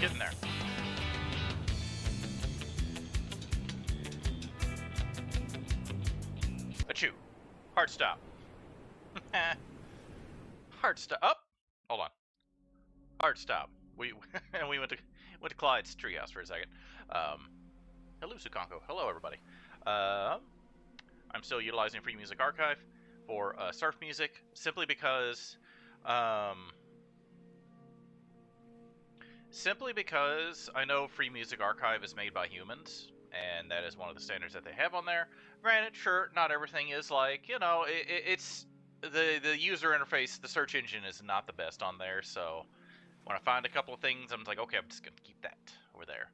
Get in there. Achoo. Hard stop. Hard stop. Up. Hold on. Hard stop. We went to Clyde's treehouse for a second. Hello, Sukanko. Hello, everybody. I'm still utilizing Free Music Archive for surf music, simply because I know Free Music Archive is made by humans, and that is one of the standards that they have on there. Granted, sure, not everything is like, you know, it's the user interface, the search engine is not the best on there, so when I find a couple of things, I'm like, okay, I'm just going to keep that over there.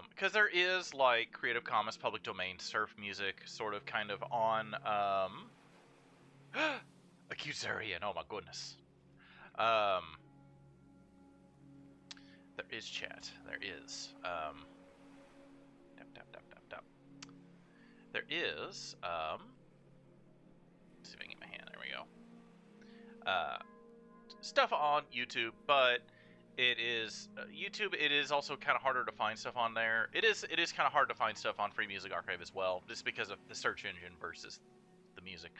Because there is, like, Creative Commons public domain surf music sort of kind of on, Accusarian, oh my goodness. There is chat. There is. There is. Let's see if I can get my hand. There we go. Stuff on YouTube, but it is YouTube. It is also kind of harder to find stuff on there. It is kind of hard to find stuff on Free Music Archive as well, just because of the search engine versus the music.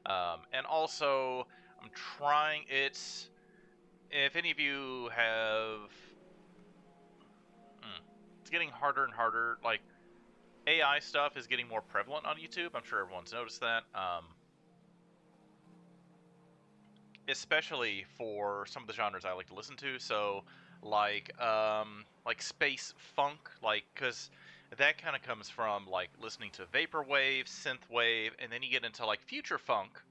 And also, I'm trying. If any of you have. It's getting harder and harder. Like, AI stuff is getting more prevalent on YouTube. I'm sure everyone's noticed that. Especially for some of the genres I like to listen to. So, like space funk, because that kind of comes from, like, listening to vaporwave, synthwave, and then you get into, like, future funk,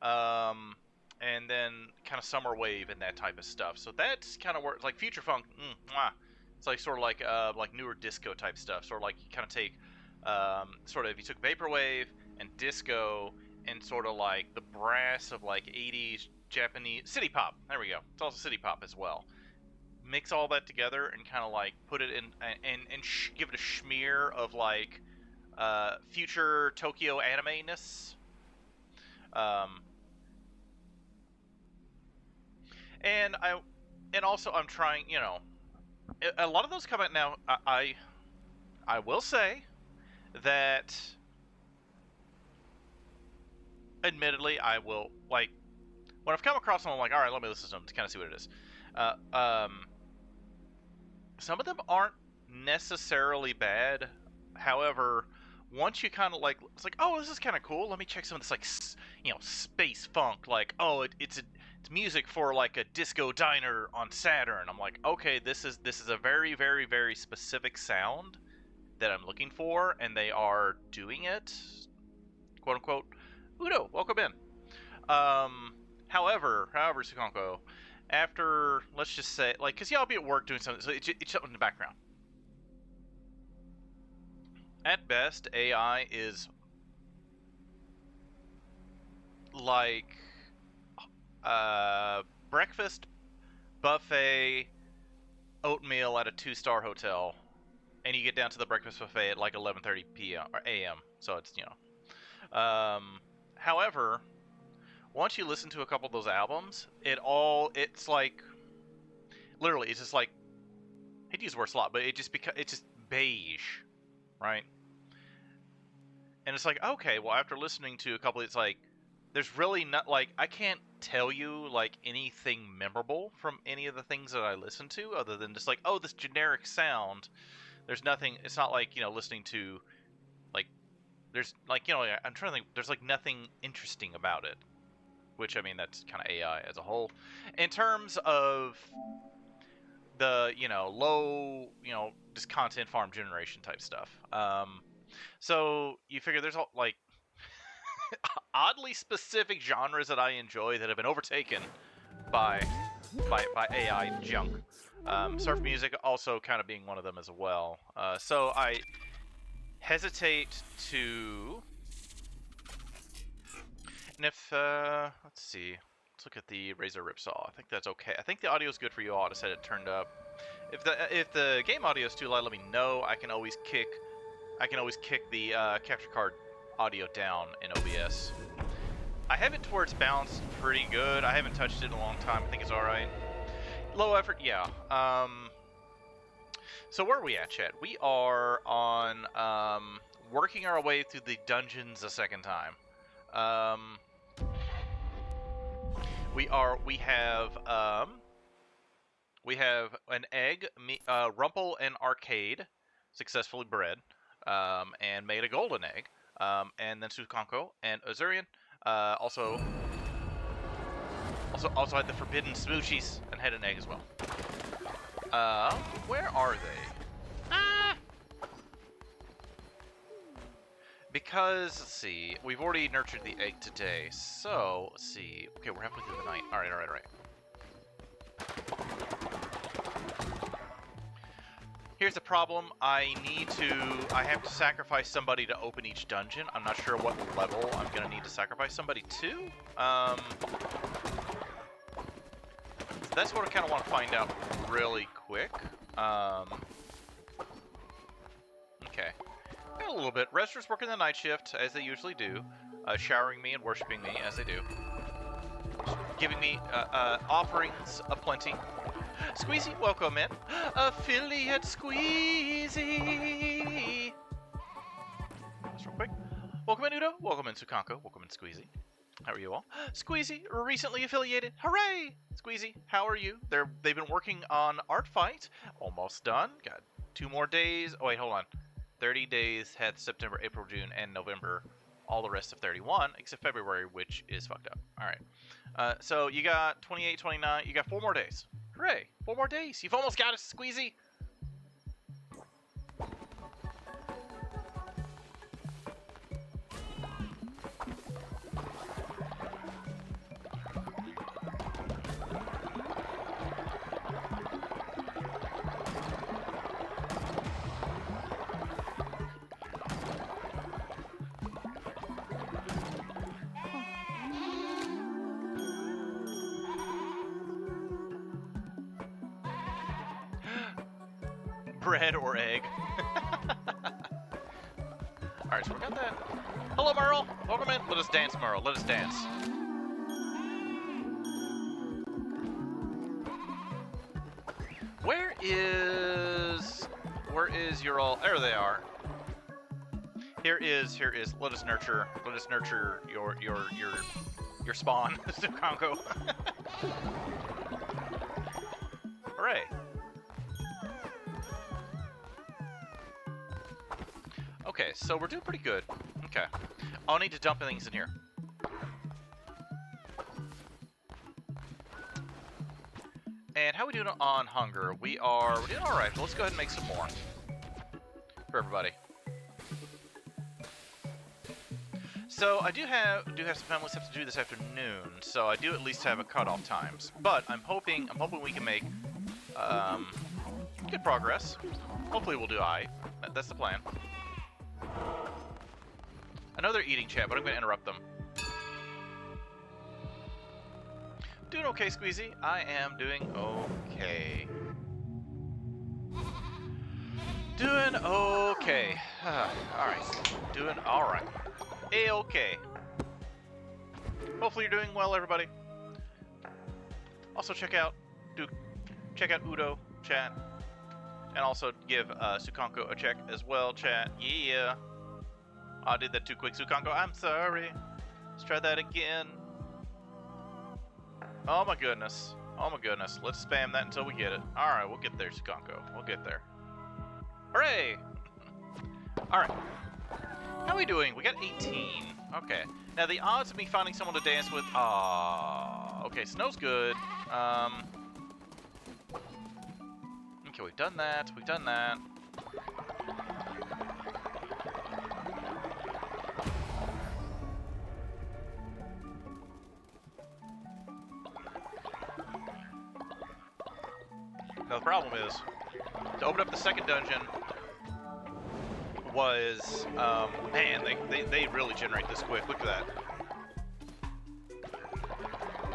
and then kind of summer wave and that type of stuff. So that's kind of where, like, future funk, it's like sort of like newer disco type stuff. Sort of like you kind of take, sort of if you took vaporwave and disco and sort of like the brass of like 80s Japanese city pop. There we go. It's also city pop as well. Mix all that together and kind of like put it in and give it a smear of like future Tokyo anime-ness. And also I'm trying, you know, a lot of those come out now. I will say that, admittedly, I will, like, when I've come across them, I'm like, all right, let me listen to them to kind of see what it is. Some of them aren't necessarily bad. However, once you kind of like, it's like, oh, this is kind of cool. Let me check some of this, like, you know, space funk. Like, oh, it's music for like a disco diner on Saturn. I'm like, okay, this is a very, very, very specific sound that I'm looking for, and they are doing it, quote unquote. Udo, welcome in. However, Sukonko, after, let's just say, like, because I'll be at work doing something, so it's something in the background. At best, AI is like breakfast buffet oatmeal at a 2-star hotel, and you get down to the breakfast buffet at like 11:30 p.m. or a.m. So it's, you know. However, once you listen to a couple of those albums, it's like, literally, it's just like, I hate to use the word slot, but it's just beige, right? And it's like, okay, well, after listening to a couple, it's like, there's really not, like, I can't tell you, like, anything memorable from any of the things that I listen to, other than just like, oh, this generic sound. There's nothing, it's not like, you know, listening to, like, there's, like, you know, I'm trying to think, there's, like, nothing interesting about it. Which, I mean, that's kind of AI as a whole. In terms of the, you know, low, you know, just content farm generation type stuff. So you figure there's all, like, oddly specific genres that I enjoy that have been overtaken by AI junk. Surf music also kind of being one of them as well. So I hesitate to... And if, let's see, let's look at the Razor Ripsaw. I think that's okay. I think the audio is good for you all. I just had it turned up. If the game audio is too loud, let me know. I can always kick the capture card audio down in OBS. I have it towards balanced pretty good. I haven't touched it in a long time. I think it's all right. Low effort, yeah. So where are we at, chat? We are on working our way through the dungeons a second time. We have an egg, Rumple and Arcade successfully bred, and made a golden egg, and then Sukanko and Azurian also had the forbidden smoochies and had an egg as well. Where are they? Because, let's see, we've already nurtured the egg today, so, let's see. Okay, we're halfway through the night. Alright. Here's the problem. I have to sacrifice somebody to open each dungeon. I'm not sure what level I'm going to need to sacrifice somebody to. So that's what I kind of want to find out really quick. Okay. A little bit. Resters working the night shift, as they usually do. Showering me and worshiping me, as they do. Giving me offerings aplenty. Squeezy, welcome in. Affiliate Squeezy. That's real quick. Welcome in, Udo. Welcome in, Sukanko. Welcome in, Squeezy. How are you all? Squeezy, recently affiliated. Hooray! Squeezy, how are you? They've been working on Art Fight. Almost done. Got 2 more days. Oh, wait, hold on. 30 days had September, April, June, and November. All the rest of 31, except February, which is fucked up. Alright. So you got 28, 29. You got 4 more days. Hooray! 4 more days. You've almost got us, Squeezy. Bread or egg. Alright, so we got that. Hello, Merle. Welcome in. Let us dance, Merle. Let us dance. Where is your all? There they are. Here is. Let us nurture your spawn, Sukanko. Hooray. Okay, so we're doing pretty good. Okay. I'll need to dump things in here. And how are we doing on hunger? We're doing alright. Let's go ahead and make some more. For everybody. So I do have some family stuff to do this afternoon, so I do at least have a cutoff times. But I'm hoping we can make good progress. Hopefully we'll do alright. That's the plan. I know they're eating, chat, but I'm going to interrupt them. Doing okay, Squeezy. I am doing okay. Doing okay. Alright. Doing alright. A-okay. Hopefully you're doing well, everybody. Also check out Udo, chat. And also give Sukanko a check as well, chat. Yeah. I did that too quick, Sukanko. I'm sorry. Let's try that again. Oh my goodness. Oh my goodness. Let's spam that until we get it. Alright, we'll get there, Sukanko. We'll get there. Hooray! Alright. How are we doing? We got 18. Okay. Now the odds of me finding someone to dance with... okay, snow's good. Okay, we've done that. We've done that. Now the problem is, to open up the second dungeon was, man, they really generate this quick. Look at that.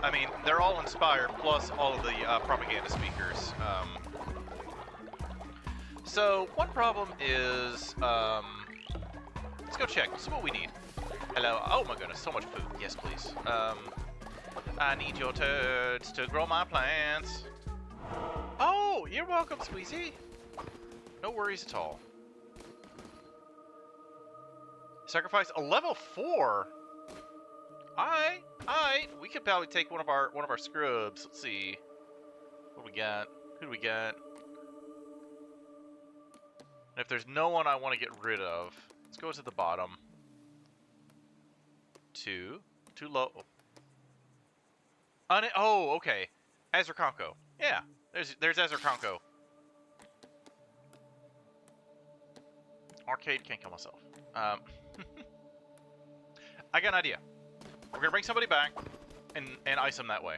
I mean, they're all inspired, plus all of the propaganda speakers. So, one problem is, let's go check. See what we need. Hello. Oh my goodness, so much food. Yes, please. I need your turds to grow my plants. Oh, you're welcome, Squeezy. No worries at all. Sacrifice a level 4. Alright. We could probably take one of our scrubs. Let's see. What do we got? Who do we got? And if there's no one I want to get rid of, let's go to the bottom. 2. Too low. Oh, okay. Azurkonko. Yeah. There's Azurkonko. Arcade, can't kill myself. I got an idea. We're gonna bring somebody back and ice them that way.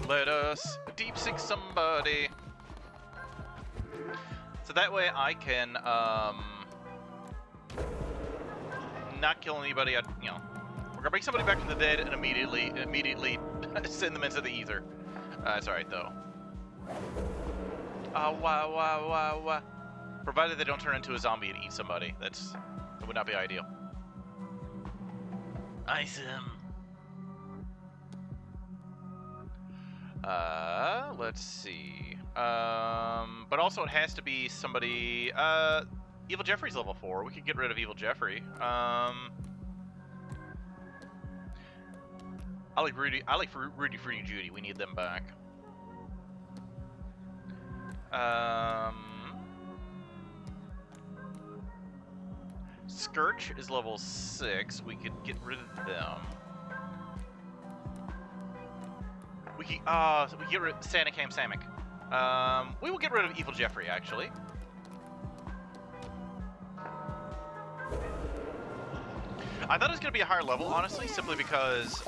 Let us deep six somebody. So that way I can not kill anybody. You know, we're gonna bring somebody back from the dead and immediately send them into the ether. It's alright though. Wow. Provided they don't turn into a zombie and eat somebody. That would not be ideal. Ice him. Let's see. But also it has to be somebody. Evil Jeffrey's level 4. We could get rid of Evil Jeffrey. I like Rudy. I like Rudy, Fruity, Judy. We need them back. Scourge is level 6. We could get rid of them. We can get rid of Sanacam Samick. We will get rid of Evil Jeffrey, actually. I thought it was gonna be a higher level, honestly, simply because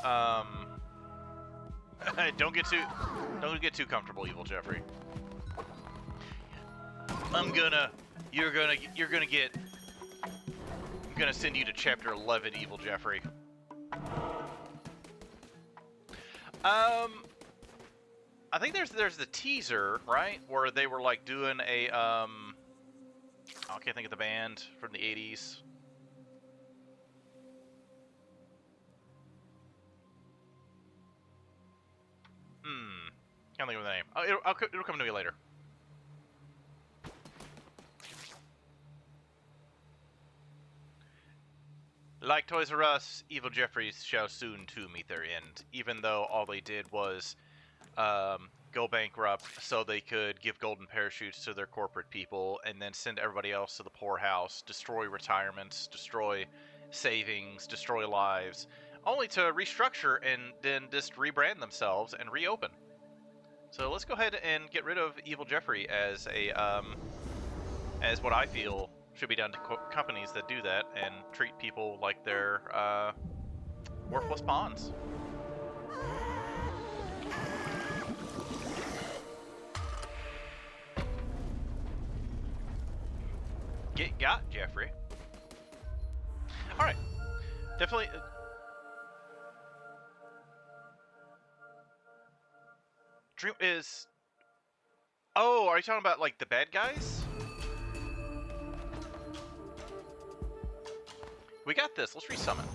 don't get too comfortable, Evil Jeffrey. I'm gonna send you to chapter 11, Evil Jeffrey. I think there's the teaser, right, where they were like doing a I can't think of the band from the 80s. Can't think of the name. Oh, it'll come to me later. Like Toys R Us, Evil Jeffries shall soon too meet their end, even though all they did was go bankrupt so they could give golden parachutes to their corporate people and then send everybody else to the poorhouse, destroy retirements, destroy savings, destroy lives, only to restructure and then just rebrand themselves and reopen. So let's go ahead and get rid of Evil Jeffrey as what I feel should be done to companies that do that and treat people like they're worthless pawns. Get got, Jeffrey. Alright. Definitely... Dream is... Oh, are you talking about, like, the bad guys? We got this. Let's resummon.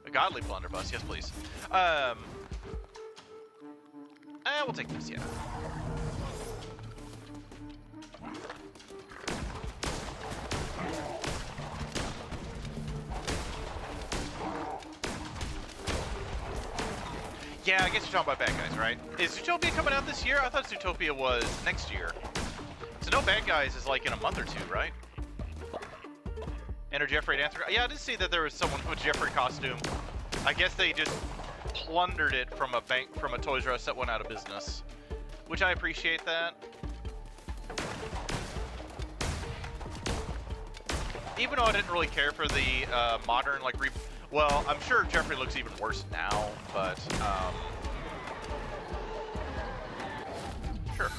A godly blunderbuss. Yes, please. We'll take this, yeah. Yeah, I guess you're talking about bad guys, right? Is Zootopia coming out this year? I thought Zootopia was next year. So no bad guys is like in a month or two, right? Enter Jeffrey and answer. Yeah, I did see that there was someone with a Jeffrey costume. I guess they just plundered it from a Toys R Us that went out of business, which I appreciate that. Even though I didn't really care for the modern well, I'm sure Jeffrey looks even worse now, but sure.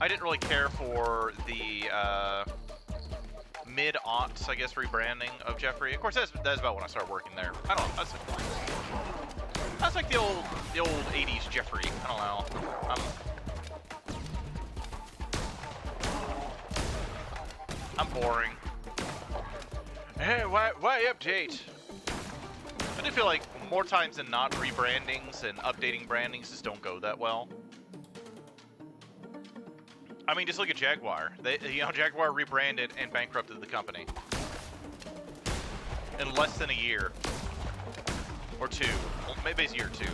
I didn't really care for the mid-aughts, I guess, rebranding of Jeffrey. Of course, that's about when I started working there. I don't know. That's like the old 80s Jeffrey. I don't know. I'm boring. Hey, why update? I do feel like more times than not, rebrandings and updating brandings just don't go that well. I mean, just look at Jaguar. Jaguar rebranded and bankrupted the company in less than a year or two. Well, maybe it's a year or two.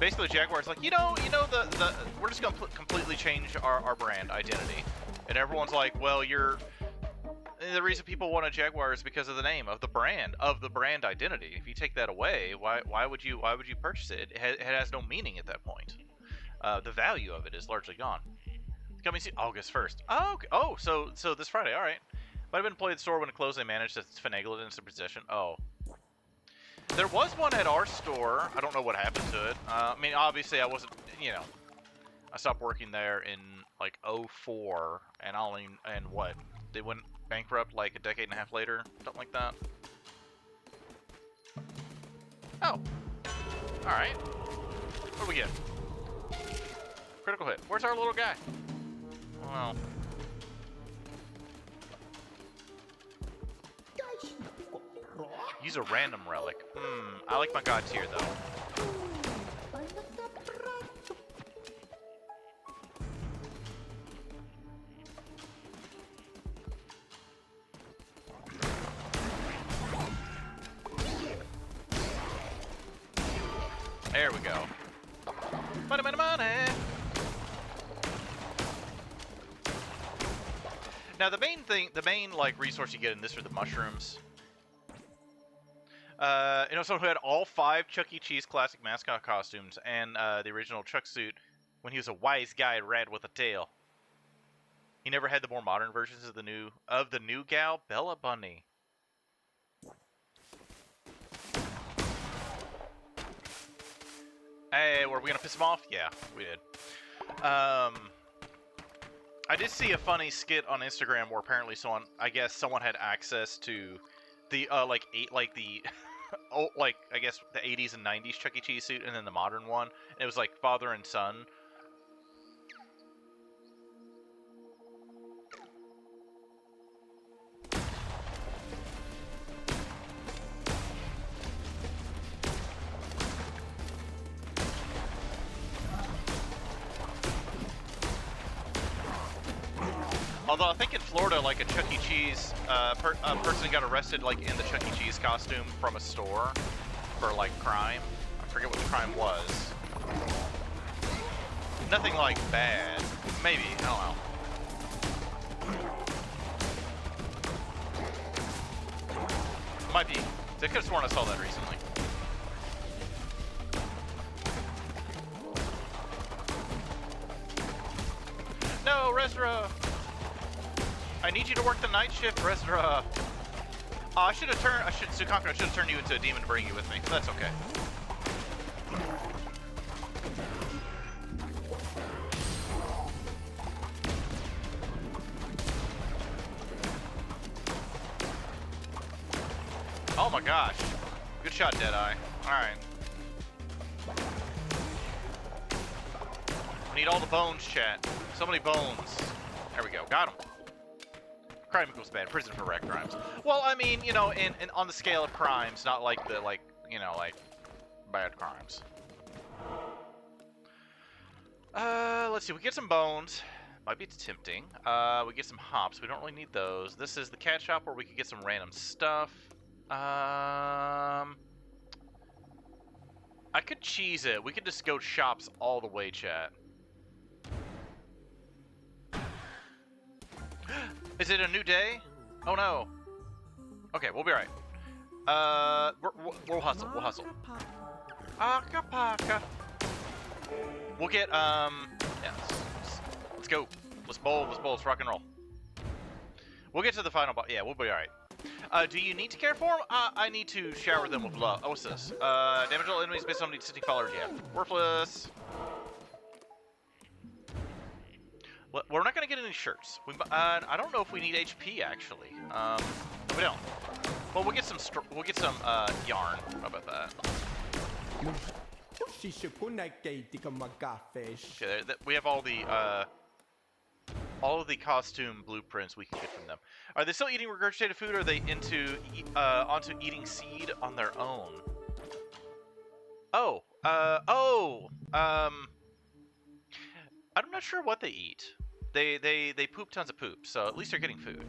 Basically, Jaguar's like, we're just gonna completely change our brand identity, and everyone's like, well, the reason people want a Jaguar is because of the name of the brand identity. If you take that away, why would you purchase it? It has no meaning at that point. The value of it is largely gone. Coming soon, August 1st. Oh, okay. Oh, so this Friday. All right. Might have been employee at the store when it closed. They managed to finagle it into possession. Oh. There was one at our store. I don't know what happened to it. I mean, obviously, I wasn't, I stopped working there in, like, 04. And what? They went bankrupt, like, a decade and a half later? Something like that. Oh. Alright. What do we get? Critical hit. Where's our little guy? Well. Use a random relic. I like my god tier though. There we go. Money, money, money! Now the main like resource you get in this are the mushrooms. Someone who had all 5 Chuck E. Cheese classic mascot costumes and the original Chuck suit when he was a wise guy rat with a tail. He never had the more modern versions of the new gal, Bella Bunny. Hey, were we gonna piss him off? Yeah, we did. I did see a funny skit on Instagram where apparently someone had access to the I guess the 80s and 90s Chuck E. Cheese suit and then the modern one. And it was like father and son. Although I think in Florida, like a Chuck E. Cheese person got arrested like in the Chuck E. Cheese costume from a store for like crime. I forget what the crime was. Nothing like bad. Maybe, I don't know. Might be. I could have sworn I saw that recently. No, Resra! I need you to work the night shift, Resra. I should have turned you into a demon to bring you with me. That's okay. Oh my gosh. Good shot, Deadeye. Alright. I need all the bones, chat. So many bones. There we go. Got him. Crime equals bad. Prison for wreck crimes. Well, I mean, in on the scale of crimes, not like the, like bad crimes. Let's see. We get some bones. Might be tempting. We get some hops. We don't really need those. This is the cat shop where we could get some random stuff. I could cheese it. We could just go shops all the way, chat. Is it a new day? Oh no. Okay, we'll be right. We'll hustle. We'll hustle. Acapaka. We'll get yeah. Let's go. Let's bowl. Let's rock and roll. We'll get to the final boss. Yeah, we'll be alright. Do you need to care for them? I need to shower them with love. Oh, what's this? Damage all enemies based on existing followers. Yeah. Worthless. We're not gonna get any shirts. I don't know if we need HP actually. We don't. Well, we'll get some yarn. How about that? Okay, we have all of the costume blueprints we can get from them. Are they still eating regurgitated food, or are they onto eating seed on their own? I'm not sure what they eat. They poop tons of poop, so at least they're getting food.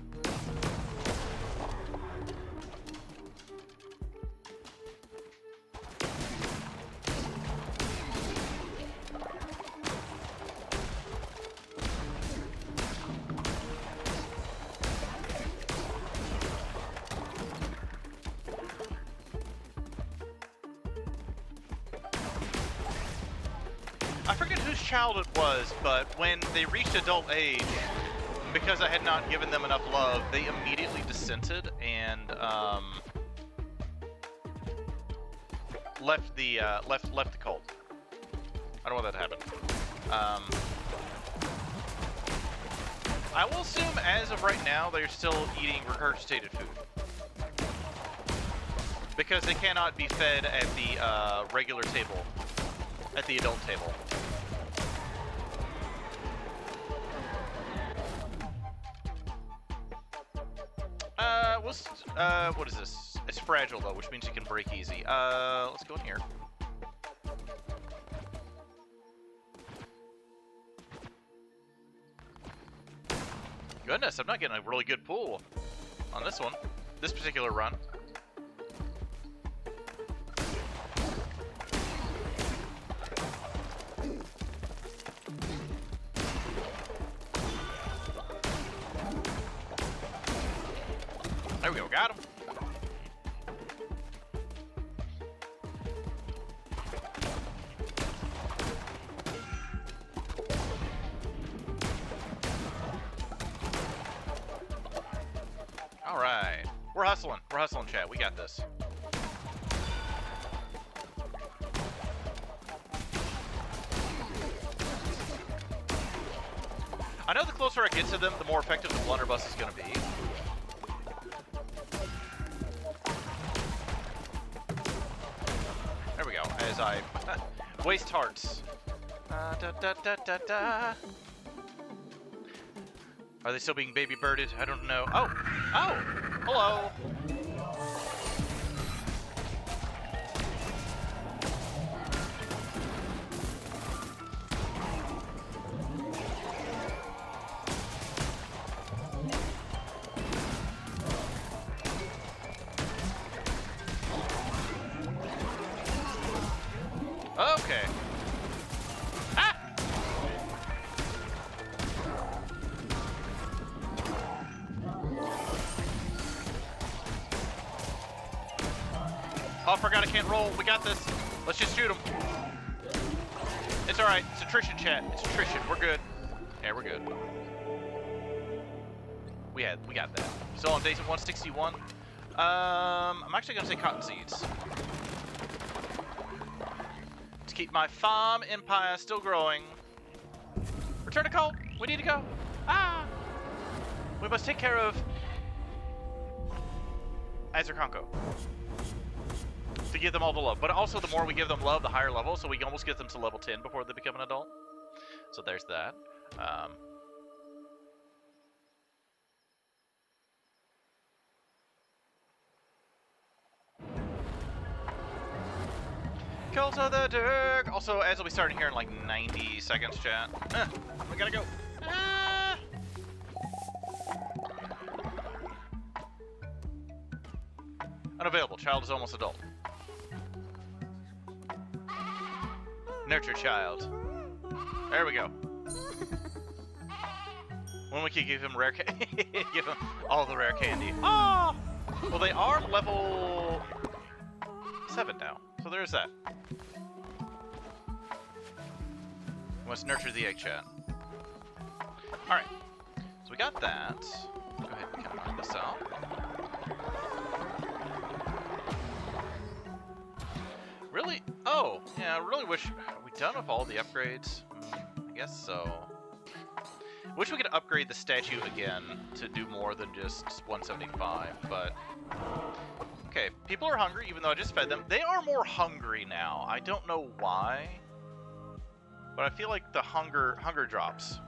I forget whose child it was, but when they reached adult age, because I had not given them enough love, they immediately dissented and left the cult. I don't want that to happen. I will assume, as of right now, they're still eating regurgitated food because they cannot be fed at the regular table, at the adult table. What is this? It's fragile though, which means you can break easy. Let's go in here. Goodness, I'm not getting a really good pull on this one. This particular run. There we go, got him. All right, we're hustling, chat. We got this. I know the closer I get to them, the more effective the blunderbuss is going to be. There we go, as I waste hearts. Are they still being baby birded? I don't know. Oh! Oh! Hello! Okay. Ah! Oh, I forgot I can't roll. We got this. Let's just shoot him. It's alright. It's attrition, chat. It's attrition. We're good. Yeah, we're good. We got that. So on days of 161. I'm actually gonna say cotton seeds. To keep my farm empire still growing. Return to cult. We need to go. Ah! We must take care of Azerkonko. To give them all the love. But also the more we give them love, the higher level. So we can almost get them to level 10 before they become an adult. So there's that. Cult of the Derg! Also, as will be starting here in like 90 seconds, chat. We gotta go. Ah! Unavailable. Child is almost adult. Nurture child. There we go. When we can give him rare candy. Give him all the rare candy. Oh! Well, they are level 7 now. So there's that. We must nurture the egg chat. Alright. So we got that. Go ahead and kind of knock this out. Really? Oh, yeah, I really wish... Are we done with all the upgrades? I guess so. Wish we could upgrade the statue again to do more than just 175, but... Okay, people are hungry, even though I just fed them. They are more hungry now. I don't know why. But I feel like the hunger drops.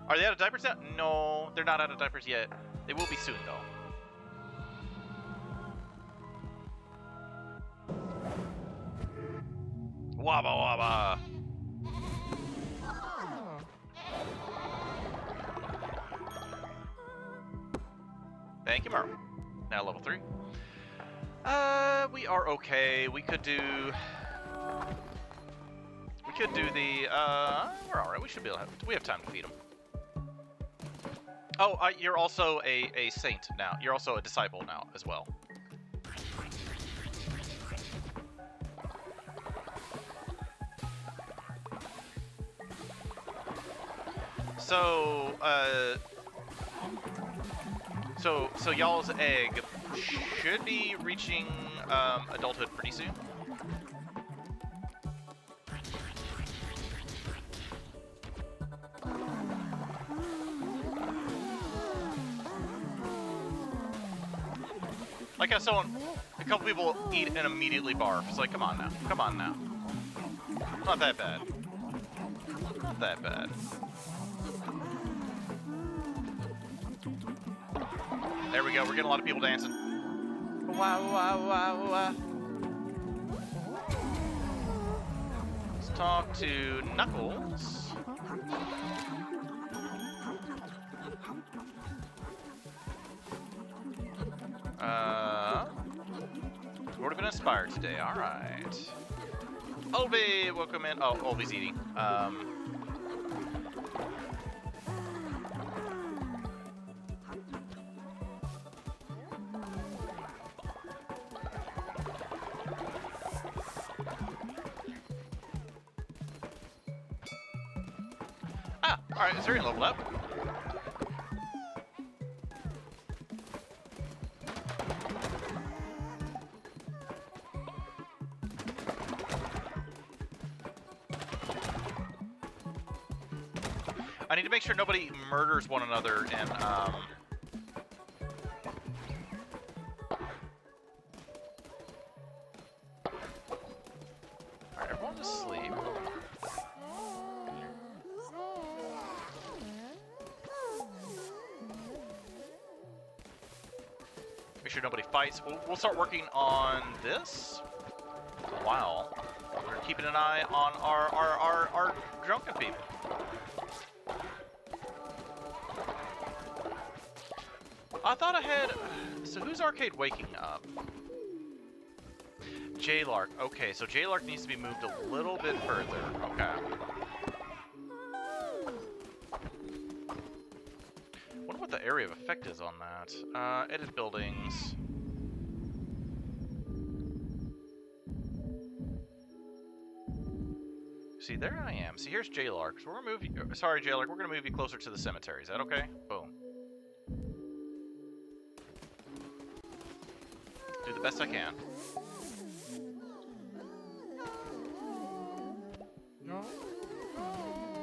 Are they out of diapers yet? No, they're not out of diapers yet. They will be soon, though. Wabba wabba. Thank you, Merle. Now level 3. We are okay. We could do the, we're alright. We should be able to we have time to feed them. Oh, you're also a saint now. You're also a disciple now as well. So, so y'all's egg should be reaching adulthood pretty soon. Like how a couple people eat and immediately barf. It's like, come on now, come on now. Not that bad. Not that bad. There we go. We're getting a lot of people dancing. Wow, wow, wow, wow. Let's talk to Knuckles. We've already been inspired today. All right. Olby, welcome in. Oh, Olby's eating. Alright, is there any level up? I need to make sure nobody murders one another and, Alright, everyone's asleep. Make sure nobody fights. We'll start working on this. Wow. We're keeping an eye on our drunken people. I thought I had... So who's Arcade waking up? J-Lark. Okay, so J-Lark needs to be moved a little bit further. Okay. Wonder what the area of effect is on that. Edit buildings. See, there I am. See, here's J-Lark. So we're gonna move you... Sorry, J-Lark. We're gonna move you closer to the cemetery. Is that okay? Boom. Do the best I can.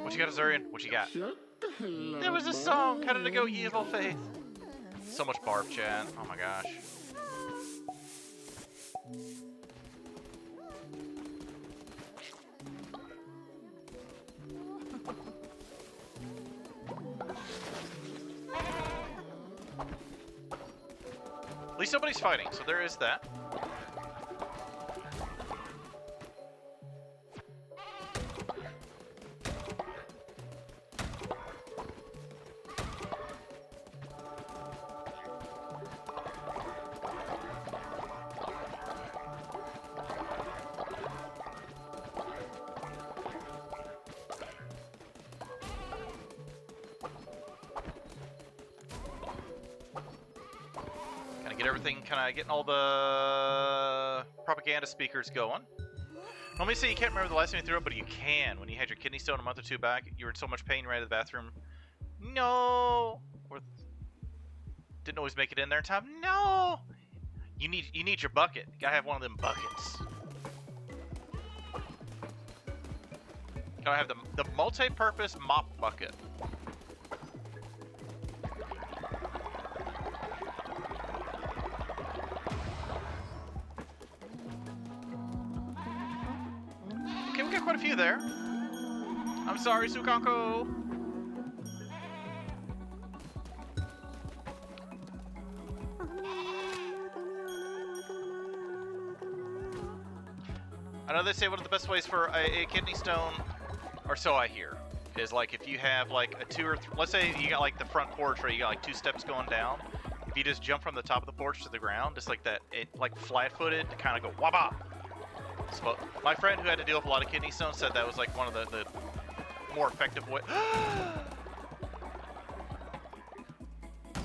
What you got, Azurian? What you got? There was a song. How did it go, Evil Faith? So much barf, chat. Oh my gosh. At least nobody's fighting, so there is that. Kind of getting all the propaganda speakers going. Let me say you can't remember the last time you threw up, but you can. When you had your kidney stone a month or two back, you were in so much pain you ran to the bathroom. No! Or didn't always make it in there in time. No! You need your bucket. You gotta have one of them buckets. Gotta have the multi-purpose mop bucket. Quite a few there. I'm sorry, Sukanko. I know they say one of the best ways for a kidney stone, or so I hear, is like if you have like a let's say you got like the front porch where you got like 2 steps going down. If you just jump from the top of the porch to the ground, just like that, like flat-footed, to kind of go waba. So my friend who had to deal with a lot of kidney stones said that was like one of the more effective ways.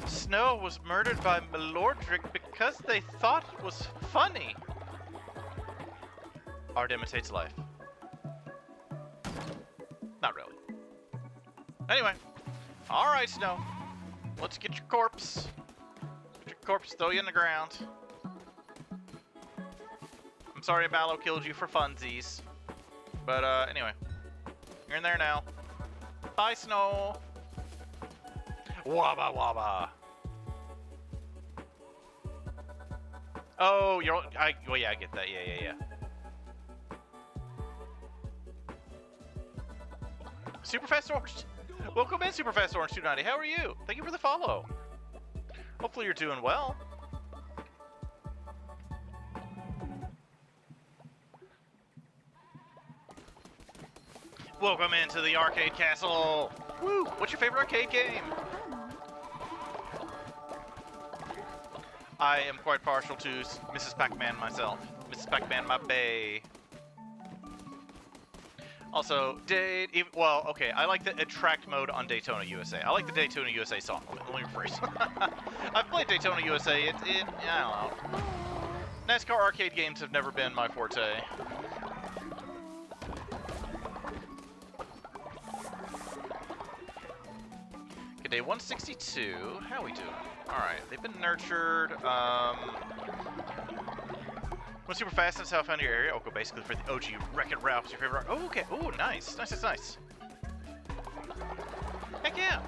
Snow was murdered by Melordric because they thought it was funny. Art imitates life. Not really. Anyway, all right, Snow. Let's get your corpse. Get your corpse, throw you in the ground. I'm sorry Mallow killed you for funsies. But, anyway. You're in there now. Bye, Snow. Wabba wabba. Oh, well, yeah, I get that. Yeah. Superfast Orange. Welcome in, Superfast Orange 290. How are you? Thank you for the follow. Hopefully you're doing well. Welcome into the arcade castle. Woo! What's your favorite arcade game? I am quite partial to Mrs. Pac-Man myself. Mrs. Pac-Man, my bae. Also, well, okay, I like the attract mode on Daytona USA. I like the Daytona USA song. Let me rephrase. I've played Daytona USA. I don't know. NASCAR arcade games have never been my forte. Good day 162. How we doing? Alright, they've been nurtured. Went super fast, that's how I found your area. Oh, go basically for the OG Wreck-It Ralph's your favorite. Oh, okay. Oh, nice. Nice. Heck yeah.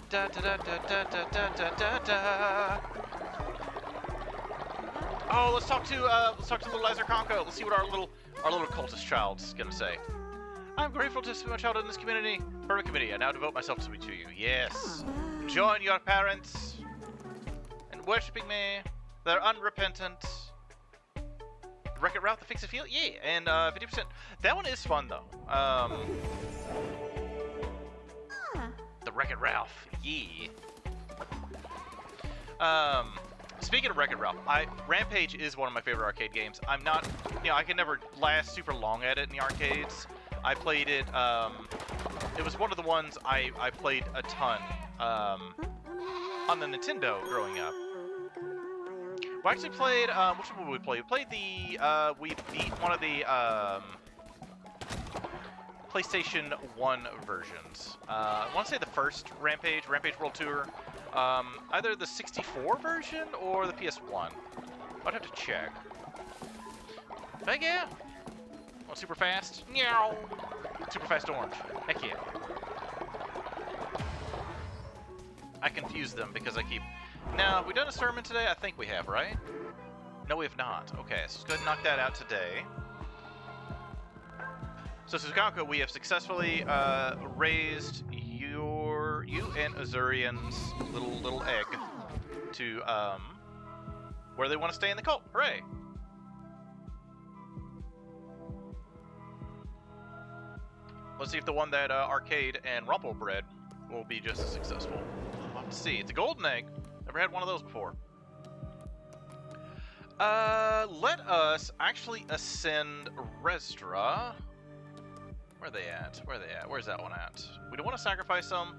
Da da da da da da da da da. Oh, let's talk to little Lazar Conco. Let's see what our little cultist child's gonna say. I'm grateful to spend my childhood in this community. Perfect committee. I now devote myself to you. Yes. Join your parents in worshipping me. They're unrepentant. Wreck-It Ralph the Fix It Field? Yeah. And 50%. That one is fun though. The Wreck-It Ralph. Yeah. Speaking of Wreck-It Ralph, Rampage is one of my favorite arcade games. I'm not, I can never last super long at it in the arcades. I played it, it was one of the ones I played a ton, on the Nintendo growing up. We actually played, which one did we play? We played we beat one of the, PlayStation 1 versions. I want to say the first Rampage World Tour. Either the 64 version or the PS1. I'd have to check. But yeah. Want super fast? Meow. Super fast orange. Heck yeah. I confuse them because I keep... Now, have we done a sermon today? I think we have, right? No, we have not. Okay, so let's go ahead and knock that out today. So, Suzukanko, we have successfully raised you and Azurian's little egg to where they want to stay in the cult. Hooray! Let's see if the one that Arcade and Rumple bred will be just as successful. We'll have to see. It's a golden egg. Never had one of those before. Let us actually ascend Resdra. Where are they at? Where's that one at? We don't want to sacrifice them.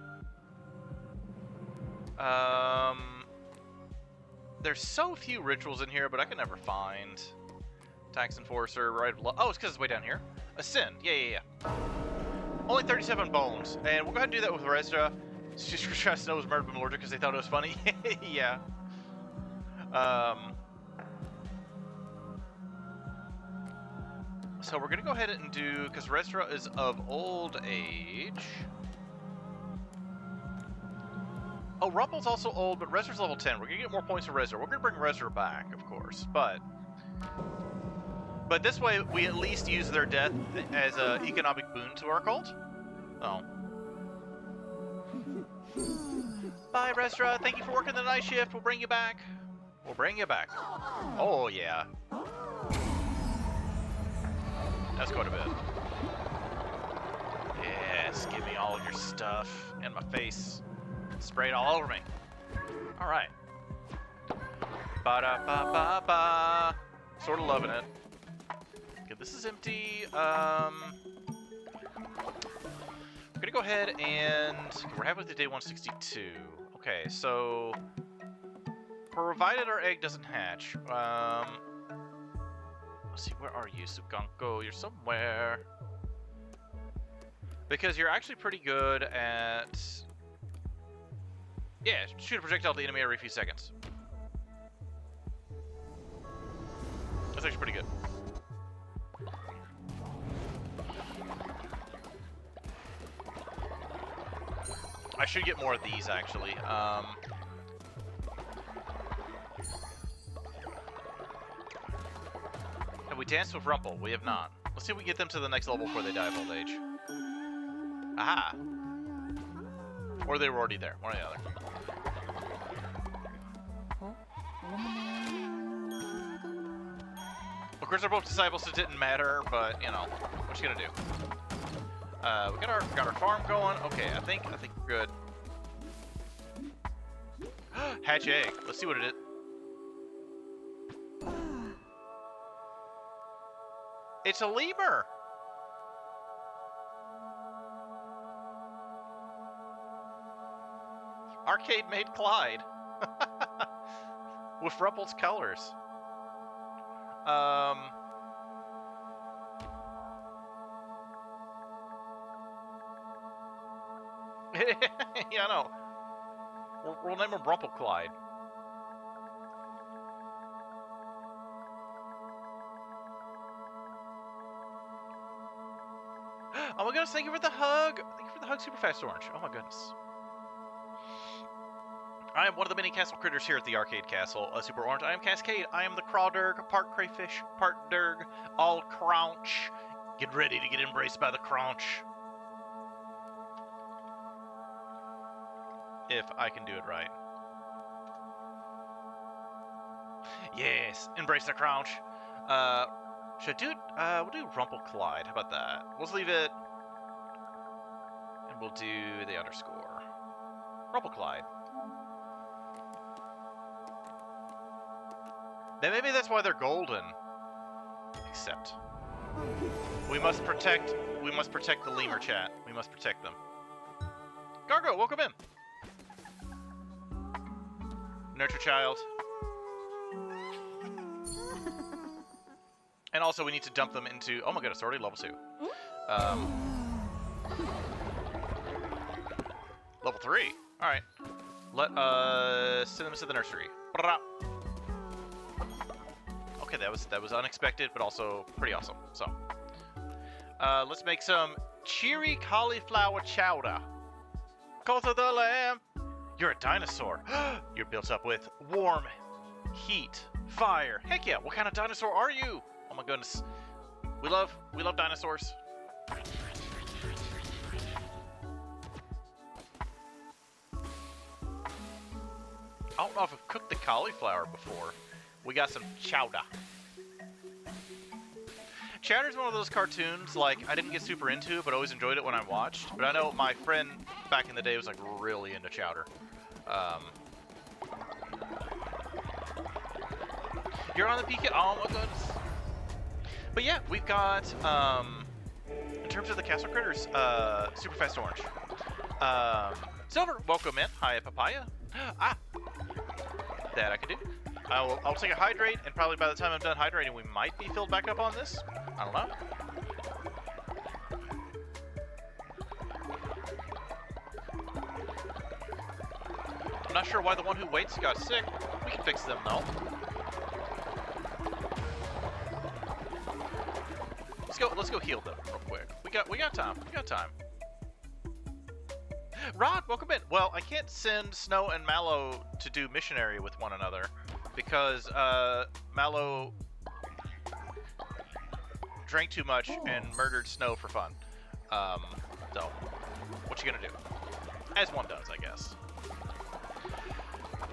There's so few rituals in here, but I can never find. Tax Enforcer, right below. Oh, it's because it's way down here. Ascend. Yeah. Only 37 bones. And we'll go ahead and do that with Resdra. Just trying to know it was murdered by Melordric because they thought it was funny. Yeah. So we're going to go ahead and do, because Resdra is of old age. Oh, Rumple's also old, but Resdra's level 10. We're going to get more points for Resdra. We're going to bring Resdra back, of course, but this way we at least use their death as an economic boon to our cult. Oh. Bye, Resdra. Thank you for working the night shift. We'll bring you back. We'll bring you back. Oh, yeah. That's quite a bit. Yes, give me all of your stuff in my face. Spray it all over me. Alright. Ba-da-ba-ba-ba. Sort of loving it. Okay, this is empty. We're gonna go ahead and... We're halfway through day 162. Okay, so... Provided our egg doesn't hatch. Let's see, where are you, Suganko? You're somewhere. Because you're actually pretty good at... Yeah, shoot a projectile at the enemy every few seconds. That's actually pretty good. I should get more of these, actually. Have we danced with Rumple? We have not. Let's see if we get them to the next level before they die of old age. Aha! Or they were already there. One or the other. Of course, they're both disciples, so it didn't matter, but, you know, what you gonna do? We got our farm going. Okay, I think we're good. Hatch egg. Let's see what it is. It's a lemur. Arcade made Clyde. With Rumple's colors. Yeah, I know. We'll name him Rumple Clyde. Oh my goodness, thank you for the hug! Thank you for the hug, Super Fast Orange. Oh my goodness. I am one of the many castle critters here at the Arcade Castle. Super Orange. I am Cascade. I am the Crawderg, part crayfish, part Derg, all craunch. Get ready to get embraced by the craunch. If I can do it right. Yes, embrace the craunch. Should I do it? We'll do Rumple Clyde. How about that? We'll leave it. And we'll do the underscore. Rumple Clyde. Then maybe that's why they're golden. Except we must protect the lemur chat. We must protect them. Gargo, welcome in. Nurture child. And also we need to dump them into... Oh my goodness, already level 2. Level 3. Alright. Let us send them to the nursery. Okay, that was unexpected, but also pretty awesome. So, let's make some cheery cauliflower chowder. Call to the lamb. You're a dinosaur. You're built up with warm, heat, fire. Heck yeah! What kind of dinosaur are you? Oh my goodness, we love dinosaurs. I don't know if I've cooked the cauliflower before. We got some chowder. Chowder's one of those cartoons, like, I didn't get super into, but always enjoyed it when I watched. But I know my friend back in the day was, like, really into Chowder. You're on the PK? Oh my goodness. But yeah, we've got, in terms of the Castle Critters, Super Fast Orange. Silver, welcome in. Hi, Papaya. Ah! That I can do. I'll take a hydrate, and probably by the time I'm done hydrating, we might be filled back up on this. I don't know. I'm not sure why the one who waits got sick. We can fix them though. Let's go heal them real quick. We got time. We got time. Rod, welcome in. Well, I can't send Snow and Mallow to do missionary with one another because Mallow drank too much and murdered Snow for fun. So, what you gonna do? As one does, I guess.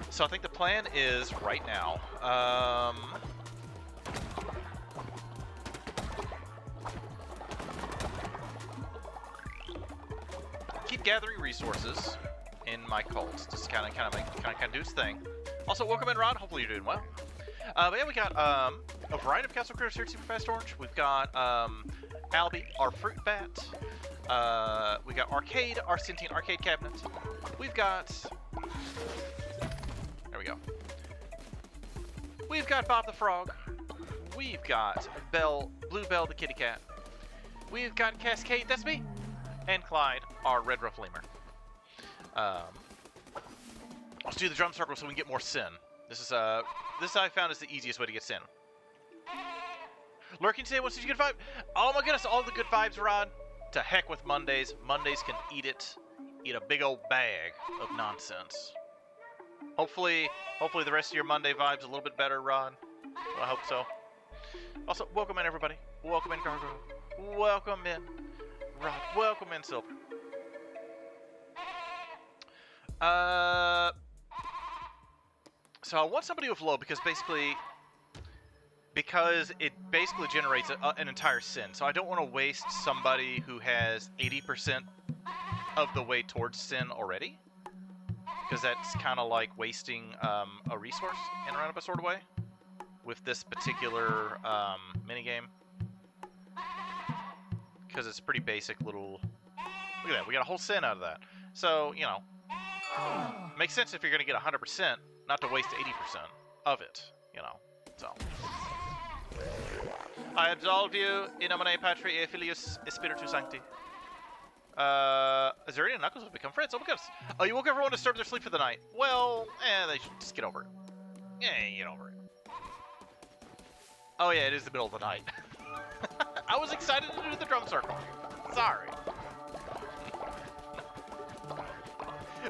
So I think the plan is right now. Keep gathering resources in my cult. Just kind of do its thing. Also, welcome in, Rod. Hopefully you're doing well. But yeah, we got a variety of castle critters here at Super Fast Orange. We've got Albie, our fruit bat. We got Arcade, our sentient arcade cabinet. We've got... There we go. We've got Bob the Frog. We've got Bluebell the kitty cat. We've got Cascade, that's me. And Clyde, our red ruff lemur. Let's do the drum circle so we can get more sin. This I found is the easiest way to get sin. Lurking today wants to get a good vibe. Oh my goodness, all the good vibes, Rod. To heck with Mondays. Mondays can eat it. Eat a big old bag of nonsense. Hopefully the rest of your Monday vibe's a little bit better, Rod. Well, I hope so. Also, welcome in, everybody. Welcome in, Gargo. Welcome in, Rod. Welcome in, Silver. So I want somebody with low because it basically generates an entire sin. So I don't want to waste somebody who has 80% of the way towards sin already, because that's kind of like wasting a resource in a roundabout sort of way with this particular minigame, because it's a pretty basic little... Look at that, we got a whole sin out of that. So, you know, makes sense if you're going to get 100%, not to waste 80% of it, you know, so... I absolve you in nomine Patri et Filius et Spiritus Sancti. Is there any Knuckles have become friends? Oh my goodness. Oh, you woke everyone to disturb their sleep for the night. Well, they should just get over it. Yeah, get over it. Oh yeah, it is the middle of the night. I was excited to do the drum circle. Sorry.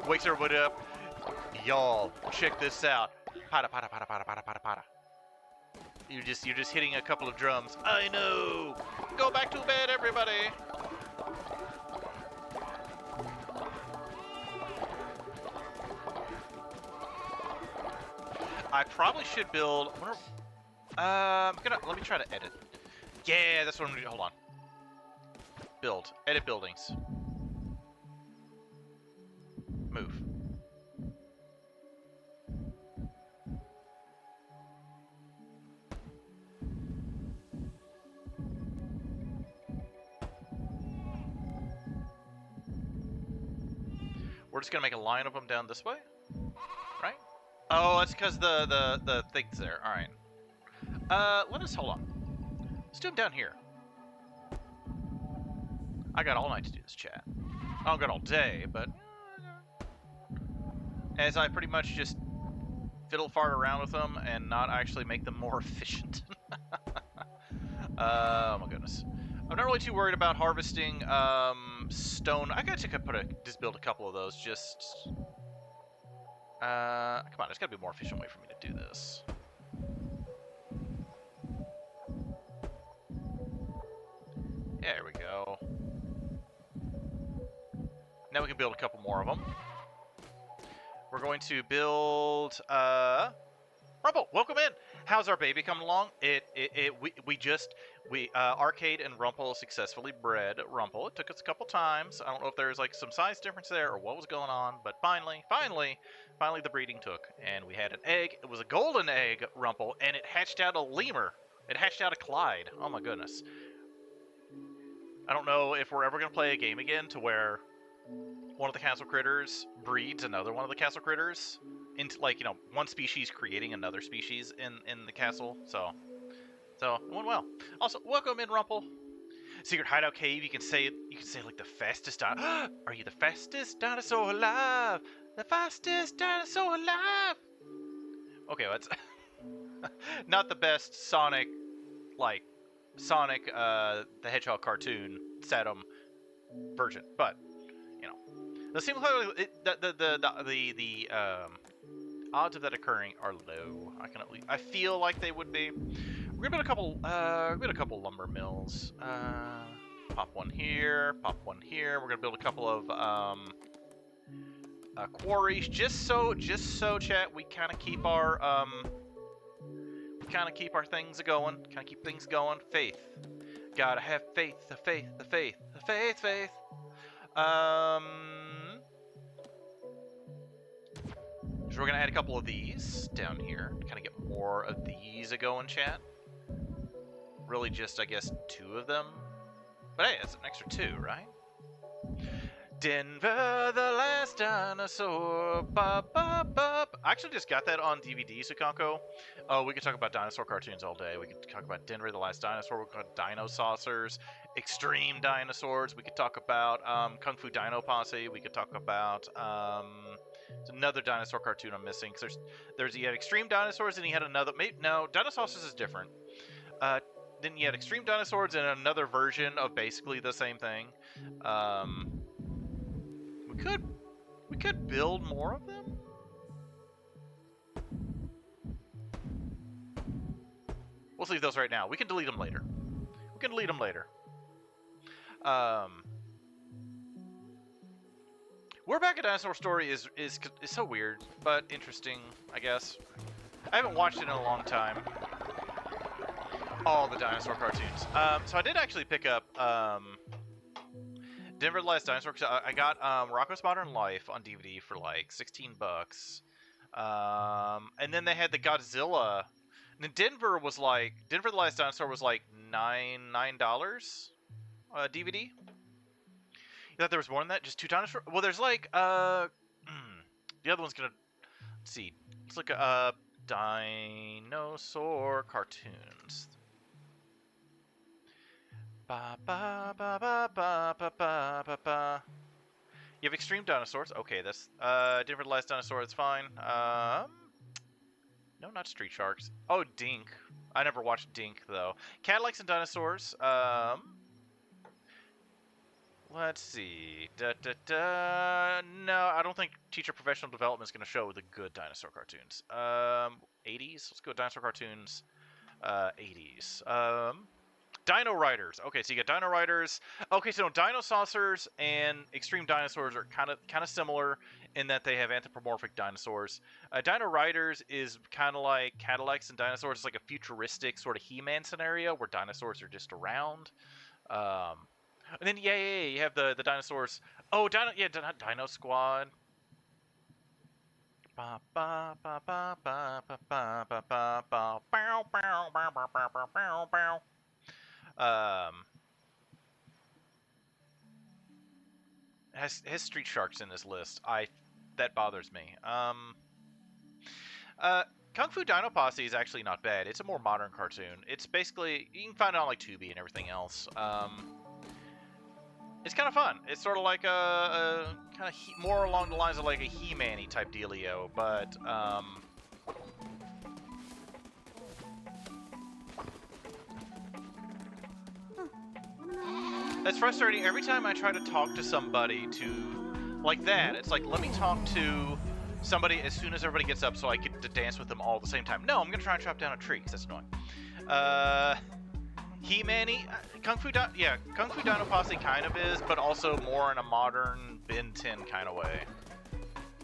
Wakes everybody up. Y'all, check this out. Pada, pada, pada, pada, pada, pada, pada. You're just hitting a couple of drums. I know. Go back to bed, everybody. I probably should build. Let me try to edit. Yeah, that's what I'm gonna do. Hold on. Build. Edit buildings. Move. We're just gonna make a line of them down this way, right? Oh, that's because the thing's there. All right. Let us hold on. Let's do them down here. I got all night to do this, chat. I don't got all day, but as I pretty much just fiddle fart around with them and not actually make them more efficient. Oh my goodness. I'm not really too worried about harvesting stone. I guess I could just build a couple of those. Just come on, there's got to be a more efficient way for me to do this. There we go. Now we can build a couple more of them. We're going to build Rumble, welcome in. How's our baby coming along? Arcade and Rumple successfully bred Rumple. It took us a couple times. I don't know if there's like some size difference there or what was going on, but finally the breeding took, and we had an egg. It was a golden egg, Rumple, and it hatched out a lemur. It hatched out a Clyde. Oh my goodness. I don't know if we're ever gonna play a game again to where one of the castle critters breeds another one of the castle critters into, like, you know, one species creating another species in the castle. So it went well. Also, welcome in, Rumple. Secret hideout cave. You can say like the fastest. Are you the fastest dinosaur alive? The fastest dinosaur alive. Okay, well, that's not the best Sonic the Hedgehog cartoon Saturn version, but you know, the seems like the odds of that occurring are low. I feel like they would be. We're gonna build a couple lumber mills. Pop one here, pop one here. We're gonna build a couple of quarries, just so chat, we kind of keep our things going, kind of keep things going. Faith, gotta have faith, the faith, the faith, the faith, faith. So we're gonna add a couple of these down here, kind of get more of these going, chat. Really, just I guess 2 of them, but hey, that's an extra 2, right? Denver, the last dinosaur. Ba, ba, ba. I actually just got that on DVD, Sukanko. Oh, we could talk about dinosaur cartoons all day. We could talk about Denver, the last dinosaur. We could talk about Dino Saucers, Extreme Dinosaurs. We could talk about Kung Fu Dino Posse. We could talk about it's another dinosaur cartoon I'm missing. Cause he had Extreme Dinosaurs and he had another. No, Dino Saucers is different. Then you had Extreme Dinosaurs and another version of basically the same thing. We could build more of them. We'll leave those right now. We can delete them later. We're Back, a Dinosaur Story is so weird, but interesting, I guess. I haven't watched it in a long time. All the dinosaur cartoons. So I did actually pick up Denver the Last Dinosaur. I got Rocko's Modern Life on DVD for like $16. And then they had the Godzilla. And then Denver the Last Dinosaur was like $9 DVD. You thought there was more than that? Just 2 dinosaurs? Well, there's like the other one's gonna, let's see. Let's look at dinosaur cartoons. Ba ba ba ba ba ba ba ba ba. You have Extreme Dinosaurs. Okay, that's Denver the Last Dinosaur. That's fine. No, not Street Sharks. Oh, Dink. I never watched Dink though. Cadillacs and Dinosaurs. Let's see. No, I don't think Teacher Professional Development is going to show the good dinosaur cartoons. 80s. Let's go dinosaur cartoons. 80s. Dino Riders. Okay, so you got Dino Riders. Okay, so Dino Saucers and Extreme Dinosaurs are kind of similar in that they have anthropomorphic dinosaurs. Dino Riders is kind of like Cadillacs and Dinosaurs. It's like a futuristic sort of He-Man scenario where dinosaurs are just around. And then you have the dinosaurs. Oh, Dino Squad. Ba ba ba ba ba ba ba ba ba ba bow bow bow bow bow bow bow. Has Street Sharks in this list. That bothers me. Kung Fu Dino Posse is actually not bad. It's a more modern cartoon. It's basically, you can find it on like Tubi and everything else. It's kind of fun. It's sort of like a kind of more along the lines of like a He-Man-y type dealio, but that's frustrating. Every time I try to talk to somebody like that, it's like, let me talk to somebody as soon as everybody gets up so I get to dance with them all at the same time. No, I'm going to try and chop down a tree because that's annoying. He-Man-y? Kung Fu Dino Posse kind of is, but also more in a modern Ben 10 kind of way.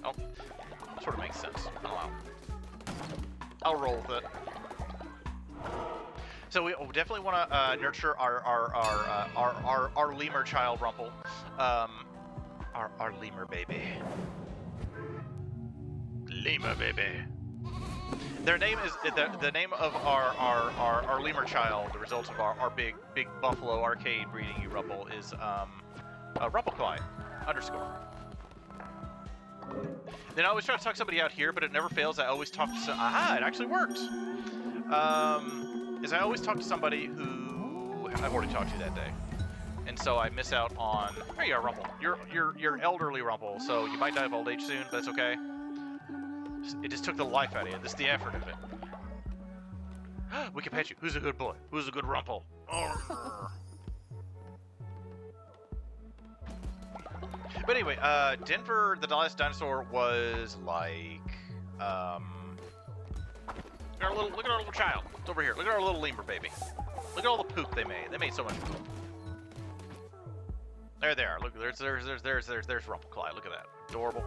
Oh, that sort of makes sense. I don't know. I'll roll with it. So we definitely want to nurture our lemur child, Rumple, our lemur baby, lemur baby. Their name is the name of our lemur child. The result of our big buffalo arcade breeding you, Rumple, is Rumpleclyde _. Then I always try to talk somebody out here, but it never fails. I always talk to it actually worked. Is I always talk to somebody who I've already talked to that day, and so I miss out on. There you are, Rumple. You're elderly, Rumple, so you might die of old age soon, but that's okay. It just took the life out of you. This is the effort of it. We can pet you. Who's a good boy? Who's a good Rumple? But anyway, Denver the Last Dinosaur was like, look at our little child. It's over here. Look at our little lemur baby. Look at all the poop they made. They made so much poop. There they are. Look, there's Rumpleclyde. Look at that. Adorable.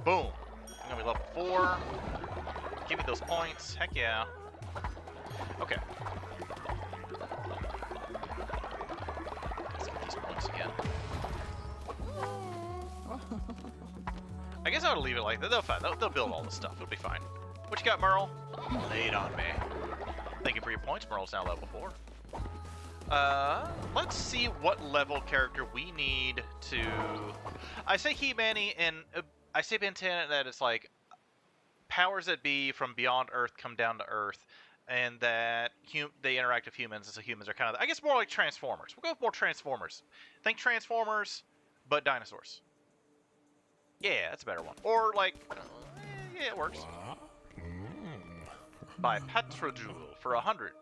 Boom. I'm gonna be level 4. Give me those points. Heck yeah. Okay. Let's get these points again. I guess I would leave it like that. They'll fine. They'll build all this stuff. It'll be fine. What you got, Merle? Lay it on me. Thank you for your points. Merle's now level 4. Let's see what level character we need to... I say He-Manny, and I say Ben 10 that it's like powers that be from beyond Earth come down to Earth, and that they interact with humans, and so humans are kind of... I guess more like Transformers. We'll go with more Transformers. Think Transformers, but dinosaurs. Yeah, that's a better one. Or like... yeah, it works. By Petrodule for 100.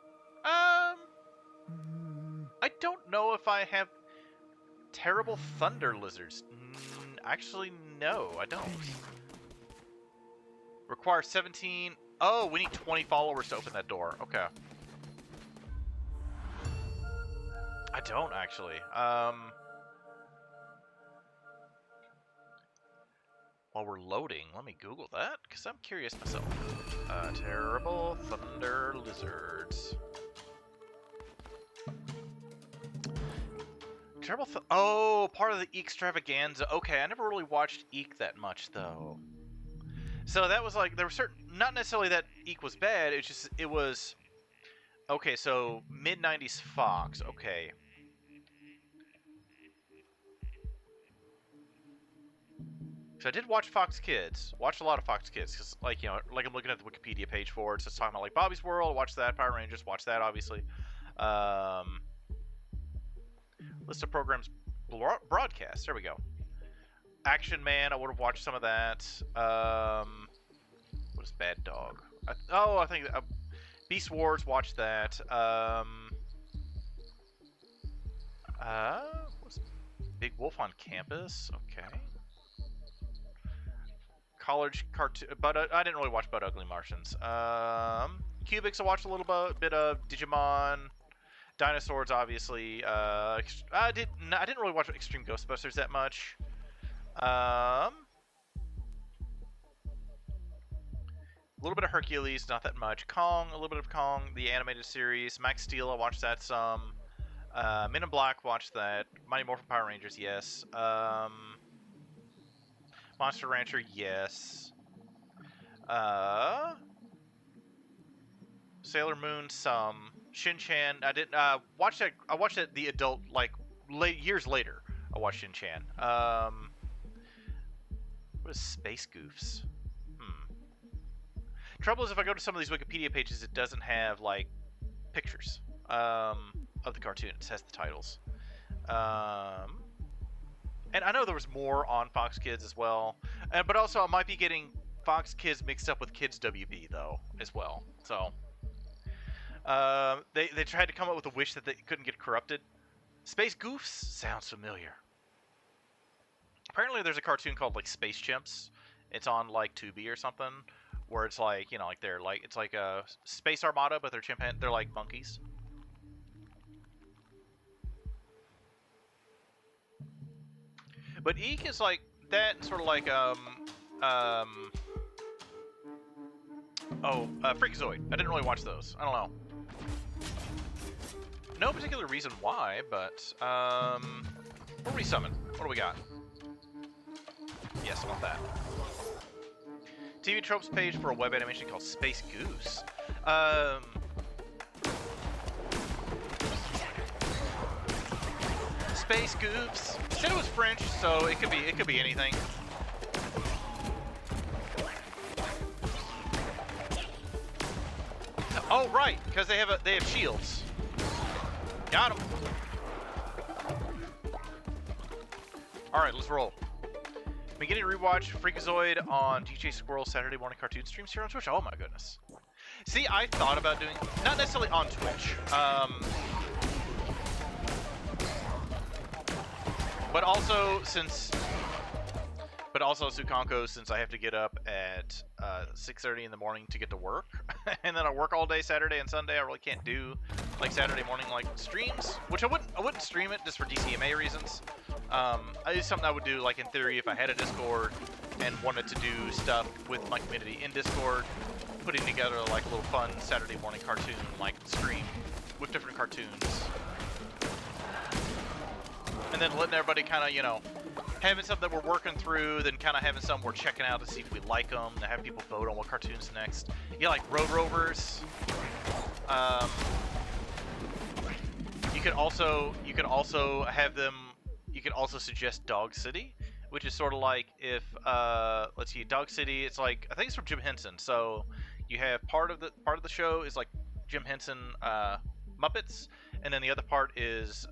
I don't know if I have terrible thunder lizards. Actually, no, I don't. Require 17. Oh, we need 20 followers to open that door. Okay. I don't actually. While we're loading, let me Google that because I'm curious myself. Terrible thunder lizards. Oh, part of the Eek extravaganza. Okay, I never really watched Eek that much though. So that was like there were certain, not necessarily that Eek was bad. It's just it was okay. So mid-90s Fox. Okay. So I did watch Fox Kids. Watched a lot of Fox Kids because, like, you know, like I'm looking at the Wikipedia page for it. So it's talking about like Bobby's World. Watch that. Power Rangers. Watch that, obviously. List of programs broadcast. There we go. Action Man. I would have watched some of that. What is Bad Dog? I think Beast Wars. Watch that. What's Big Wolf on Campus? Okay. College cartoon, but I didn't really watch But Ugly Martians. Cubics, I watched a little bit of Digimon, Dinosaurs, obviously. I didn't really watch Extreme Ghostbusters that much. A little bit of Hercules, not that much. Kong, a little bit of Kong, the animated series. Max Steel, I watched that some. Men in Black, watched that. Mighty Morphin Power Rangers, yes. Monster Rancher, yes. Sailor Moon, some. Shin-Chan, I didn't watch that. I watched it the adult, like years later. I watched Shin-Chan. What is Space Goofs? Trouble is, if I go to some of these Wikipedia pages, it doesn't have like pictures of the cartoon. It has the titles. And I know there was more on Fox Kids as well, but also I might be getting Fox Kids mixed up with Kids WB though as well. So they tried to come up with a wish that they couldn't get corrupted. Space Goofs sounds familiar. Apparently there's a cartoon called like Space Chimps. It's on like Tubi or something, where it's like, you know, like they're like, it's like a space armada, but they're like monkeys. But Eek is like that, sort of like Freakazoid. I didn't really watch those. I don't know. No particular reason why, but what do we summon? What do we got? Yes, I want that. TV tropes page for a web animation called Space Goose. Space Goops. Said it was French, so it could be anything. Oh right, because they have shields. Got them. All right, let's roll. Beginning to rewatch Freakazoid on DJ Squirrel's Saturday morning cartoon streams here on Twitch. Oh my goodness. See, I thought about doing, not necessarily on Twitch, but also Sukanko, since I have to get up at 6:30 in the morning to get to work, and then I work all day Saturday and Sunday. I really can't do like Saturday morning like streams, which I wouldn't stream it just for DCMA reasons. It's something I would do like in theory if I had a Discord, and wanted to do stuff with my community in Discord, putting together like a little fun Saturday morning cartoon like stream with different cartoons, and then letting everybody kind of, you know, having something that we're working through, then kind of having some we're checking out to see if we like them, to have people vote on what cartoon's next. Yeah, like Road Rovers. You could also have them. You could also suggest Dog City, which is sort of like if let's see, Dog City. It's like, I think it's from Jim Henson. So you have part of the show is like Jim Henson Muppets, and then the other part is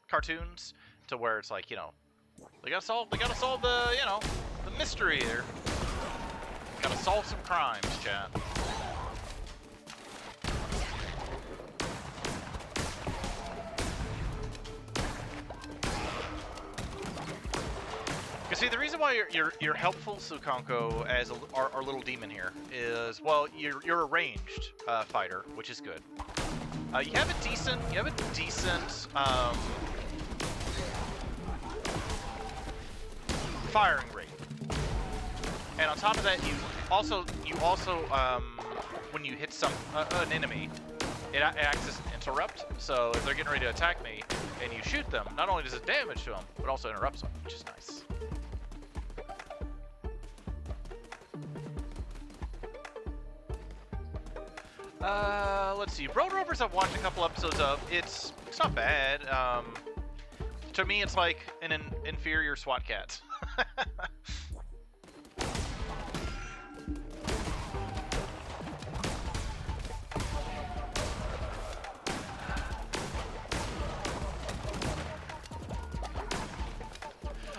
cartoons, to where it's like, you know, they gotta solve the, you know, the mystery here. Gotta solve some crimes, chat. Cause see, the reason why you're helpful, Sukanko, as our little demon here is, well, you're a ranged fighter, which is good. You have a decent firing rate, and on top of that, you also when you hit an enemy, it acts as an interrupt. So if they're getting ready to attack me and you shoot them, not only does it damage to them, but also interrupts them, which is nice. Let's see. Road Rovers I've watched a couple episodes of. It's not bad. To me, it's like an inferior SWAT Cat.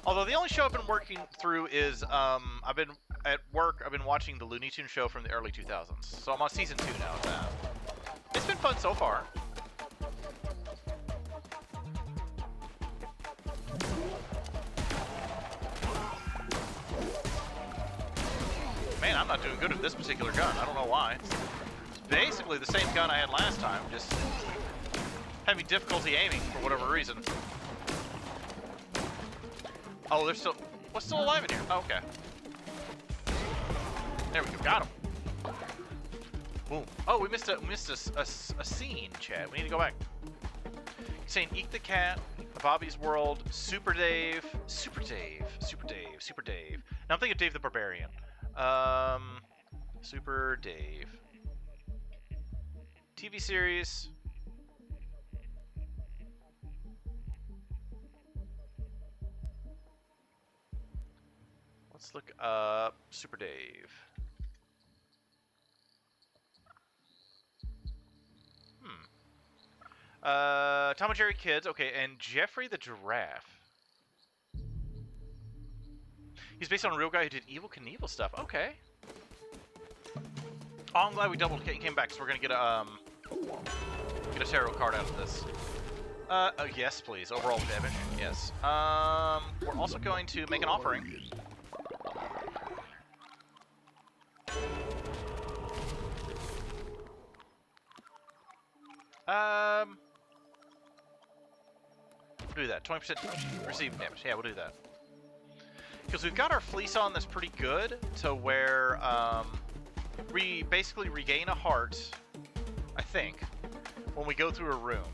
Although the only show I've been working through is I've been watching the Looney Tunes show from the early 2000s. So I'm on season 2 now of that. It's been fun so far. Man, I'm not doing good with this particular gun. I don't know why. It's basically the same gun I had last time, just having difficulty aiming for whatever reason. Oh, there's still... What's still alive in here? Oh, okay. There we go. Got him. Boom. Oh, we missed a scene, Chad. We need to go back. He's saying Eek the Cat, Bobby's World, Super Dave. Now I'm thinking of Dave the Barbarian. Super Dave. TV series. Let's look up Super Dave. Tom and Jerry Kids, okay, and Jeffrey the Giraffe. He's based on a real guy who did Evel Knievel stuff. Okay. Oh, I'm glad we came back, so we're gonna get a tarot card out of this. Yes, please. Overall damage. Yes. We're also going to make an offering. We'll do that. 20% received damage. Yeah, we'll do that. Because we've got our fleece on that's pretty good, to where we basically regain a heart, I think, when we go through a room.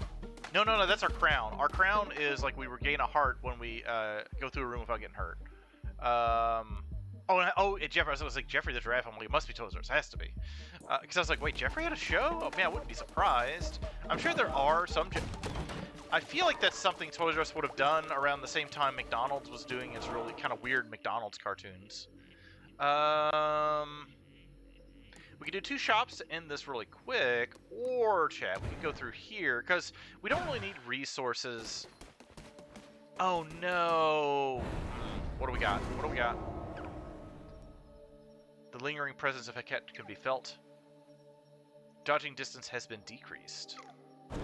No, that's our crown. Our crown is like we regain a heart when we go through a room without getting hurt. Jeffrey, I was like, Jeffrey the Giraffe. I'm like, it must be Toys R Us. It has to be. Because I was like, wait, Jeffrey had a show? Oh, man, I wouldn't be surprised. I'm sure there are some... I feel like that's something Toys R Us would have done around the same time McDonald's was doing its really kind of weird McDonald's cartoons. We can do 2 shops to end this really quick, or, chat, we can go through here, because we don't really need resources. Oh, no. What do we got? The lingering presence of a cat can be felt. Dodging distance has been decreased. I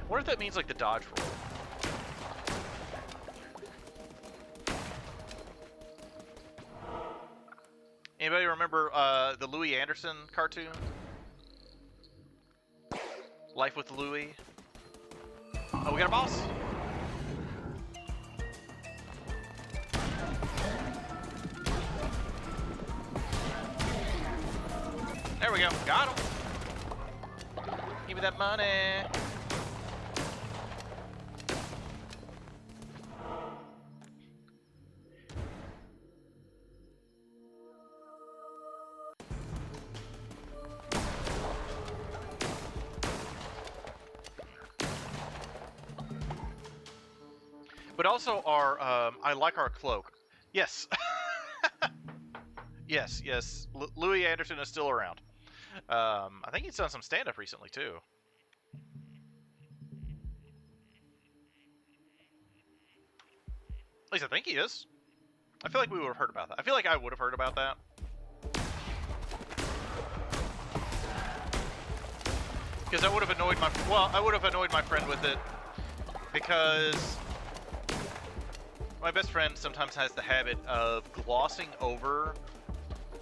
wonder if that means like the dodge roll. Anybody remember the Louis Anderson cartoon? Life with Louis. Oh, we got a boss. There we go. Got him. Give me that money. But also our, I like our cloak. Yes. yes. Louis Anderson is still around. I think he's done some stand-up recently, too. At least I think he is. I feel like we would have heard about that. I feel like I would have heard about that. Because I would have annoyed my friend with it. Because my best friend sometimes has the habit of glossing over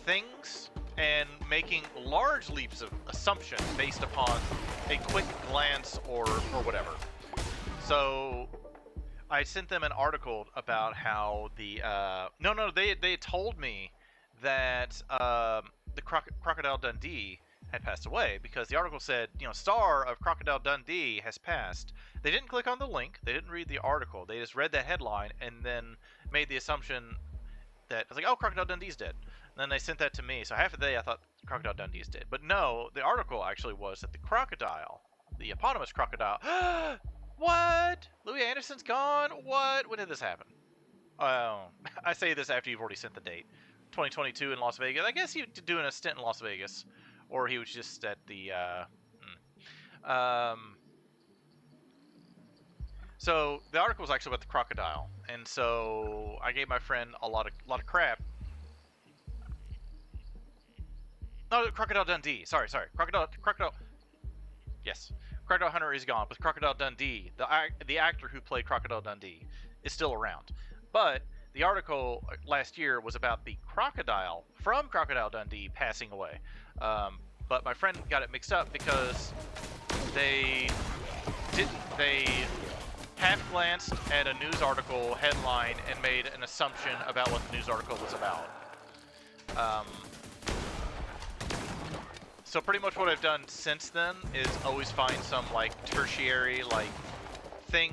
things and making large leaps of assumption based upon a quick glance or whatever. So I sent them an article about how the they told me that the Crocodile Dundee had passed away, because the article said, star of Crocodile Dundee has passed. They didn't click on the link, they didn't read the article, they just read that headline and then made the assumption that, I was like, oh, Crocodile Dundee's dead. And then they sent that to me, so half a day I thought Crocodile Dundee's dead. But no, the article actually was that the crocodile, the eponymous crocodile, what? Louis Anderson's gone? What? When did this happen? I say this after you've already sent the date. 2022 in Las Vegas. I guess he was doing a stint in Las Vegas. Or he was just at the, So the article was actually about the crocodile, and so I gave my friend a lot of crap. No, Crocodile Dundee. Sorry. Crocodile. Yes, Crocodile Hunter is gone, but Crocodile Dundee, the actor who played Crocodile Dundee, is still around. But the article last year was about the crocodile from Crocodile Dundee passing away. But my friend got it mixed up because they half glanced at a news article headline and made an assumption about what the news article was about. So pretty much what I've done since then is always find some tertiary thing,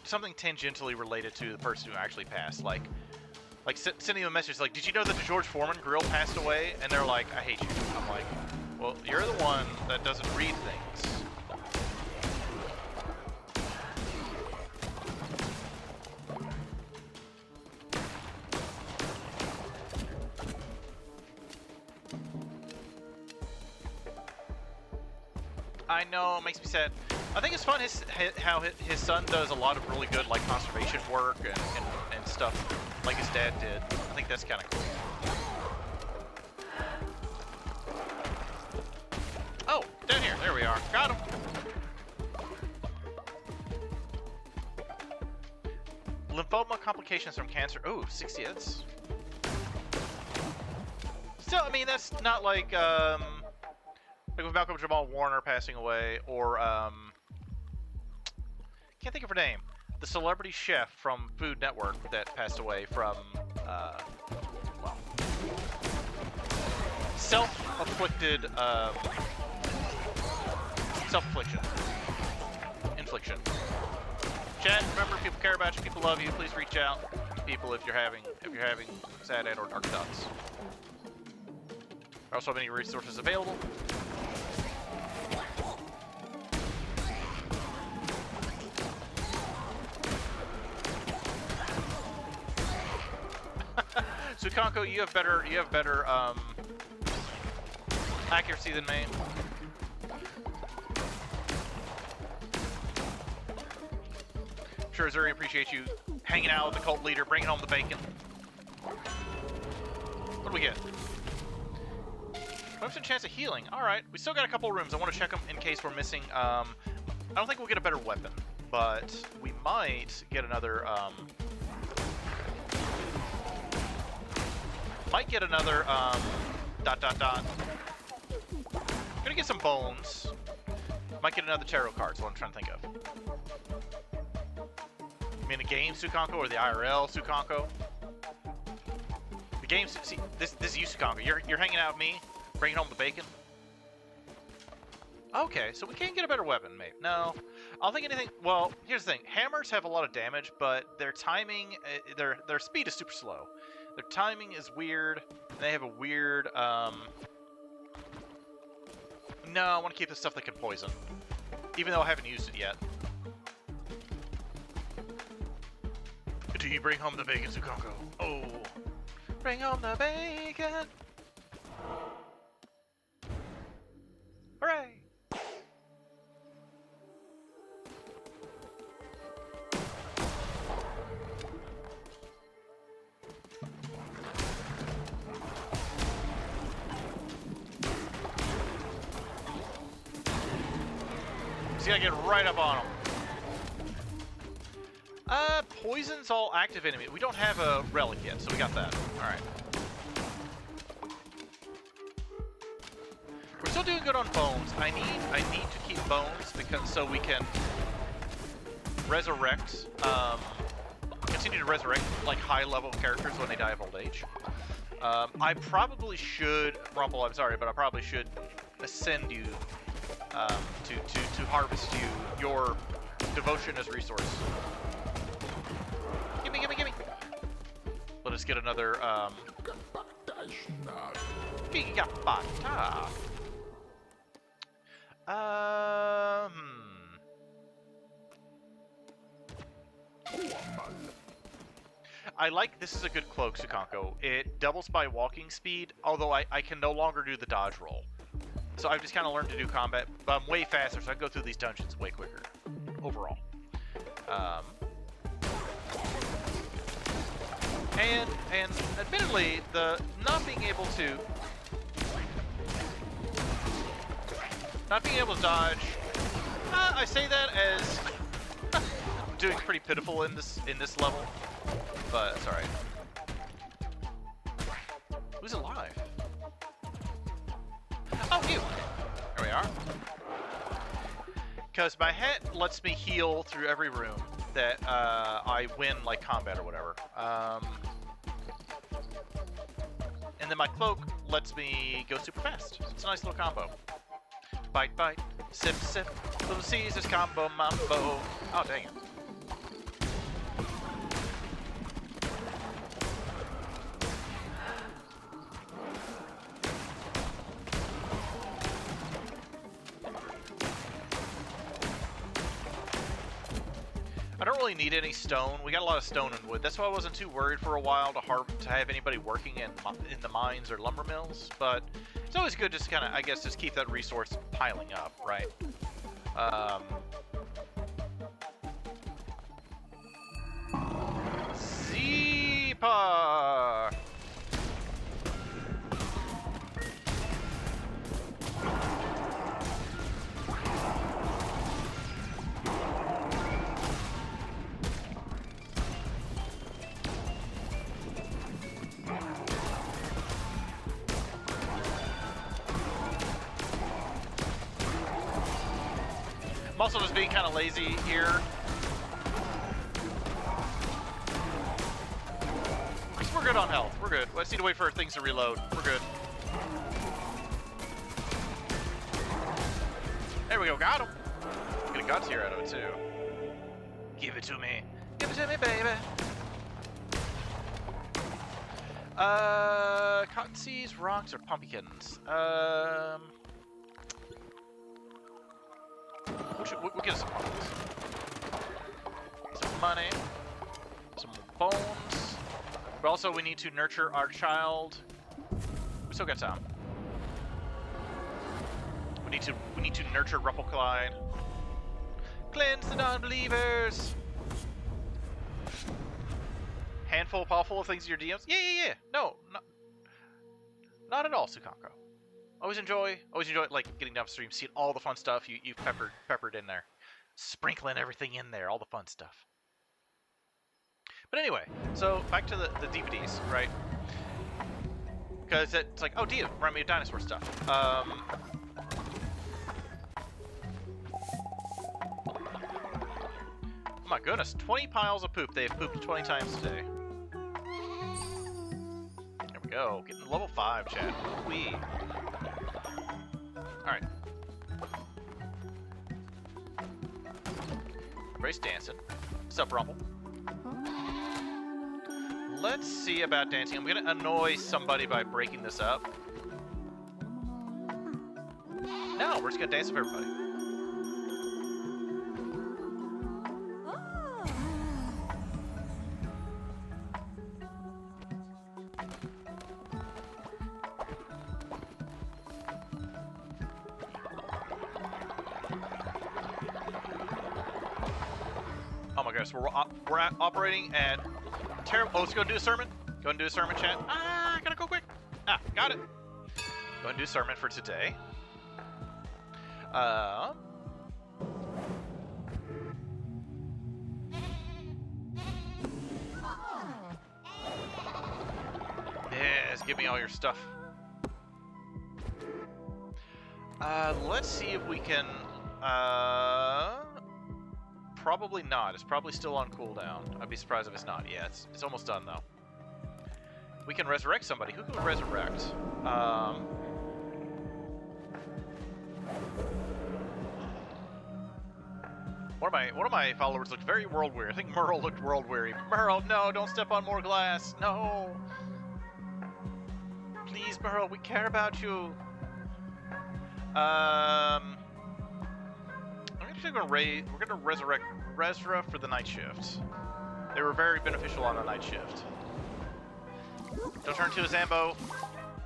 something tangentially related to the person who actually passed, like sending them a message like, did you know that the George Foreman grill passed away? And they're like, I hate you. I'm like, well, you're the one that doesn't read things. I know, it makes me sad. I think it's fun how his son does a lot of really good conservation work and stuff like his dad did. I think that's kind of cool. Oh, down here. There we are. Got him. Lymphoma complications from cancer. Oh, 60. That's... Still, I mean, that's not like with Malcolm Jamal Warner passing away, or can't think of her name. The celebrity chef from Food Network that passed away from self-afflicted infliction. Chat, remember, people care about you, people love you. Please reach out to people if you're having sad and or dark thoughts. I also have any resources available. Sukanko, you have better accuracy than me. I'm sure Zuri appreciates you hanging out with the cult leader, bringing home the bacon. What do we get? 20% chance of healing. Alright, we still got a couple of rooms. I want to check them in case we're missing. I don't think we'll get a better weapon, but we might get another... Might get another, ... Gonna get some bones. Might get another tarot card, is what I'm trying to think of. You mean the game Sukanko or the IRL Sukanko? The game, see, this is you, Sukanko. You're hanging out with me, bringing home the bacon. Okay, so we can get a better weapon, maybe. No, I don't think anything. Well, here's the thing: hammers have a lot of damage, but their timing, their speed is super slow. Their timing is weird. And they have a weird. No, I want to keep the stuff that can poison, even though I haven't used it yet. Do you bring home the bacon, Sukonko? Oh, bring home the bacon! Hooray! So you gotta get right up on them. Poison's all active enemy. We don't have a relic yet, so we got that. Alright. We're still doing good on bones. I need to keep bones because so we can resurrect, continue to resurrect like high level characters when they die of old age. I probably should, Rumble, I'm sorry, but I probably should ascend you to harvest you, your devotion as resource. Gimme, gimme, gimme! Let us get another, Gigapata. I like, this is a good cloak, Sukonko. It doubles my walking speed, although I can no longer do the dodge roll. So I've just kind of learned to do combat, but I'm way faster, so I can go through these dungeons way quicker, overall. And admittedly, the not being able to dodge, I say that as I'm doing pretty pitiful in this level, but it's alright. Who's alive? Oh, you! There we are. Because my hat lets me heal through every room that I win, like, combat or whatever. And then my cloak lets me go super fast. It's a nice little combo. Bite, bite, sip, sip, Little Caesars combo mambo. Oh, dang it. I don't really need any stone. We got a lot of stone and wood. That's why I wasn't too worried for a while to have anybody working in the mines or lumber mills. But it's always good just to kind of, I guess, just keep that resource piling up, right? Zeepa! I'm also just being kind of lazy here. We're good on health. We're good. I just need to wait for things to reload. We're good. There we go. Got him. Get a gut tier out of it, too. Give it to me. Give it to me, baby. Cotton seeds, rocks, or pumpkins? We'll get some pumpkins. Some money. Some bones. But also we need to nurture our child. We still got time. We need to nurture Ruppelclyde. Cleanse the non-believers. Handful, pawful of things in your DMs. Yeah. No, not at all, Sukonko. Always enjoy like getting downstream, seeing all the fun stuff you've peppered in there, sprinkling everything in there, all the fun stuff. But anyway, so back to the DVDs, right? Because it's like, oh, Dia, remind me of dinosaur stuff. Oh my goodness, 20 piles of poop. They've pooped 20 times today. There we go, getting to level 5, chat. Wee. Alright. Everybody's dancing. What's up, Rumple? Let's see about dancing. I'm gonna annoy somebody by breaking this up. No, we're just gonna dance with everybody. Oh my gosh, we're operating at terrible. Oh, let's go do a sermon. Go and do a sermon, chat. Ah, gotta go quick. Ah, got it. Go and do a sermon for today. Yes, give me all your stuff. Let's see if we can, probably not. It's probably still on cooldown. I'd be surprised if it's not. Yeah, it's almost done, though. We can resurrect somebody. Who can we resurrect? One of my followers looked very world weary. I think Merle looked world weary. Merle, no, don't step on more glass. No. Please, Merle, we care about you. I'm actually we're gonna resurrect Rezra for the night shift. They were very beneficial on the night shift. Don't turn into a Zambo.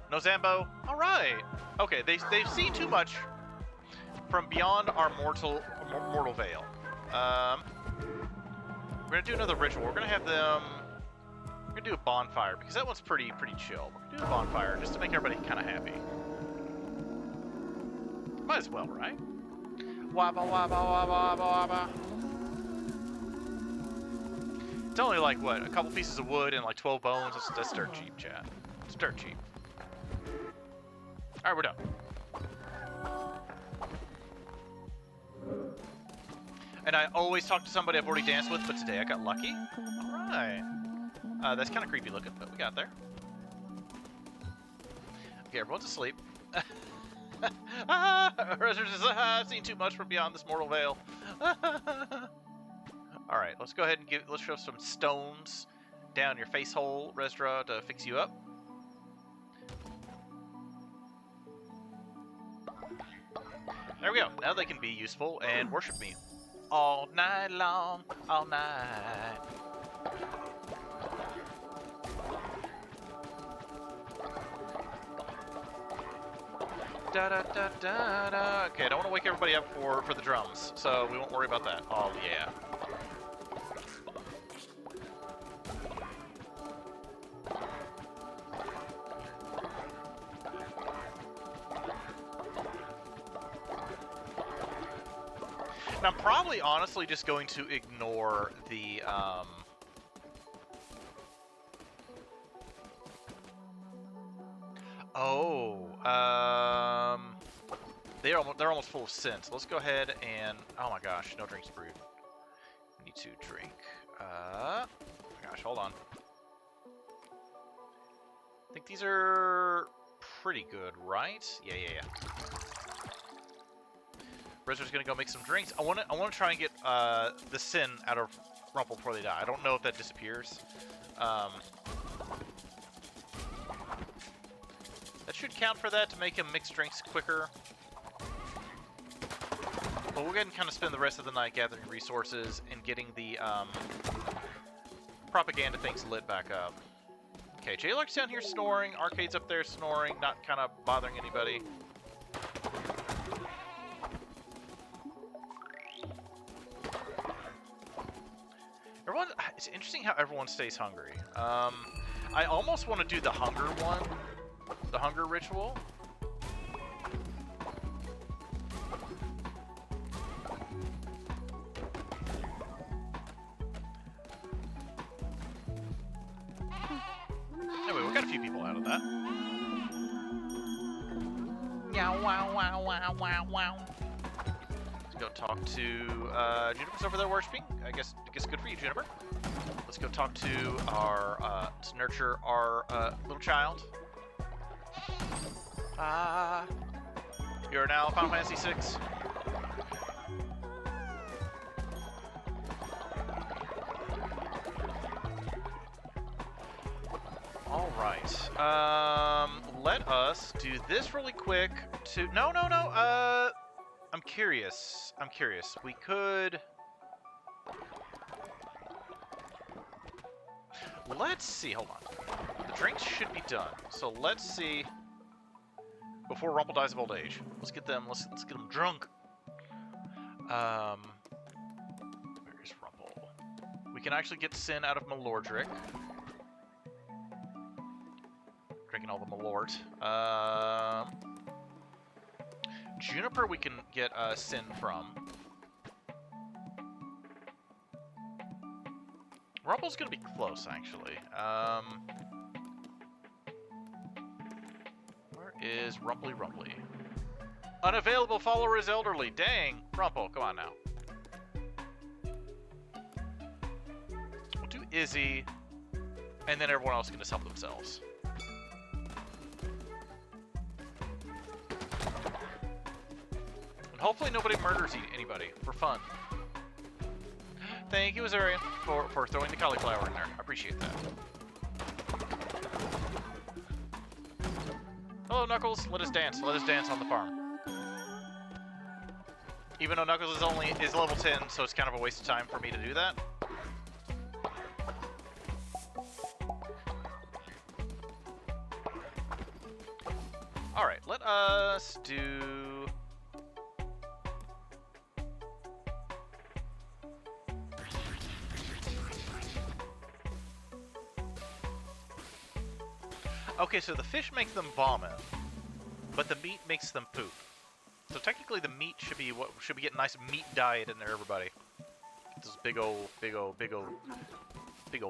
No Zambo. All right. Okay, they've seen too much from beyond our mortal veil. We're gonna do another ritual. We're gonna have them. We're gonna do a bonfire because that one's pretty chill. We're gonna do a bonfire just to make everybody kind of happy. Might as well, right? Wabba wabba wabba wabba wabba. It's only like what, a couple pieces of wood and like 12 bones. That's dirt cheap, chat. It's dirt cheap. All right, we're done. And I always talk to somebody I've already danced with, but today I got lucky. All right. That's kind of creepy looking, but we got there. Okay, everyone's asleep. I've seen too much from beyond this mortal veil. All right, let's go ahead and let's shove some stones down your face hole, Resdra, to fix you up. There we go. Now they can be useful and worship me all night long, all night. Da, da, da, da, da. Okay, I don't want to wake everybody up for the drums, so we won't worry about that. Oh, yeah. And I'm probably honestly just going to ignore the, they're almost full of scent. Let's go ahead and, oh my gosh, no drinks brewed. Need to drink. Oh my gosh, hold on. I think these are pretty good, right? Yeah. Rizzer's gonna go make some drinks. I wanna try and get the sin out of Rumple before they die. I don't know if that disappears. That should count for that to make him mix drinks quicker. But we'll go ahead and kind of spend the rest of the night gathering resources and getting the propaganda things lit back up. Okay, J-Lark's down here snoring. Arcade's up there snoring, not kind of bothering anybody. It's interesting how everyone stays hungry. I almost want to do the hunger one. The hunger ritual. Anyway, we got a few people out of that. Meow, wow, wow, wow, wow, wow. Let's go talk to Juniper's over there worshiping. I guess good for you, Juniper. Let's go talk to our to nurture our little child. You're now Final Fantasy VI. Let us do this really quick to... No. I'm curious. We could... Let's see, hold on. The drinks should be done. So let's see... Before Rumple dies of old age. Let's get them drunk. Where is Rumple? We can actually get Sin out of Malordric. Drinking all the Malort. Juniper we can get Sin from. Rumple's gonna be close, actually. Where is Rumply? Unavailable follower is elderly. Dang! Rumple, come on now. We'll do Izzy, and then everyone else can just help themselves. And hopefully nobody murders anybody, for fun. Thank you, Azarian, for throwing the cauliflower in there. I appreciate that. Hello, Knuckles. Let us dance. Let us dance on the farm. Even though Knuckles is level 10, so it's kind of a waste of time for me to do that. All right, let us do... Okay, so the fish makes them vomit, but the meat makes them poop. So technically the meat should be get a nice meat diet in there, everybody. This big old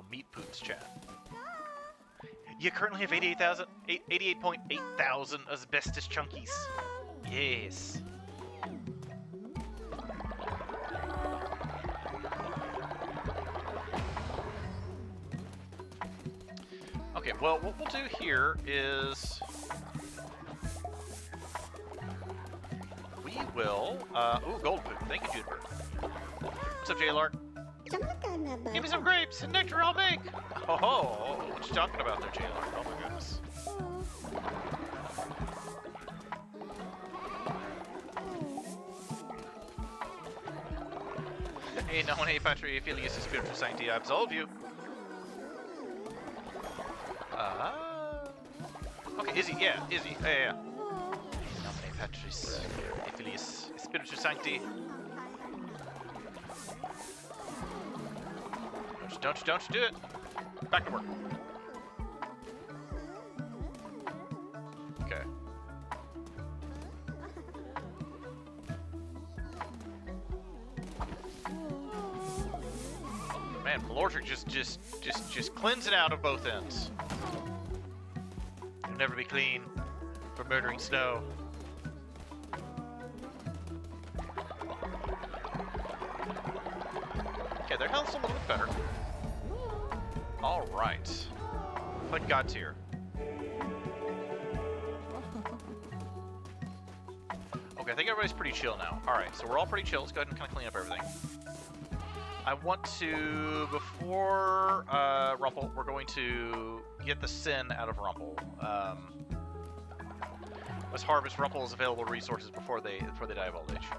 meat poops, chat. You currently have 88.8 thousand asbestos chunkies. Yes. Okay, well, what we'll do here is... we will... ooh, gold poop. Thank you, Juniper. What's up, J-Lark? Give me some grapes and nectar I'll make! Oh, what you talking about there, J-Lark? Oh my goodness. Hey, no one, hey, Patria, Filius, Spiritual Sanctity, I absolve you. Okay, Izzy, yeah. Nomine Patris, Filius, Spiritus Sancti. Don't you do it. Back to work. Okay. Man, Malordric just cleansing out of both ends. You'll never be clean for murdering Snow. Okay, their health's a little bit better. Alright. Put God tier. Okay, I think everybody's pretty chill now. Alright, so we're all pretty chill. Let's go ahead and kind of clean up everything. I want to, before Rumple, we're going to get the sin out of Rumple. Let's harvest Rumple's available resources before they die of old age.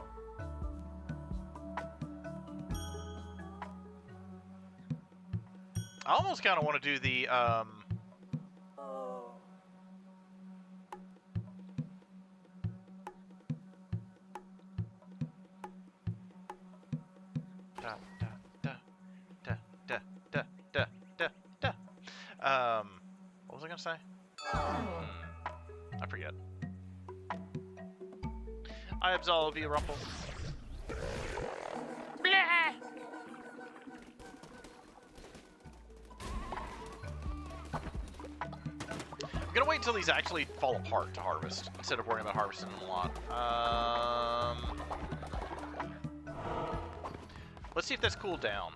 I almost kind of want to do the what was I gonna say? I forget. I absolve you, Rumple. I'm gonna wait until these actually fall apart to harvest, instead of worrying about harvesting them a lot. Let's see if that's cooled down.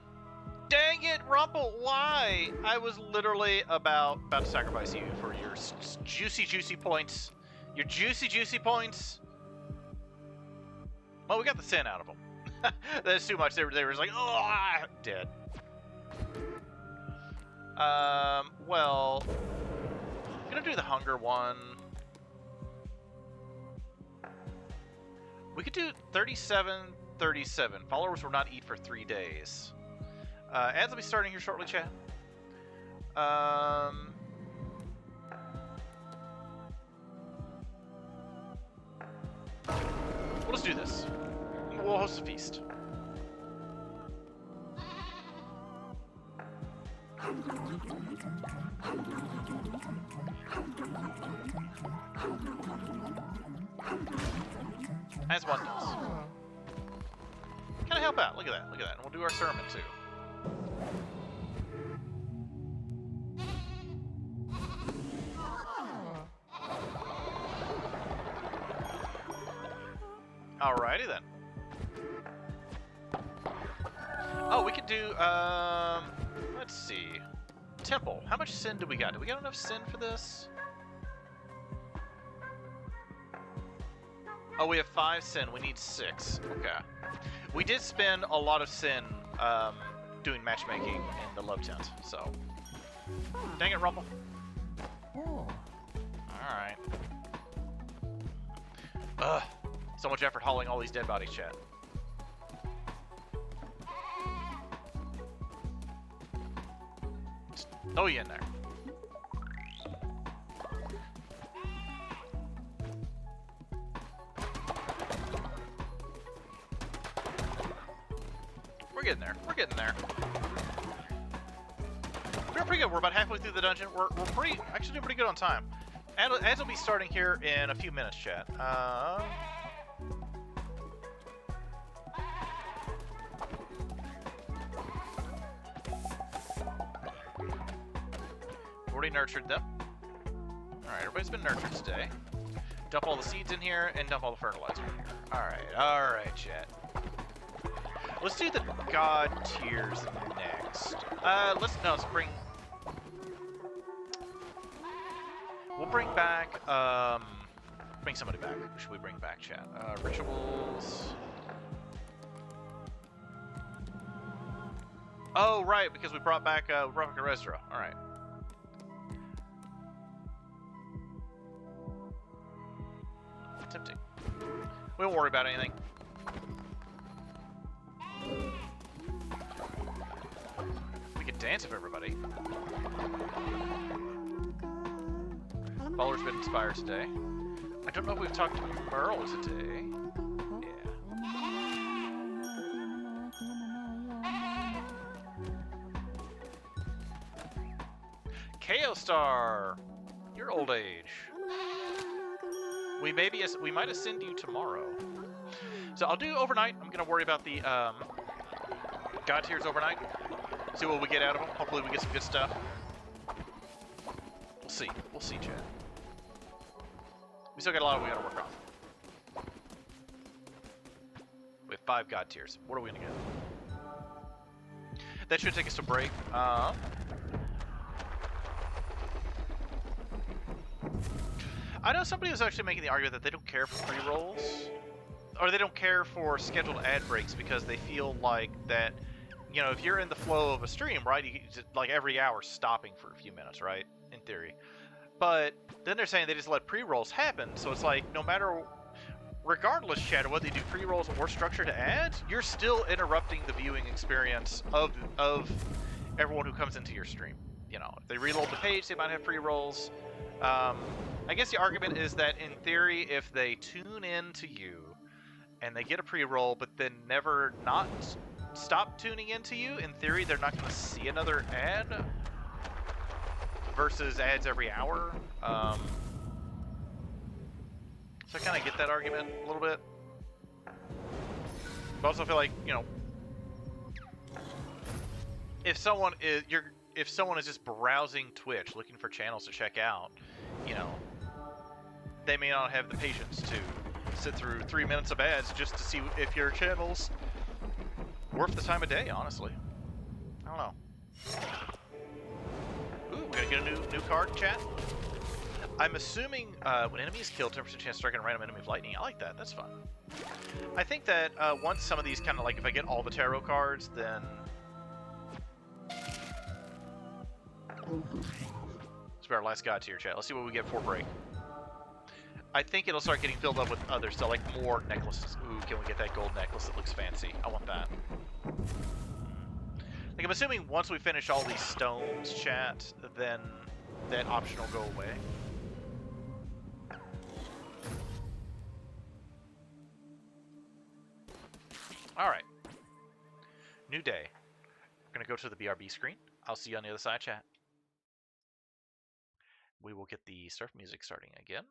Dang it, Rumple, why? I was literally about to sacrifice you for your juicy points. Your juicy points. Well, we got the sin out of them. That's too much. They were just like, oh, dead. Well, Gonna do the hunger one. We could do 37. Followers will not eat for 3 days. Ads will be starting here shortly, chat. Well, let's do this. We'll host a feast. As one does. Kind of help out. Look at that. Look at that. And we'll do our sermon too. Alrighty then. Oh, we could do, let's see. Temple. How much sin do we got? Do we got enough sin for this? Oh, we have 5 sin. We need 6. Okay. We did spend a lot of sin doing matchmaking in the love tent, so. Dang it, Rumble. Alright. Ugh. So much effort hauling all these dead bodies, chat. Just throw you in there. We're getting there. We're getting there. We're pretty good. We're about halfway through the dungeon. We're actually doing pretty good on time. Ads will be starting here in a few minutes, chat. 40 nurtured them. Alright, everybody's been nurtured today. Dump all the seeds in here and dump all the fertilizer in here. Alright, chat. Let's do the god tiers next. Let's bring... We'll bring back, bring somebody back. Who should we bring back, chat? Rituals... Oh, right, because we brought back a Resdra. Alright. Tempting. We won't worry about anything. We can dance with everybody. Baller's been inspired today. I don't know if we've talked to Merle today. Chaostar, your old age. We might ascend you tomorrow. So I'll do overnight. I'm gonna worry about the god tiers overnight. See what we get out of them. Hopefully we get some good stuff. We'll see. We'll see, Chad. We still got a lot we gotta work on. We have 5 god tiers. What are we gonna get? That should take us to break. I know somebody was actually making the argument that they don't care for pre-rolls, or they don't care for scheduled ad breaks because they feel like that, you know, if you're in the flow of a stream, right, you just, like every hour stopping for a few minutes, right, in theory. But then they're saying they just let pre-rolls happen, so it's like no matter, regardless, Chad, whether you do pre-rolls or structured ads, you're still interrupting the viewing experience of everyone who comes into your stream. You know, if they reload the page, they might have pre-rolls. I guess the argument is that in theory, if they tune in to you and they get a pre-roll, but then never not stop tuning into you, in theory, they're not going to see another ad versus ads every hour. So I kind of get that argument a little bit. But I also feel like, you know, if someone is just browsing Twitch looking for channels to check out, you know, they may not have the patience to sit through 3 minutes of ads just to see if your channel's worth the time of day, honestly. I don't know. Ooh, we're gonna get a new card in chat. I'm assuming when enemy is killed, 10% chance to strike a random enemy with lightning. I like that. That's fun. I think that once some of these kind of like, if I get all the tarot cards, then it's be our last god tier, chat. Let's see what we get for break. I think it'll start getting filled up with other stuff, like more necklaces. Ooh, can we get that gold necklace that looks fancy? I want that. Like, I'm assuming once we finish all these stones, chat, then that option will go away. Alright. New day. We're going to go to the BRB screen. I'll see you on the other side, chat. We will get the surf music starting again.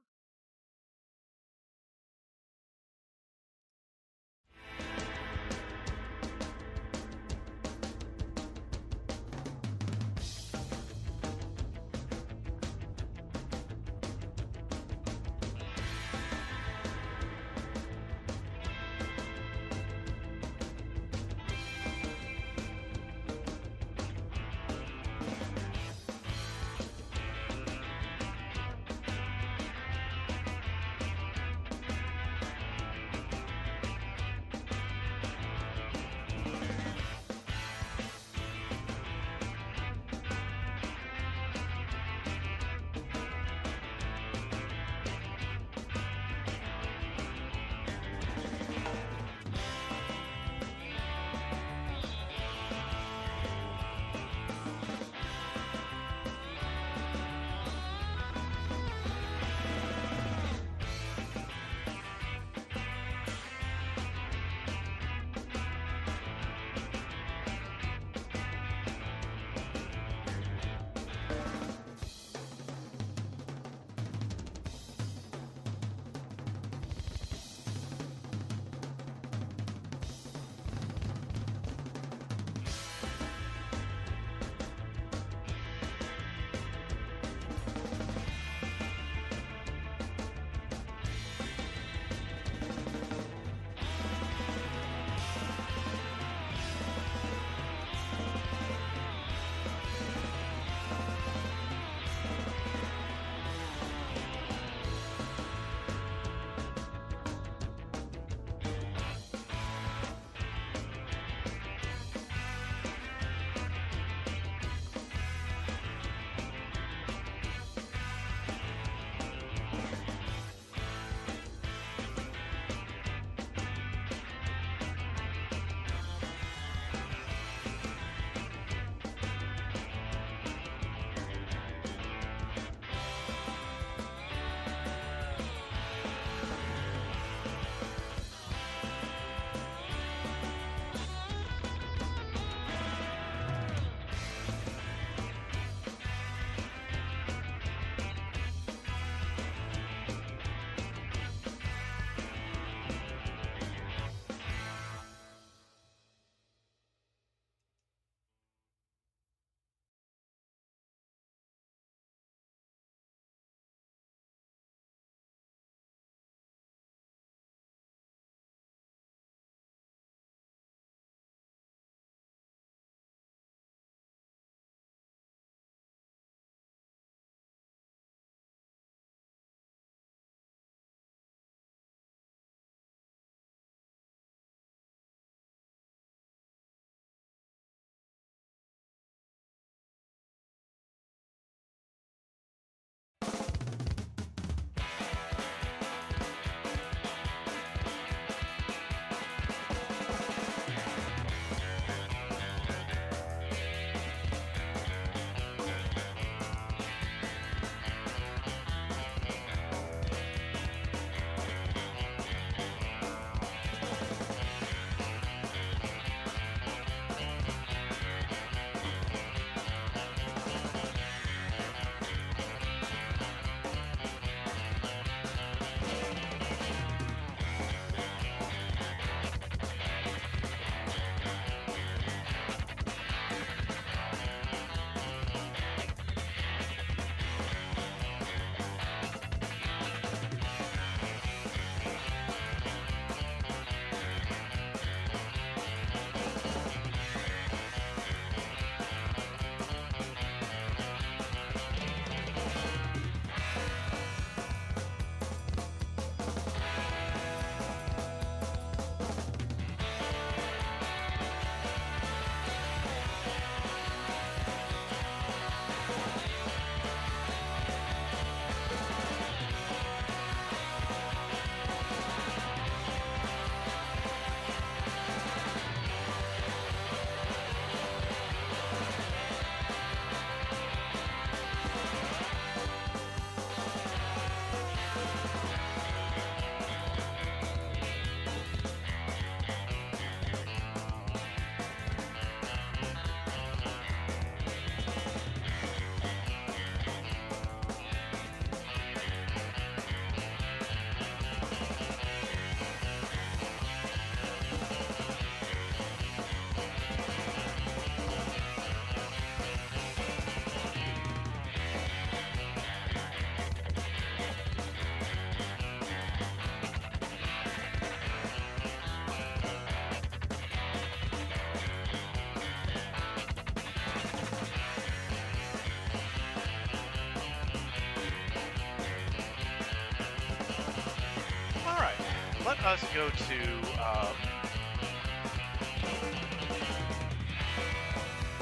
let us go to let's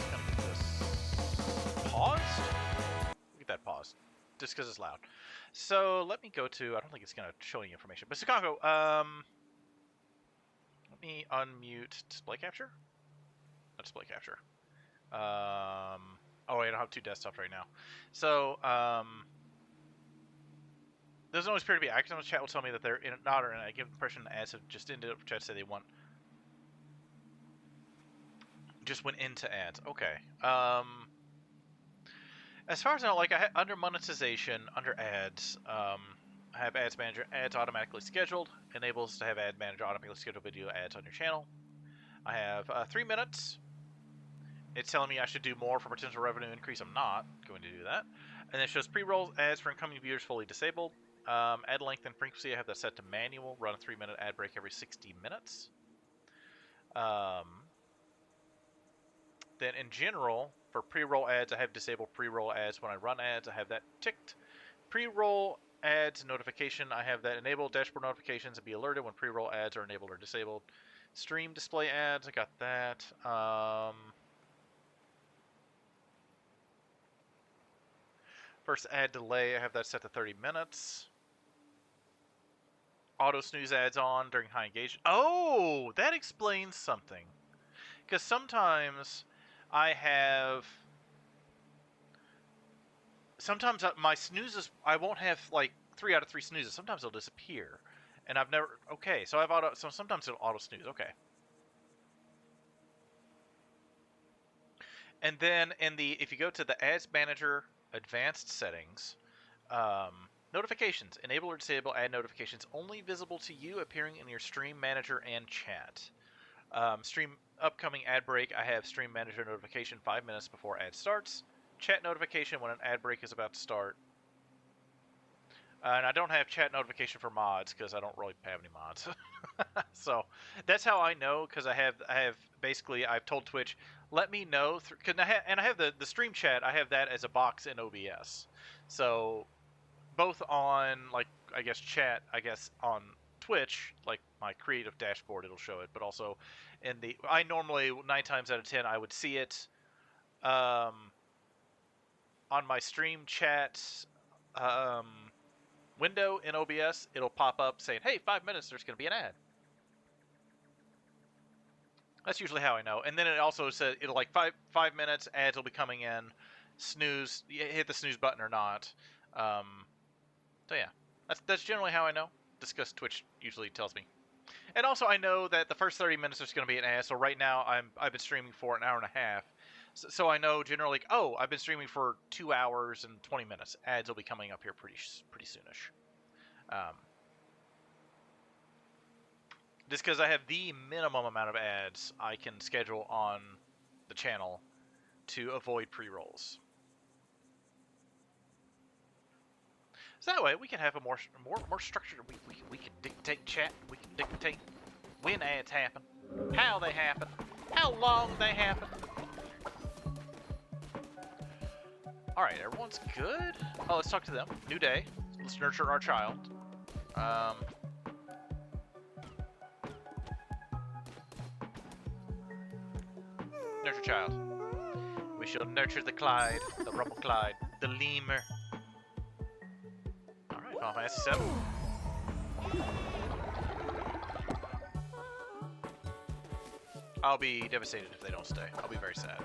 kind of get this paused. Get that paused, just because it's loud. So let me go to. I don't think it's going to show any information, but Sukanko, let me unmute display capture. Not display capture. Oh wait, I don't have two desktops right now. So there's always appear to be active. Chat will tell me that they're in not or in. I give the impression ads have just ended up. Chat say they want. Just went into ads. Okay. As far as I know, like under monetization, under ads, I have Ads Manager, ads automatically scheduled, enables to have Ad Manager automatically schedule video ads on your channel. I have 3 minutes. It's telling me I should do more for potential revenue increase. I'm not going to do that. And it shows pre-roll ads for incoming viewers fully disabled. Ad length and frequency, I have that set to manual. Run a 3-minute ad break every 60 minutes. Then in general, for pre-roll ads, I have disabled pre-roll ads. When I run ads, I have that ticked. Pre-roll ads notification, I have that enabled. Dashboard notifications and be alerted when pre-roll ads are enabled or disabled. Stream display ads, I got that. First ad delay, I have that set to 30 minutes. Auto snooze ads on during high engagement. Oh, that explains something. Because sometimes I have... Sometimes my snoozes, I won't have like 3 out of 3 snoozes. Sometimes they'll disappear. And I've never... Okay, so I've auto... So sometimes it'll auto snooze. Okay. And then in the... If you go to the Ads Manager Advanced Settings... notifications. Enable or disable ad notifications only visible to you, appearing in your Stream Manager and chat. Stream upcoming ad break. I have Stream Manager notification 5 minutes before ad starts. Chat notification when an ad break is about to start. And I don't have chat notification for mods because I don't really have any mods. So that's how I know, because I have basically, I've told Twitch, let me know, and I have the stream chat. I have that as a box in OBS. So both on, like, I guess chat, I guess on Twitch, like my creative dashboard, it'll show it, but also in the, I normally 9 times out of 10 I would see it on my stream chat window in OBS. It'll pop up saying, hey, 5 minutes, there's going to be an ad. That's usually how I know. And then it also says, it'll like 5 minutes, ads will be coming in, snooze, hit the snooze button or not. So yeah, that's generally how I know. Just because Twitch usually tells me. And also I know that the first 30 minutes there's going to be an ad. So right now I've been streaming for an hour and a half. So I know generally, like, oh, I've been streaming for 2 hours and 20 minutes. Ads will be coming up here pretty soonish. Just because I have the minimum amount of ads I can schedule on the channel to avoid pre-rolls. So that way we can have a more structured. We can dictate chat. We can dictate when ads happen, how they happen, how long they happen. All right, everyone's good. Oh, let's talk to them. New day. Let's nurture our child. Nurture child. We shall nurture the Clyde, the Rumble Clyde, the lemur. Final Fantasy 7. I'll be devastated if they don't stay. I'll be very sad.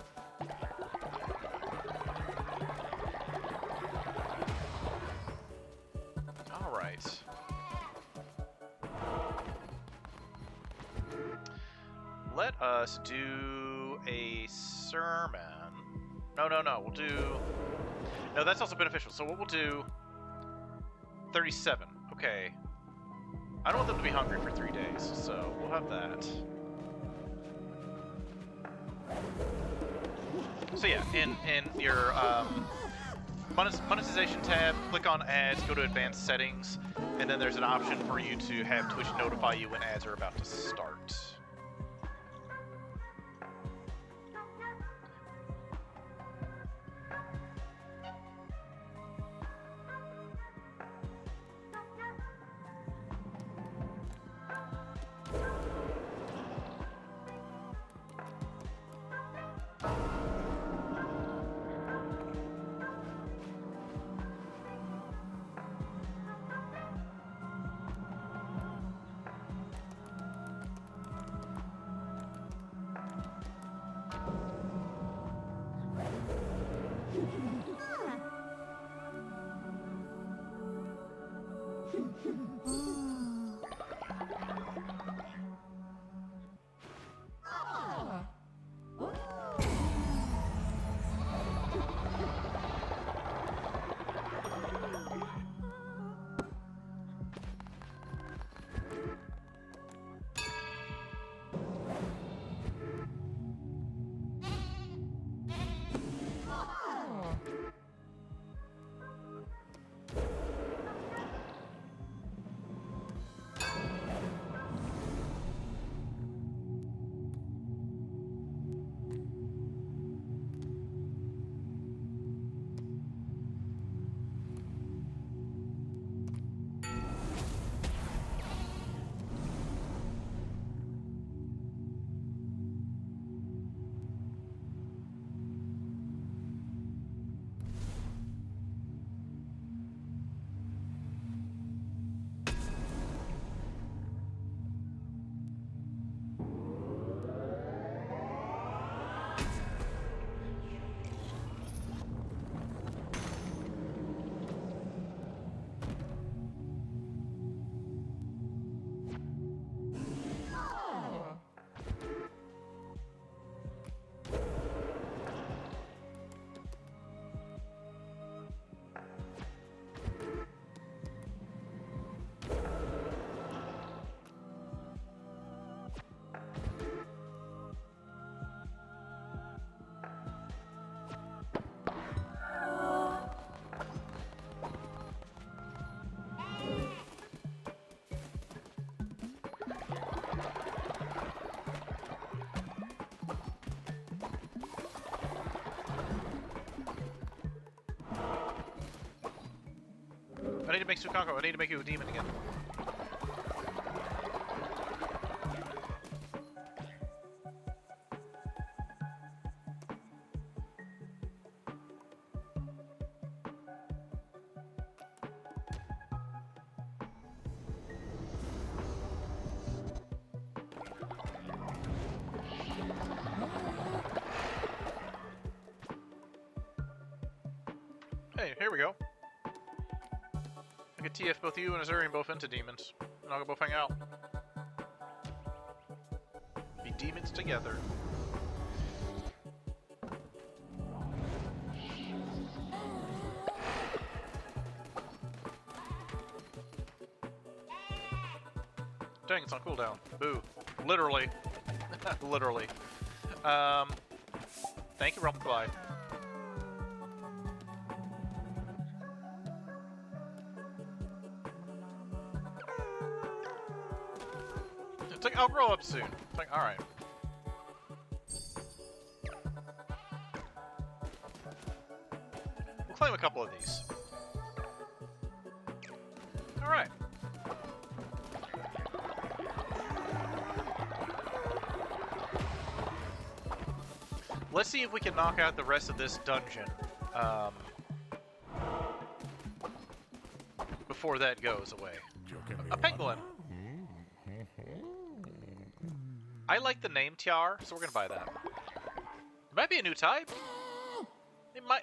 Alright. Let us do a sermon. No. We'll do... No, that's also beneficial. So what we'll do... 37. Okay. I don't want them to be hungry for 3 days, so we'll have that. So yeah, in your monetization tab, click on ads, go to advanced settings, and then there's an option for you to have Twitch notify you when ads are about to start. need to make Sukanko. I need to make you a demon again. Hey, here we go. I could TF both you and Azurian both into demons. And I'll go both hang out. Be demons together. Dang, it's on cooldown. Boo. Literally. Literally. Thank you, Rumble. Bye. It's like, I'll grow up soon. It's like, alright. We'll claim a couple of these. Alright. Let's see if we can knock out the rest of this dungeon before that goes away. A pangolin. I like the name Tiar, so we're gonna buy that. It might be a new type.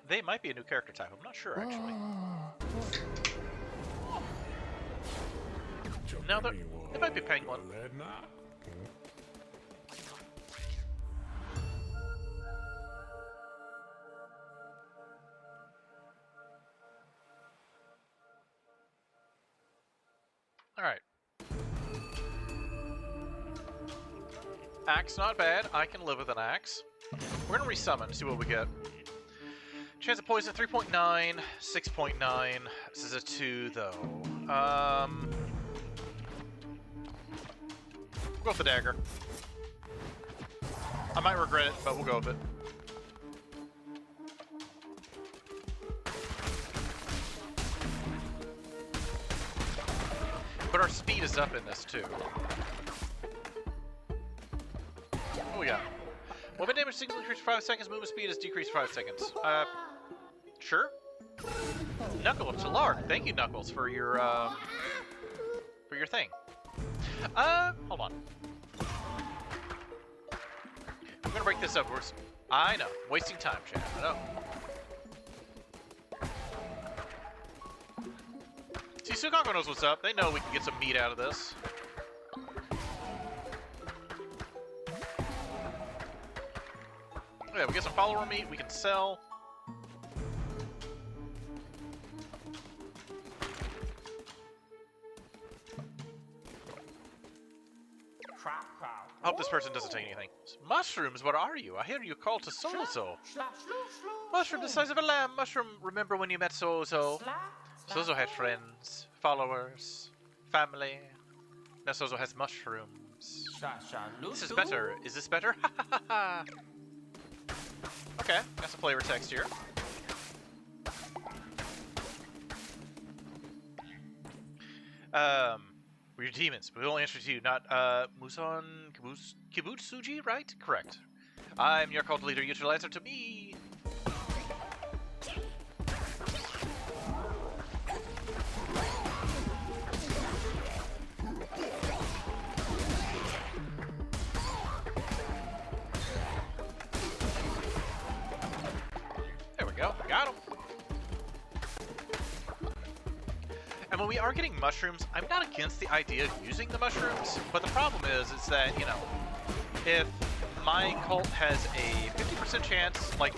They might be a new character type. I'm not sure actually. No, it might be pangolin. Alright. Axe, not bad. I can live with an axe. We're gonna resummon, see what we get. Chance of poison 3.9, 6.9. This is a 2 though. We'll go with the dagger. I might regret it, but we'll go with it. But our speed is up in this too. What we got? Weapon damage is increased for 5 seconds, movement speed is decreased 5 seconds. Sure? Knuckle of Talar. Thank you, Knuckles, for your thing. Hold on. I'm gonna break this up. I know. Wasting time, chat. I know. See, Sukanko knows what's up. They know we can get some meat out of this. Yeah, we get some follower meat we can sell. I hope this person doesn't take anything. Mushrooms, what are you? I hear you call to Sozo. Mushroom the size of a lamb. Mushroom, remember when you met Sozo? Sozo had friends, followers, family. Now Sozo has mushrooms. This is better. Is this better? Okay, got some flavor text here. We're demons, but we only answer to you, not Muson Kibutsuji, right? Correct. I'm your cult leader. You shall answer to me. There we go. Got him. And when we are getting mushrooms, I'm not against the idea of using the mushrooms, but the problem is that, you know, if my cult has a 50% chance, like,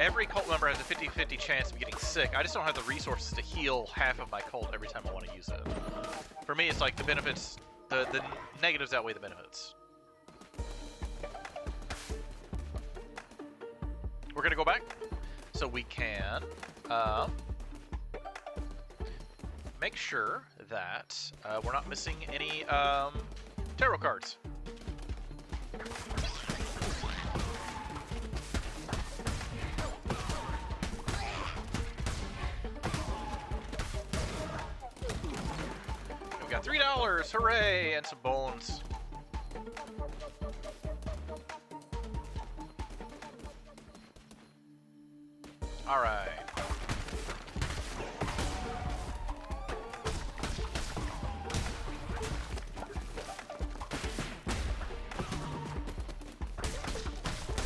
every cult member has a 50-50 chance of getting sick, I just don't have the resources to heal half of my cult every time I want to use it. For me, it's like the benefits, the negatives outweigh the benefits. We're gonna go back, so we can, make sure that we're not missing any tarot cards. $3! Hooray! And some bones. Alright.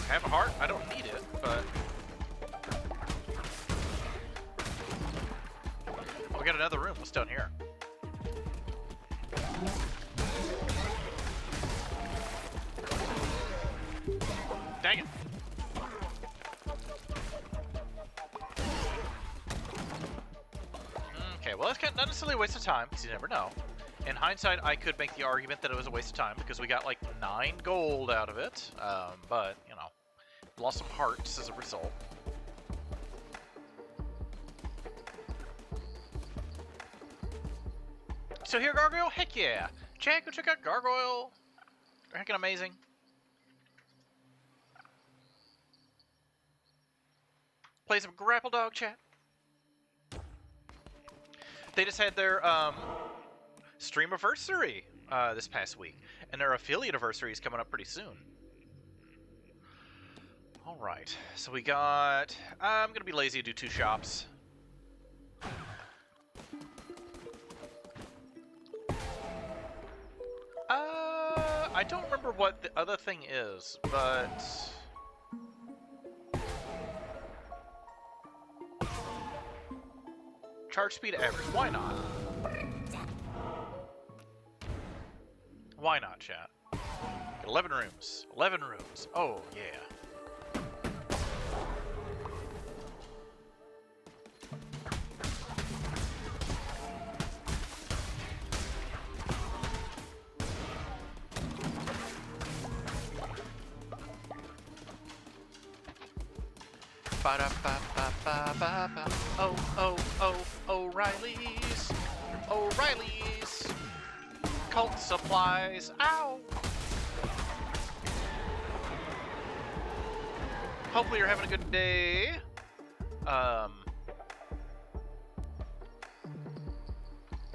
I have a heart. I don't need it, but... Oh, we got another room. What's down here? Dang it. Okay, well, that's not necessarily a waste of time, because you never know. In hindsight, I could make the argument that it was a waste of time, because we got, like, 9 gold out of it. But, you know, lost some hearts as a result. So here, Gargoyle? Heck yeah! Chat, go check out Gargoyle! They're heckin' amazing. Play some Grapple Dog, chat. They just had their stream anniversary this past week, and their affiliate anniversary is coming up pretty soon. All right, so we got. I'm gonna be lazy and do 2 shops. I don't remember what the other thing is, but. Charge speed average. Why not? Why not, chat? 11 rooms. 11 rooms. Oh, yeah. Ba-da-ba-ba-ba-ba-ba. Oh, oh, oh, O'Reilly's. O'Reilly's. Cult supplies. Ow! Hopefully you're having a good day.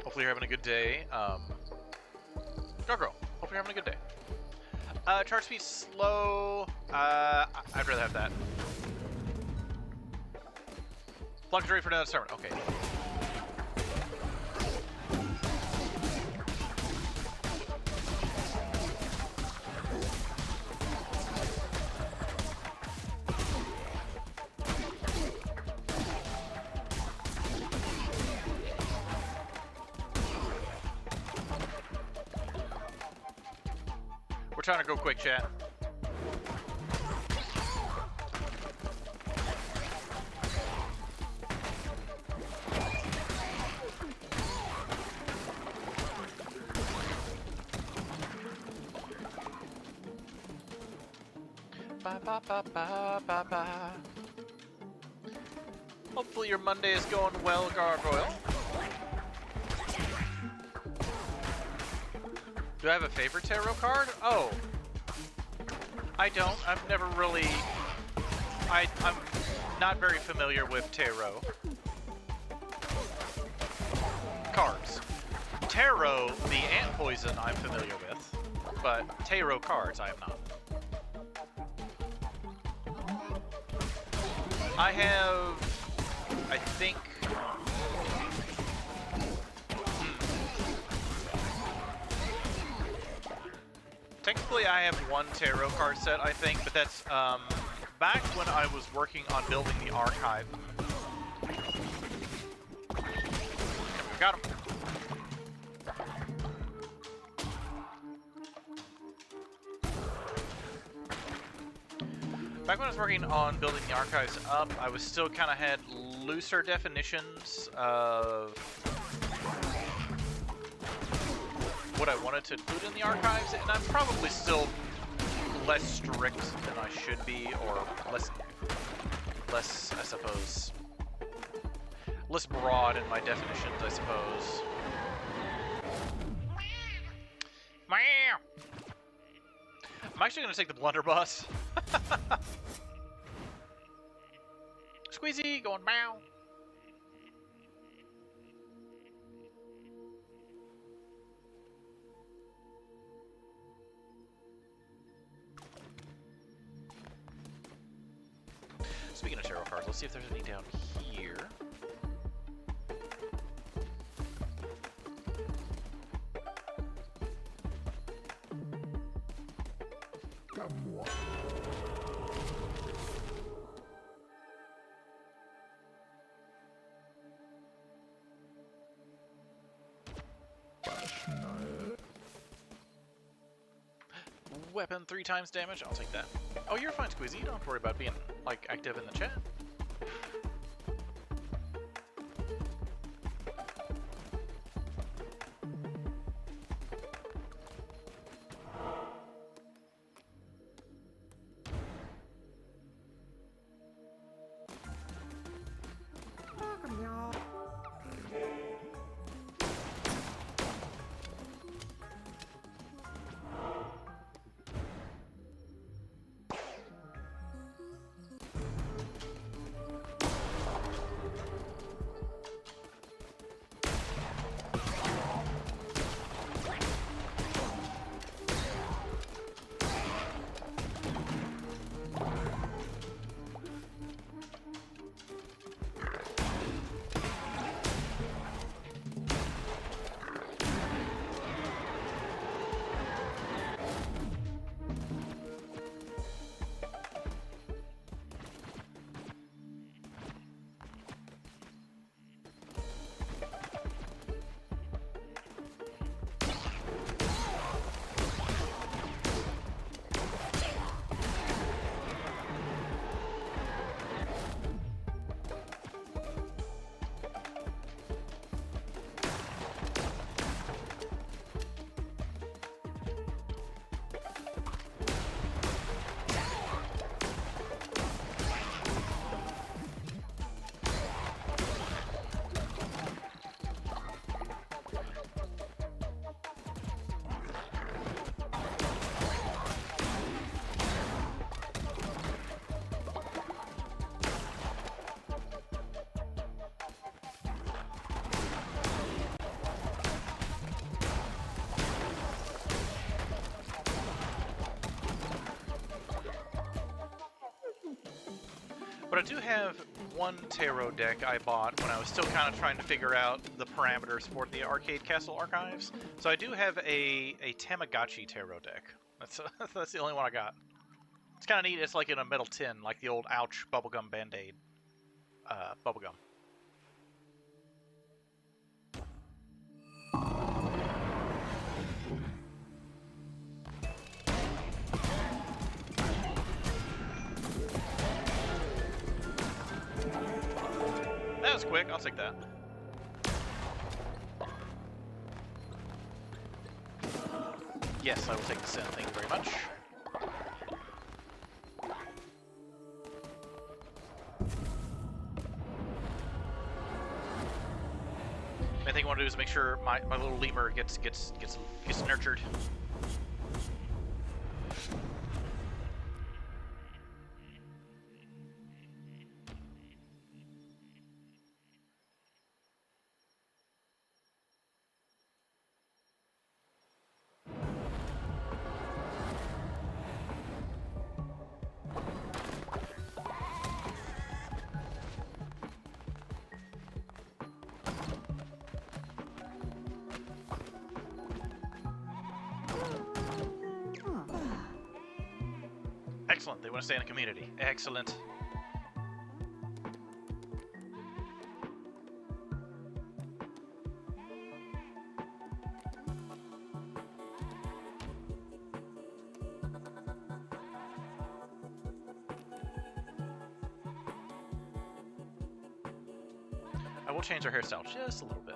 Hopefully you're having a good day. Gargoyle, hope you're having a good day. Charge speed slow. I'd rather have that. Block is ready for another sermon. Okay. We're trying to go quick, chat. Ba, ba, ba, ba, ba, ba. Hopefully your Monday is going well, Gargoyle. Do I have a favorite tarot card? Oh. I don't. I've never really... I'm not very familiar with tarot. Cards. Tarot, the ant poison, I'm familiar with. But tarot cards, I am not. I have... I think... Technically, I have 1 tarot card set, I think, but that's back when I was working on building the archive. Got him. Back when I was working on building the archives up, I was still kind of had looser definitions of what I wanted to include in the archives, and I'm probably still less strict than I should be, or less, I suppose, less broad in my definitions, I suppose. I'm actually going to take the blunderbuss. Squeezy, going meow. Speaking of tarot cards, let's see if there's any down here. Weapon 3 times damage. I'll take that. Oh, you're fine, Squeezy. You don't have to worry about being like active in the chat. But I do have one tarot deck I bought when I was still kind of trying to figure out the parameters for the Arcade Castle Archives. So I do have a Tamagotchi tarot deck. That's the only one I got. It's kind of neat. It's like in a metal tin, like the old Ouch bubblegum Band-Aid bubblegum. That was quick. I'll take that. Yes, I will take the sin. Thank you very much. Main thing I want to do is make sure my little lemur gets nurtured. Excellent. They want to stay in the community. Excellent. I will change our hairstyle just a little bit.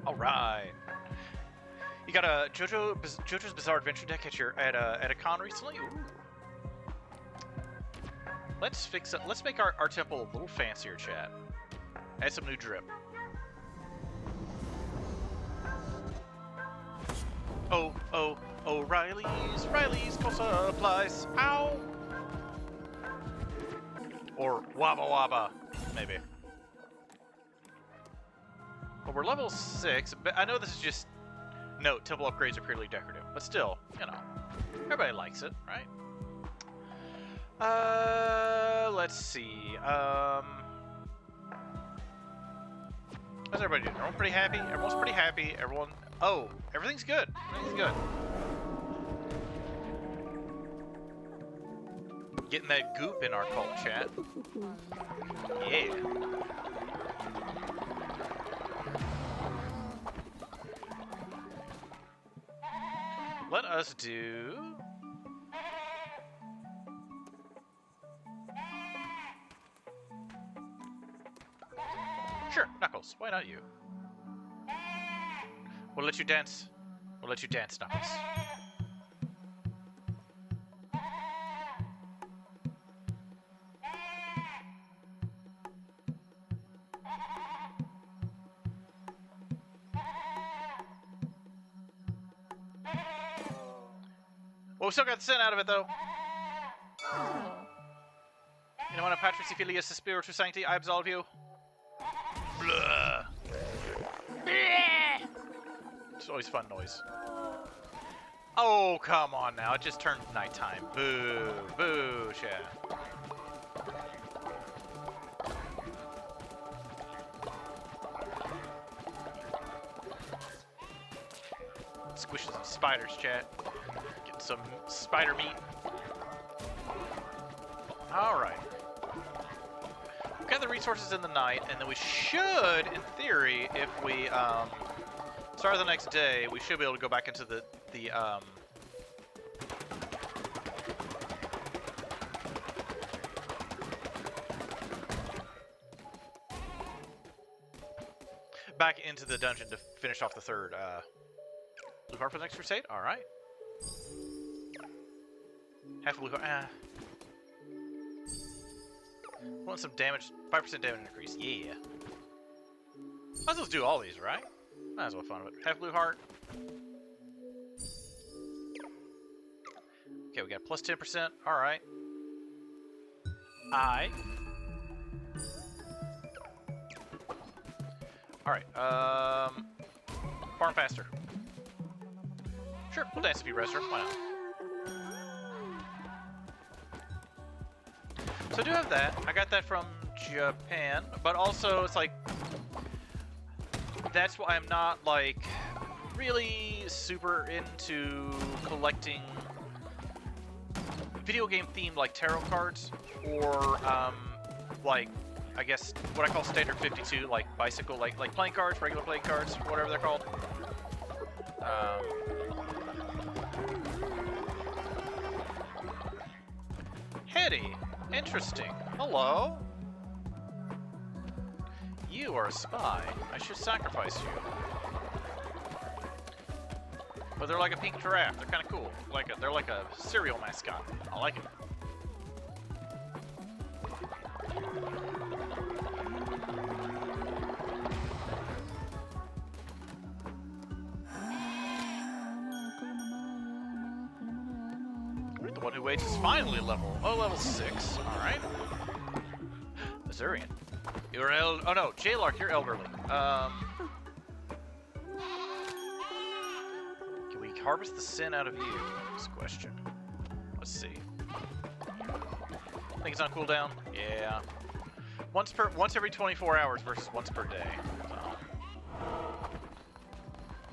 All right. You got a JoJo's Bizarre Adventure deck at a con recently? Ooh. Let's fix it. Let's make our temple a little fancier, chat. Add some new drip. Oh, Riley's cost supplies. Ow! Or Wabba Wabba, maybe. Well, we're level 6, but I know this is just... No, temple upgrades are purely decorative, but still, you know, everybody likes it, right? Let's see, how's everybody doing? Everyone pretty happy? Everyone's pretty happy, everyone... Oh, everything's good, everything's good. Getting that goop in our cult, chat. Yeah. Let us do... Sure, Knuckles. Why not you? We'll let you dance. We'll let you dance, Knuckles. Well, we still got the sin out of it, though. You know what, Patrick Filius Spiritus Sancti, I absolve you. Blah. It's always fun noise. Oh, come on now. It just turned nighttime. Boo. Boo, chat. Squishing some spiders, chat. Getting some spider meat. Alright. We've got the resources in the night, and then we should, in theory, if we start the next day, we should be able to go back into the back into the dungeon to finish off the third blue heart for the next crusade. All right. Half a blue heart. Want some damage? 5% damage increase. Yeah. Might as well do all these, right? Might as well fun with it. Half blue heart. Okay, we got plus 10%. All right. All right. Farm faster. Sure, we'll dance if you rest her. Why not? So I do have that. I got that from Japan, but also it's like that's why I'm not like really super into collecting video game themed like tarot cards or like I guess what I call standard 52 like bicycle like playing cards, regular playing cards, whatever they're called. Hetty. Interesting. Hello? You are a spy. I should sacrifice you. But they're like a pink giraffe. They're kind of cool. They're like a cereal mascot. I like it. The one who waits is finally level 6. All right. Missourian. You're oh no, J-Lark, you're elderly. Can we harvest the sin out of you? Is the question. Let's see. Think it's on cooldown? Yeah. Once every 24 hours versus once per day. So.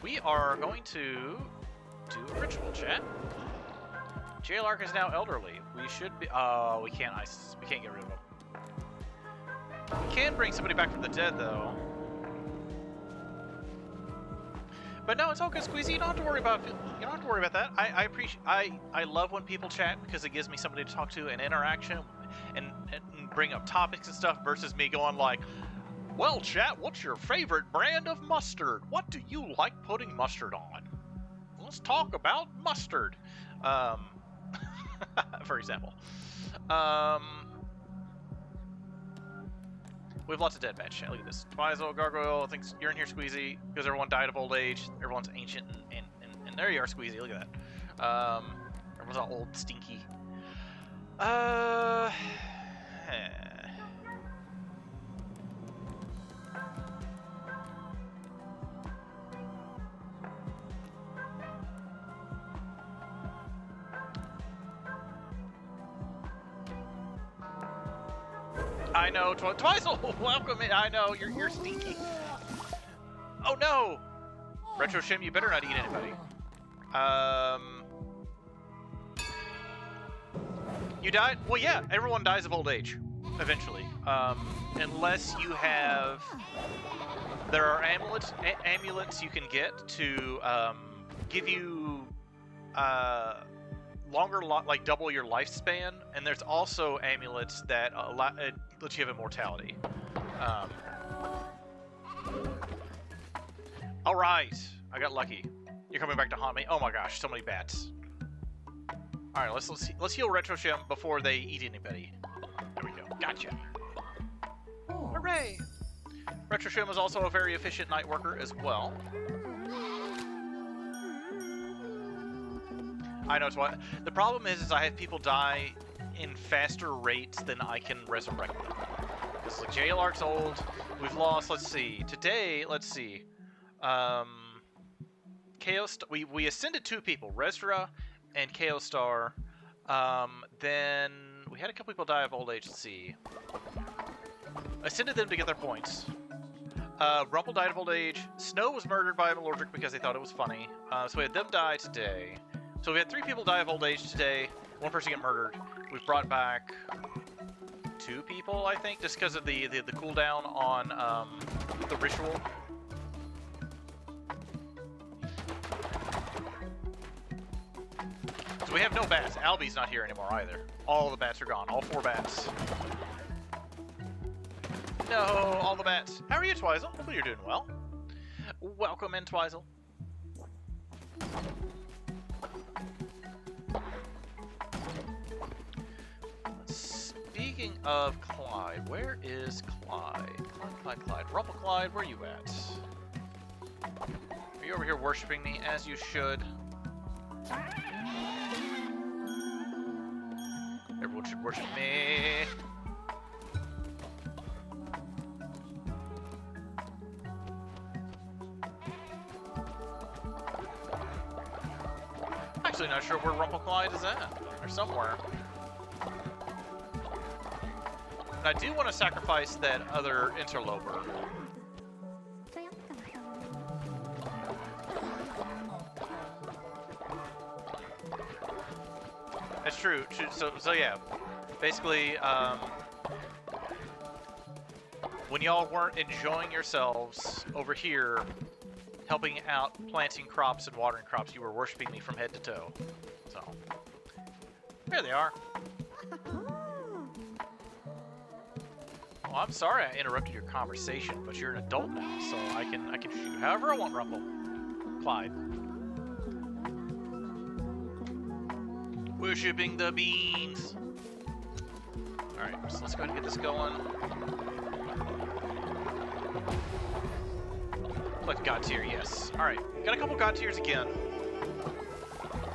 We are going to do a ritual, chat. J-Lark is now elderly. We should be. Oh, we can't get rid of him. We can bring somebody back from the dead, though. But no, it's all good, Squeezy. You don't have to worry about. You don't have to worry about that. I appreciate. I love when people chat because it gives me somebody to talk to and interaction, and bring up topics and stuff versus me going like, "Well, chat, what's your favorite brand of mustard? What do you like putting mustard on? Let's talk about mustard." For example. We have lots of dead match. Look at this. Twizel, Gargoyle, thinks you're in here, Squeezy, because everyone died of old age. Everyone's ancient, and there you are, Squeezy. Look at that. Everyone's all old, stinky. I know, Twizel, welcome in. I know, you're stinky. Oh no! Retro Shim, you better not eat anybody. You died? Well, yeah, everyone dies of old age, eventually. Unless you have... There are amulets you can get to give you longer, like double your lifespan, and there's also amulets that let you have immortality. All right, I got lucky. You're coming back to haunt me. Oh my gosh, so many bats. All right, let's heal Retro Shim before they eat anybody. There we go. Gotcha. Hooray! Retro Shim is also a very efficient night worker as well. I know it's what the problem is I have people die in faster rates than I can resurrect them. Because like JLR's old, we've lost. Let's see. Today, let's see. Chaos. We ascended 2 people, Resdra and Chaos Star. Then we had a couple people die of old age. Let's see. Ascended them to get their points. Rumple died of old age. Snow was murdered by a Malordric because they thought it was funny. So we had them die today. So we had 3 people die of old age today. 1 person get murdered. We've brought back 2 people, I think, just because of the cooldown on the ritual. So we have no bats. Albie's not here anymore either. All the bats are gone. All 4 bats. No, all the bats. How are you, Twizel? Hopefully you're doing well. Welcome in, Twizel. Speaking of Clyde, where is Clyde? Clyde. Rumple Clyde, where are you at? Are you over here worshiping me, as you should? Everyone should worship me. Actually not sure where Rumple Clyde is at. Or somewhere. I do want to sacrifice that other interloper. That's true. So yeah, basically, when y'all weren't enjoying yourselves over here, helping out planting crops and watering crops, you were worshiping me from head to toe. So there they are. Well, I'm sorry I interrupted your conversation, but you're an adult now, so I can shoot however I want, Rumple. Clyde. Worshipping the beans. Alright, so let's go ahead and get this going. Collect God tier, yes. Alright, got a couple God tiers again.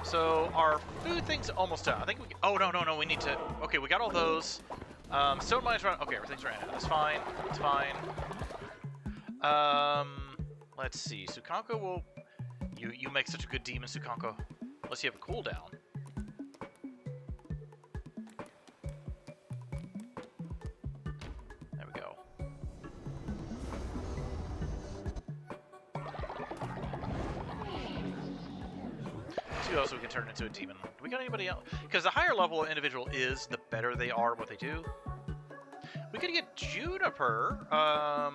So our food thing's almost done. I think we can, oh no, we need to, okay, we got all those. Stone mine's run. Okay, everything's running out. That's fine. It's fine. Let's see. Sukanko will. You make such a good demon, Sukanko. Unless you have a cooldown. There we go. See who else we can turn into a demon. Do we got anybody else? Because the higher level an individual is, the better they are at what they do. We could get Juniper. I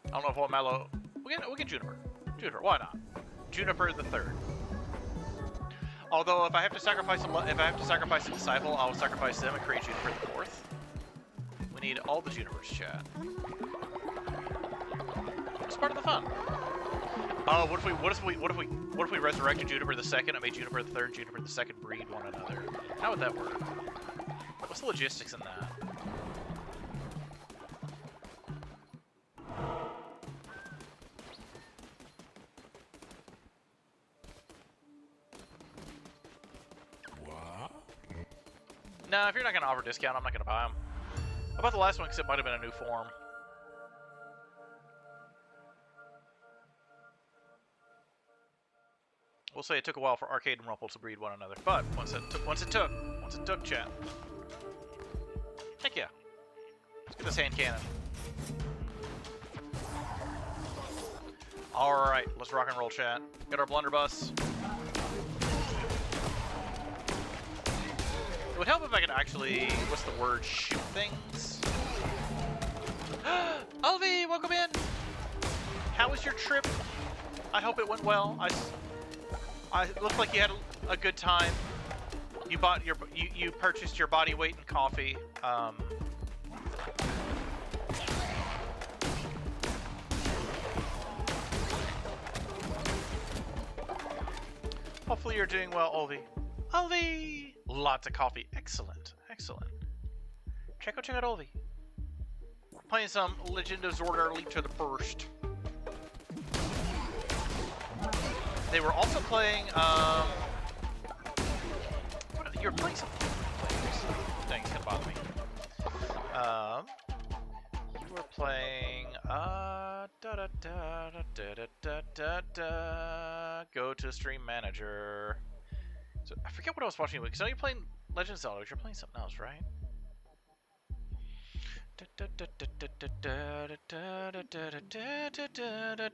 don't know if what Mallow. We get Juniper. Juniper, why not? Juniper the 3rd. Although if I have to sacrifice a disciple, I'll sacrifice them and create Juniper the 4th. We need all the Junipers, chat. It's part of the fun. Oh, what if we resurrected Juniper the Second and made Juniper the Third and Juniper the Second breed one another? How would that work? What's the logistics in that? No, if you're not going to offer discount, I'm not going to buy them. How about the last one, because it might have been a new form. We'll say it took a while for Arcade and Rumple to breed one another, but once it took, chat. Heck yeah. Let's get this hand cannon. Alright, let's rock and roll, chat. Get our blunderbuss. It would help if I could actually, what's the word, shoot things? Alvi, welcome in! How was your trip? I hope it went well. It looked like you had a good time. You purchased your body weight in coffee. Hopefully you're doing well, Olvi. Olvi! Lots of coffee. Excellent. Excellent. Check out Olvi. Playing some Legend of Zordar Leap to the First. They were also playing, you're playing something. Dang, it's gonna bother me. You were playing, go to Stream Manager. So, I forget what I was watching, because I know you're playing Legend of Zelda, but you're playing something else, right?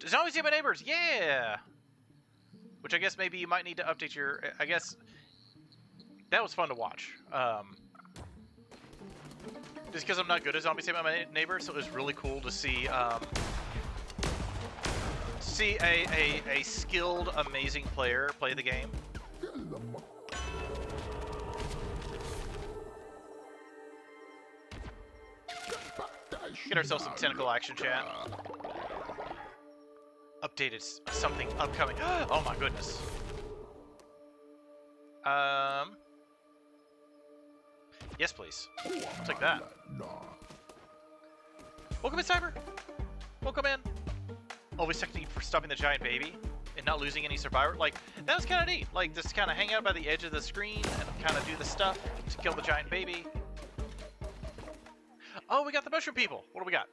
Zombies Eat My Neighbors, yeah! Which I guess maybe you might need to update your... I guess that was fun to watch. Just because I'm not good at Zombies Eat My Neighbors, so it was really cool to see a skilled, amazing player play the game. Get ourselves some tentacle action, chat. Updated something upcoming. Oh my goodness. Yes, please. I'll take that. Welcome in, Cyber. Welcome in. Always technique for stopping the giant baby and not losing any survivor. Like, that was kind of neat. Like, just kind of hang out by the edge of the screen and kind of do the stuff to kill the giant baby. Oh, we got the mushroom people. What do we got?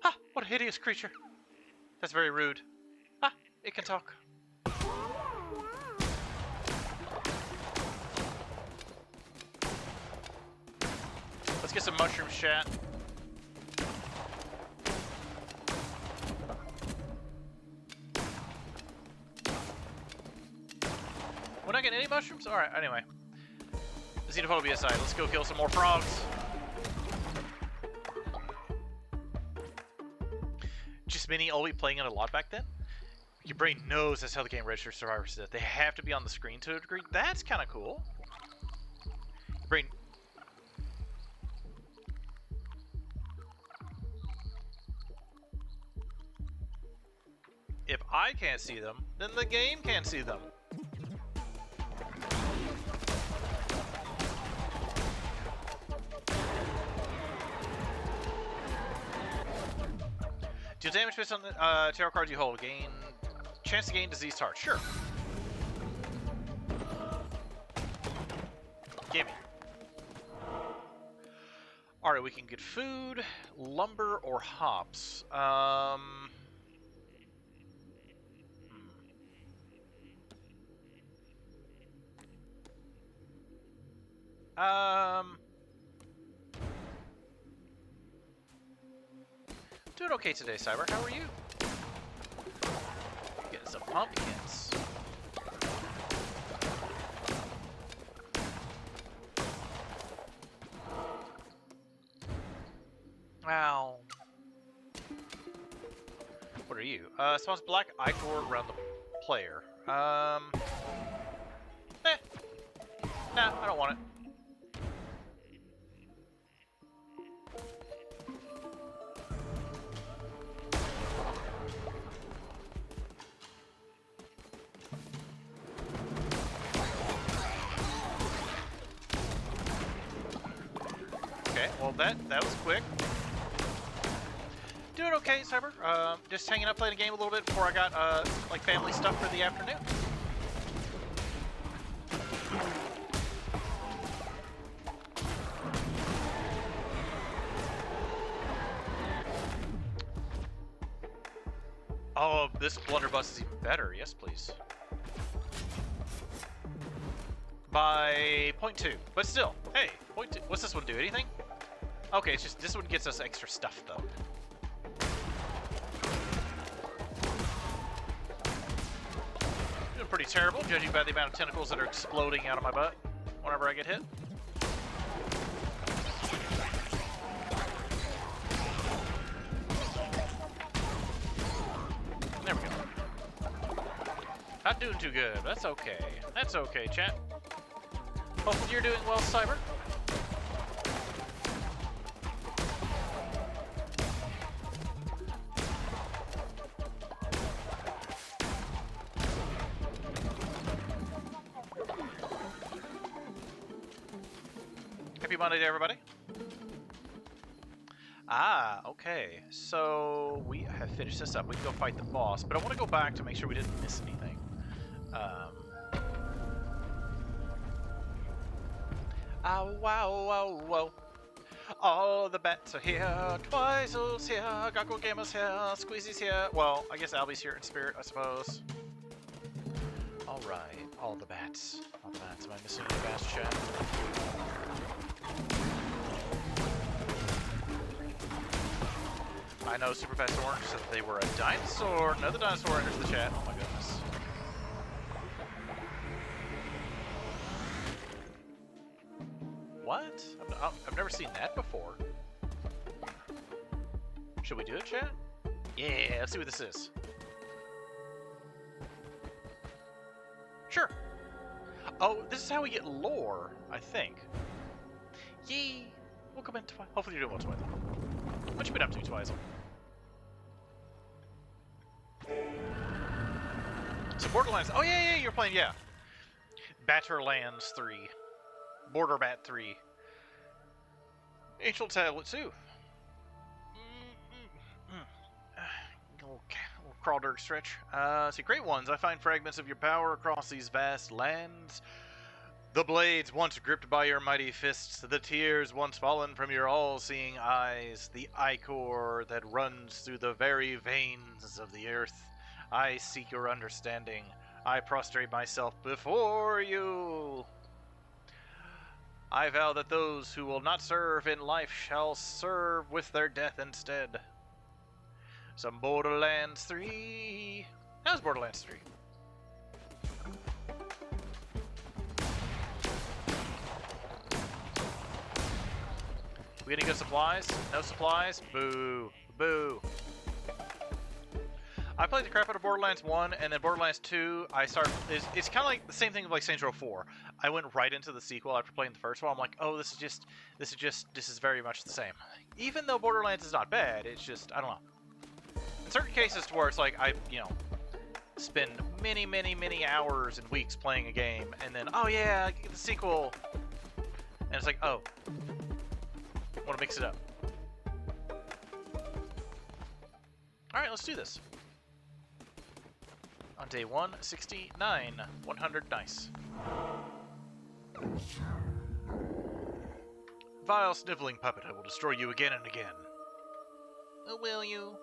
Ah, what a hideous creature. That's very rude. Ah, it can talk. Let's get some mushrooms, chat. We're not getting any mushrooms? Alright, anyway. Xenophobia aside, let's go kill some more frogs. Just mini only playing it a lot back then? Your brain knows that's how the game registers survivors to death. They have to be on the screen to a degree. That's kind of cool. Your brain... If I can't see them, then the game can't see them. Deal damage based on the tarot cards you hold. Gain chance to gain diseased heart. Sure. Gimme. Alright, we can get food, lumber, or hops. Doing okay today, Cyber. How are you? Getting some pumpkins. Wow. What are you? Spawns black ichor around the player. Nah, I don't want it. well, that was quick. Doing okay, Cyber. Just hanging out, playing a game a little bit before I got, like, family stuff for the afternoon. Oh, this blunderbuss is even better. Yes, please. By 0.2. But still, hey, 0.2. What's this one do? Anything? Okay, it's just this one gets us extra stuff, though. Doing pretty terrible, judging by the amount of tentacles that are exploding out of my butt whenever I get hit. There we go. Not doing too good, but that's okay. That's okay, chat. Hopefully you're doing well, Cyber. Happy Monday to everybody. Ah, okay. So we have finished this up. We can go fight the boss, but I want to go back to make sure we didn't miss anything. Oh, wow, wow, wow. All the bats are here. Twizzle's here. Goggle Gamer's here. Squeezy's here. Well, I guess Albie's here in spirit, I suppose. Alright. All the bats. All the bats. Am I missing any bats, chat? I know Super Fast Orange said they were a dinosaur. Another dinosaur enters the chat. Oh my goodness. What? I've never seen that before. Should we do it, chat? Yeah, let's see what this is. Sure. Oh, this is how we get lore, I think. Yee. Welcome in, Twizzle. Hopefully you're doing well, Twizzle. What you been up to, Twizzle? So Borderlands. Oh yeah, you're playing, yeah. Batterlands 3. Border Bat 3. Angel Tablet 2. Little crawl Derg stretch. See, great ones. I find fragments of your power across these vast lands. The blades once gripped by your mighty fists, the tears once fallen from your all-seeing eyes, the ichor that runs through the very veins of the earth. I seek your understanding. I prostrate myself before you. I vow that those who will not serve in life shall serve with their death instead. Some Borderlands 3. That was Borderlands 3. We getting good supplies? No supplies? Boo. Boo. I played the crap out of Borderlands 1, and then Borderlands 2, it's kind of like the same thing with like Saints Row 4. I went right into the sequel after playing the first one. I'm like, oh, this is very much the same. Even though Borderlands is not bad, it's just, I don't know. In certain cases to where it's like, I spend many, many, many hours and weeks playing a game, and then, oh yeah, I get the sequel. And it's like, oh, I want to mix it up. Alright, let's do this. On day 169, 100 dice. Vile sniveling puppet, I will destroy you again and again. Oh, will you?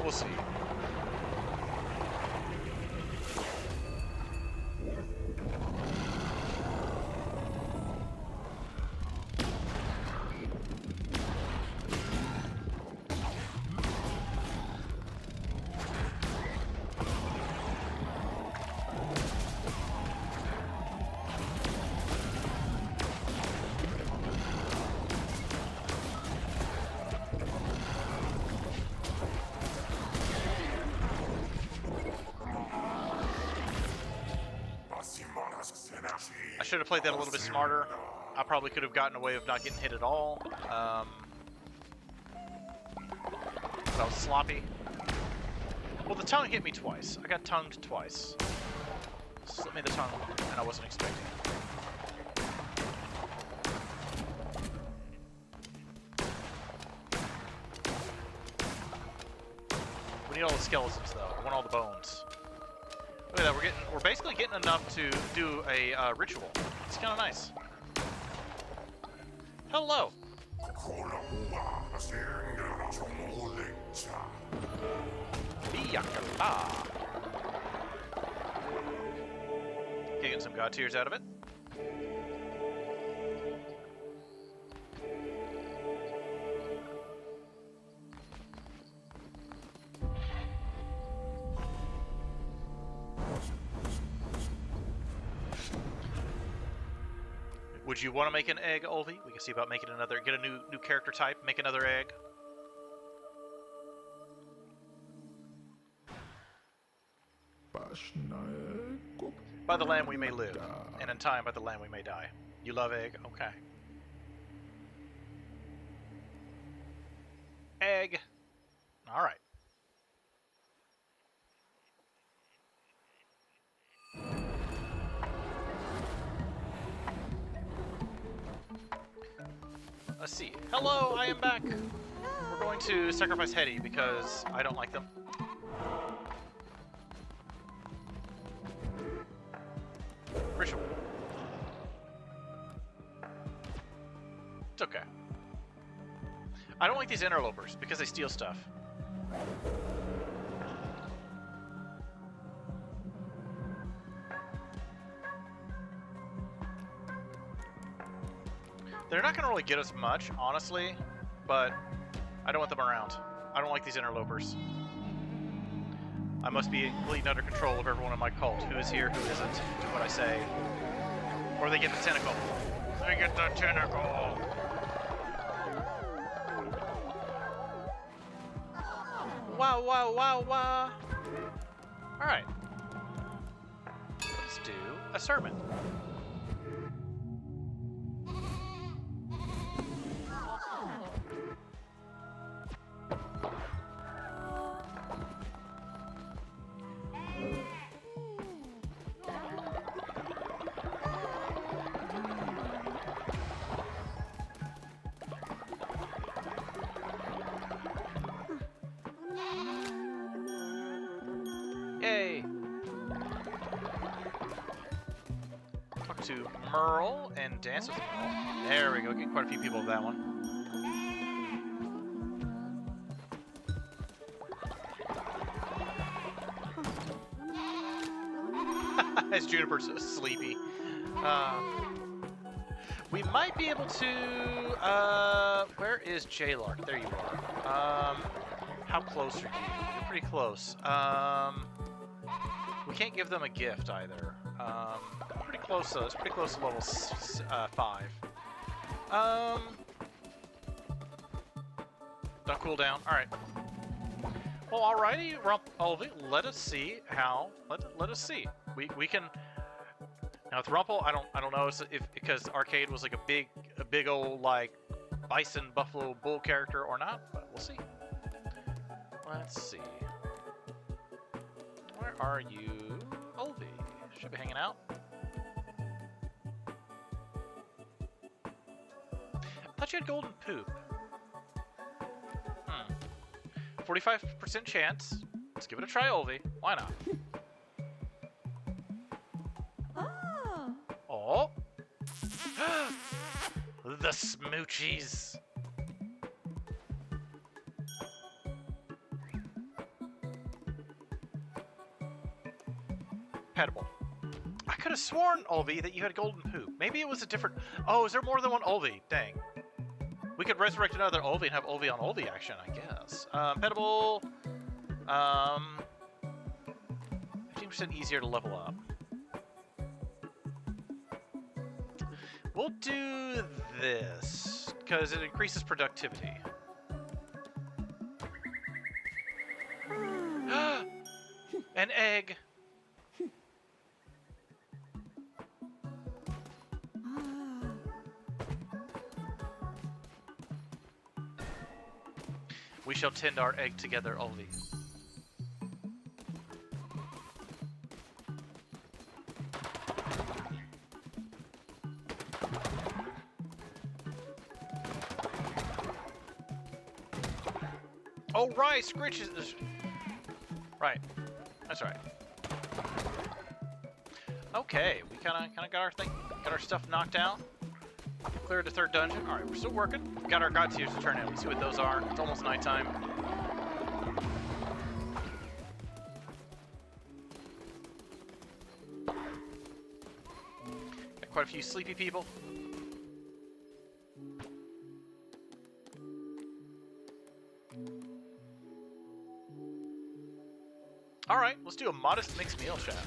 We'll see. I should have played that a little bit smarter. I probably could have gotten away with not getting hit at all. But I was sloppy. Well, the tongue hit me twice. I got tongued twice. Slit me the tongue, and I wasn't expecting it. We need all the skeletons, though. I want all the bones. Look at that. We're basically getting enough to do a ritual. It's kind of nice. Hello. Getting some god tears out of it. Would you want to make an egg, Olvi? We can see about making another. Get a new character type. Make another egg. By the land we may live, and in time by the land we may die. You love egg? Okay. Egg. All right. Let's see. Hello, I am back. We're going to sacrifice Hetty because I don't like them. Ritual. It's okay. I don't like these interlopers because they steal stuff. They're not going to really get us much, honestly, but I don't want them around. I don't like these interlopers. I must be completely under control of everyone in my cult. Who is here, who isn't. Do what I say. Or they get the tentacle. They get the tentacle! Wow, wow, wow, wow! Alright. Let's do a sermon. Yay! Talk to Merle and dance with Merle. There we go, getting quite a few people with that one. As Juniper's sleepy. We might be able to... where is J-Lark? There you are. How close are you? You're pretty close. We can't give them a gift either. Pretty close though. It's pretty close to level 5. Don't cool down. All right. Well, alrighty, Olvi. Let us see how. Let us see. We can. Now with Rumpel, I don't know if because Arcade was like a big old like bison, buffalo, bull character or not, but we'll see. Let's see. Where are you? Olvi. Should be hanging out. I thought you had golden poop. 45% chance. Let's give it a try, Olvi. Why not? Oh. The smoochies. Petable. I could have sworn, Olvi, that you had golden poop. Maybe it was a different... Oh, is there more than one Olvi? Dang. We could resurrect another Olvi and have Olvi on Olvi action, I guess. Petable... 15% easier to level up. We'll do this, because it increases productivity. An egg! We shall tend our egg together, Olvi. Oh, right, Scritch is... Right. That's right. Okay, we kind of got our stuff knocked out. Cleared the third dungeon. All right, we're still working. Got our God tiers to turn in. Let's see what those are. It's almost nighttime. Got quite a few sleepy people. All right, let's do a modest mixed meal, chat.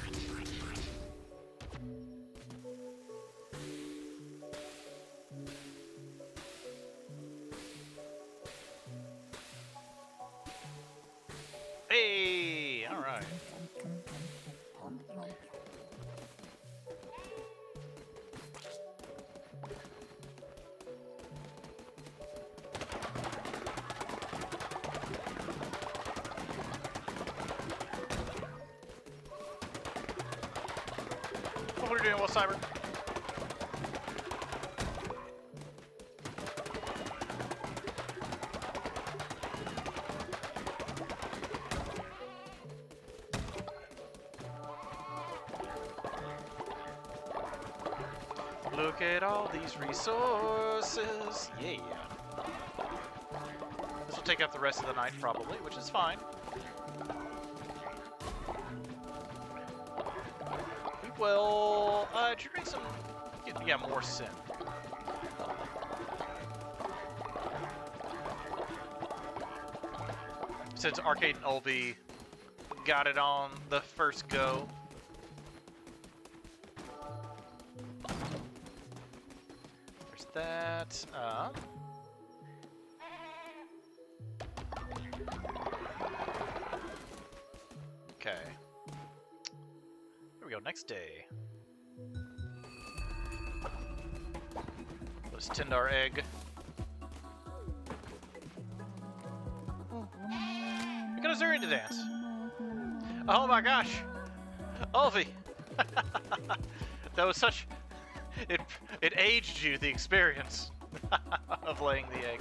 Hey, all right. What are you doing, Will Cyber? Look at all these resources. Yeah. This will take up the rest of the night probably, which is fine. We will generate some, yeah, more sin. Since Arcade and Olby got it on the first go. That okay. Here we go. Next day. Let's tend our egg. We got a Zuri to dance. Oh my gosh, Olvi! That was such. It aged you, the experience of laying the egg.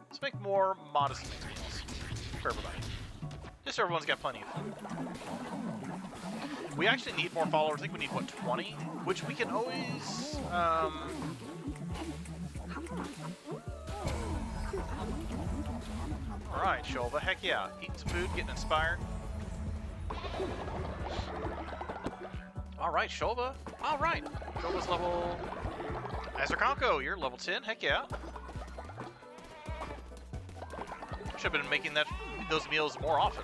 Let's make more modest mixed meals for everybody. Just so everyone's got plenty of food. We actually need more followers. I think we need, what, 20? Which we can always, Alright, Shulva, heck yeah. Eating some food, getting inspired. Alright, Shulva. Alright. Shulva's level... Azarkonko, you're level 10, heck yeah. Should have been making those meals more often.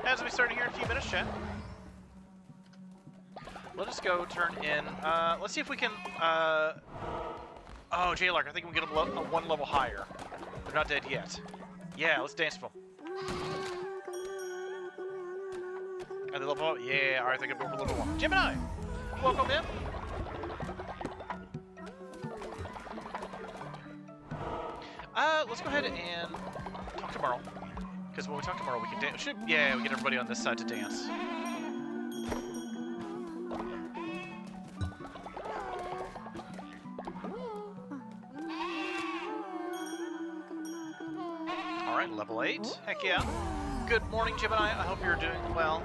As we start here in a few minutes, chat. Let us go turn in, let's see if we can, oh, J-Lark, I think we can get them one level higher. They're not dead yet. Yeah, let's dance for them. Are they level up? Yeah, alright, they're gonna be level 1. Gemini! Welcome in! Let's go ahead and talk tomorrow. Because when we talk tomorrow, we can dance. Yeah, we get everybody on this side to dance. Alright, level 8. Heck yeah. Good morning, Gemini. I hope you're doing well.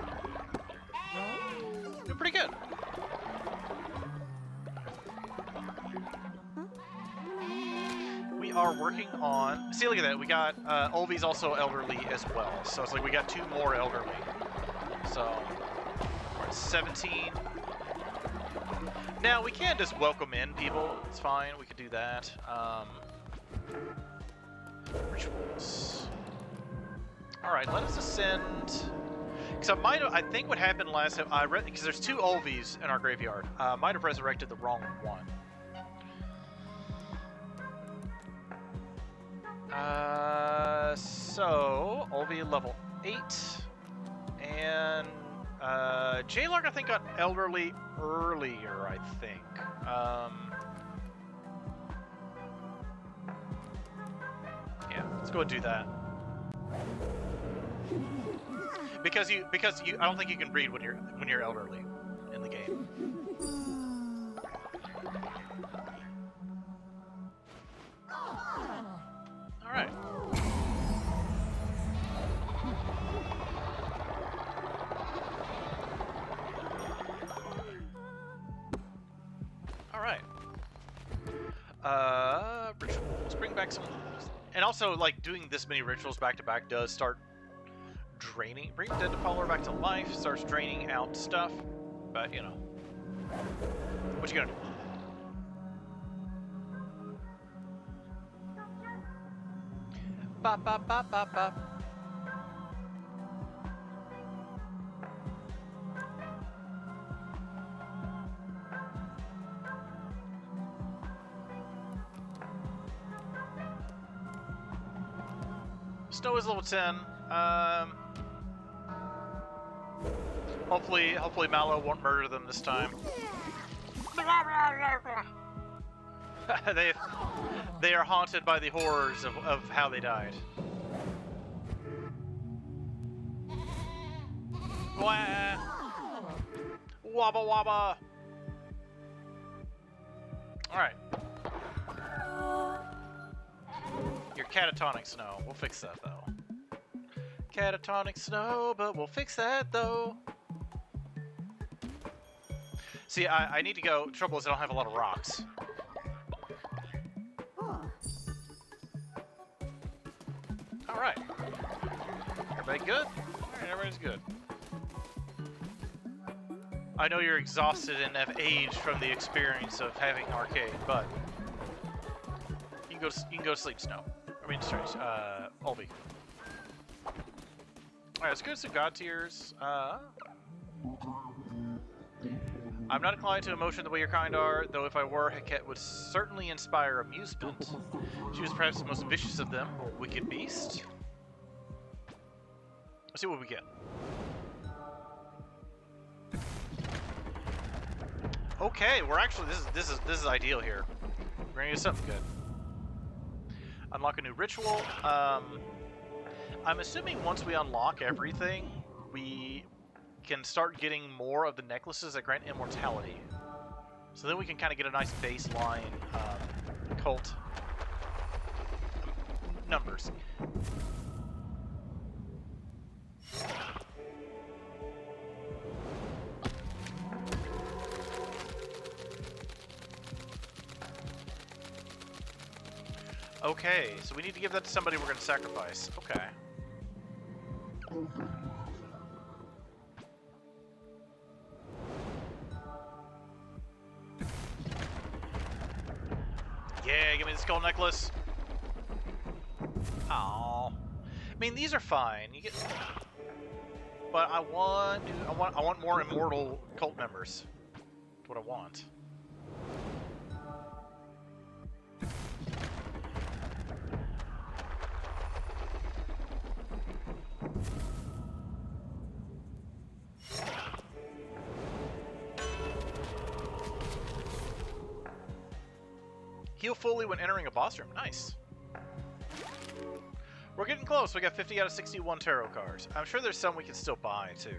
Doing pretty good. We are working on... See, look at that. We got... Olvi's also elderly as well. So it's like we got 2 more elderly. So... We're at 17. Now, we can just welcome in people. It's fine. We could do that. Rituals. Alright, let us ascend... Because I think what happened last time... Because there's 2 Olvis in our graveyard. I might have resurrected the wrong one. So, Olvi level 8, and J-Lark I think got elderly earlier, I think. Yeah, let's go and do that. Because you I don't think you can breed when you're elderly in the game. All right. All right. Rituals. Bring back some, and also like doing this many rituals back to back does start draining. Bring the dead follower back to life starts draining out stuff, but you know, what you gonna do? Bop bop bop bop bop. Snow is level 10. Hopefully Mallow won't murder them this time. They are haunted by the horrors of how they died. Wah! Wabba wabba! Alright. You're catatonic snow. We'll fix that though. Catatonic snow, but we'll fix that though. See, I need to go. Trouble is I don't have a lot of rocks. Alright. Everybody good? Alright, everybody's good. I know you're exhausted and have aged from the experience of having arcade, but you can go to sleep, Snow. I mean, sorry, Olby. Alright, let's go to some God tiers. I'm not inclined to emotion the way your kind are, though if I were, Heket would certainly inspire amusement. She was perhaps the most vicious of them, wicked beast. Let's see what we get. Okay, we're actually this is ideal here. We're gonna get something good. Unlock a new ritual. I'm assuming once we unlock everything, we can start getting more of the necklaces that grant immortality. So then we can kind of get a nice baseline cult numbers. Okay, so we need to give that to somebody we're going to sacrifice. Okay. Yeah, give me the skull necklace. Aww. I mean, these are fine. You get, but I want more immortal cult members. That's what I want. Heal fully when entering a boss room. Nice. We're getting close. We got 50 out of 61 tarot cards. I'm sure there's some we can still buy, too.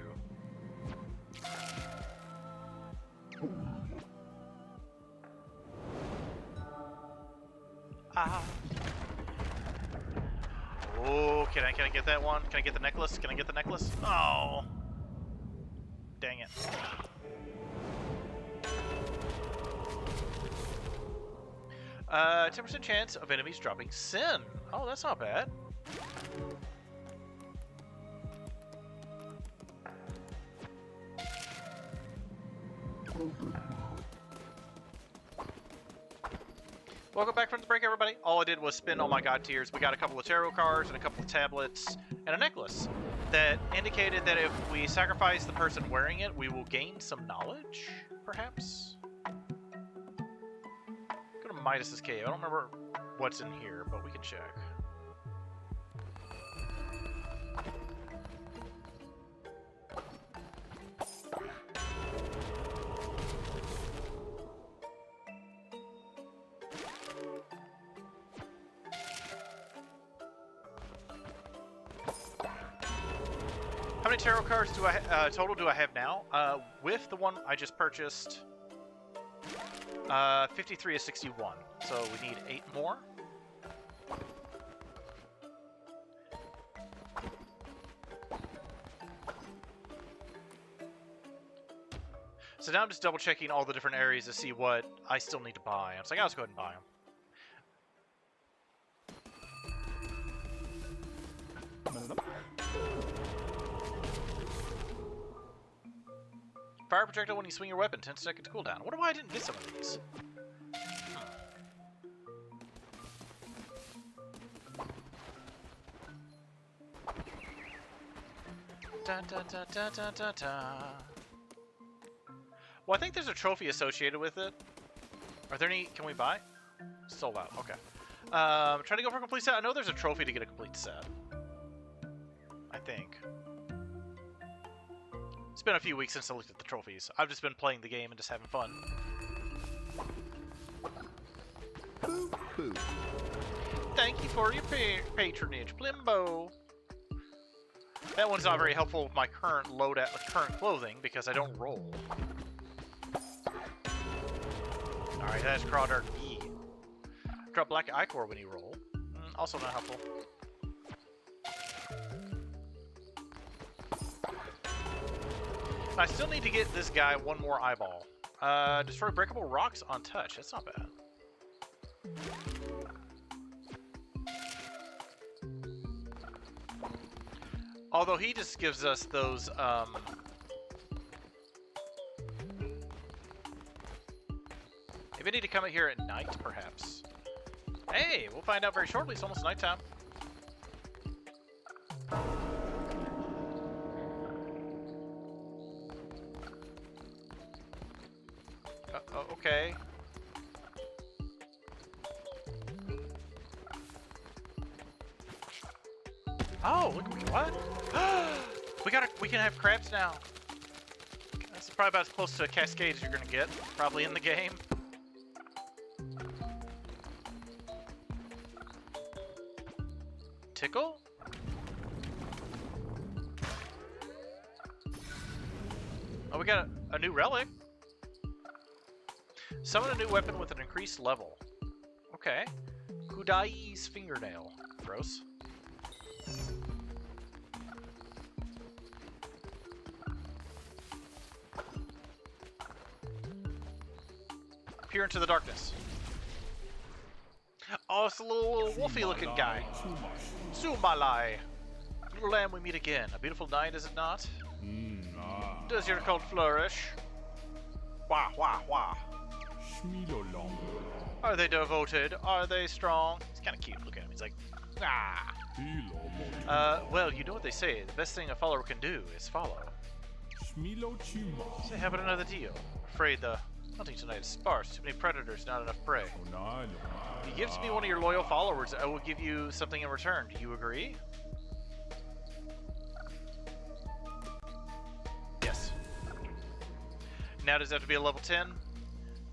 Ah. Oh, can I get that one? Can I get the necklace? Can I get the necklace? Oh. Dang it. 10% chance of enemies dropping sin. Oh, that's not bad. Welcome back from the break, everybody. All I did was spend all my god tiers. We got a couple of tarot cards and a couple of tablets and a necklace that indicated that if we sacrifice the person wearing it, we will gain some knowledge, perhaps? Midas's cave. I don't remember what's in here, but we can check. many tarot cards do I total do I have now? With the one I just purchased, 53 is 61. So we need 8 more. So now I'm just double checking all the different areas to see what I still need to buy. I was like, I'll just go ahead and buy them. Fire projectile when you swing your weapon, 10 seconds cooldown. I wonder why I didn't get some of these. Da, da, da, da, da, da, da. Well, I think there's a trophy associated with it. Are there any? Can we buy? Sold out. Okay. Trying to go for a complete set. I know there's a trophy to get a complete set. I think. It's been a few weeks since I looked at the trophies. I've just been playing the game and just having fun. Thank you for your patronage, Blimbo. That one's not very helpful with my current current clothing because I don't roll. Alright, that's Crawdart B. Drop black ichor when you roll. Also not helpful. I still need to get this guy one more eyeball. Destroy breakable rocks on touch. That's not bad. Although he just gives us those, If I need to come in here at night, perhaps. Hey, we'll find out very shortly. It's almost nighttime. Okay. Oh, look, what? We can have crabs now. That's probably about as close to a cascade as you're gonna get, probably in the game. Tickle? Oh, we got a new relic. Summon a new weapon with an increased level. Okay. Kudai's fingernail. Gross. Peer into the darkness. Oh, it's a little wolfy looking guy. Sumalai. Little lamb, we meet again. A beautiful night, is it not? Does your cult flourish? Wah, wah, wah. Are they devoted? Are they strong? He's kind of cute. Look at him. He's like, ah. Well, you know what they say. The best thing a follower can do is follow. Say, how about another deal? Afraid the hunting tonight is sparse. Too many predators, not enough prey. If you give to me one of your loyal followers, I will give you something in return. Do you agree? Yes. Now, does it have to be a level 10?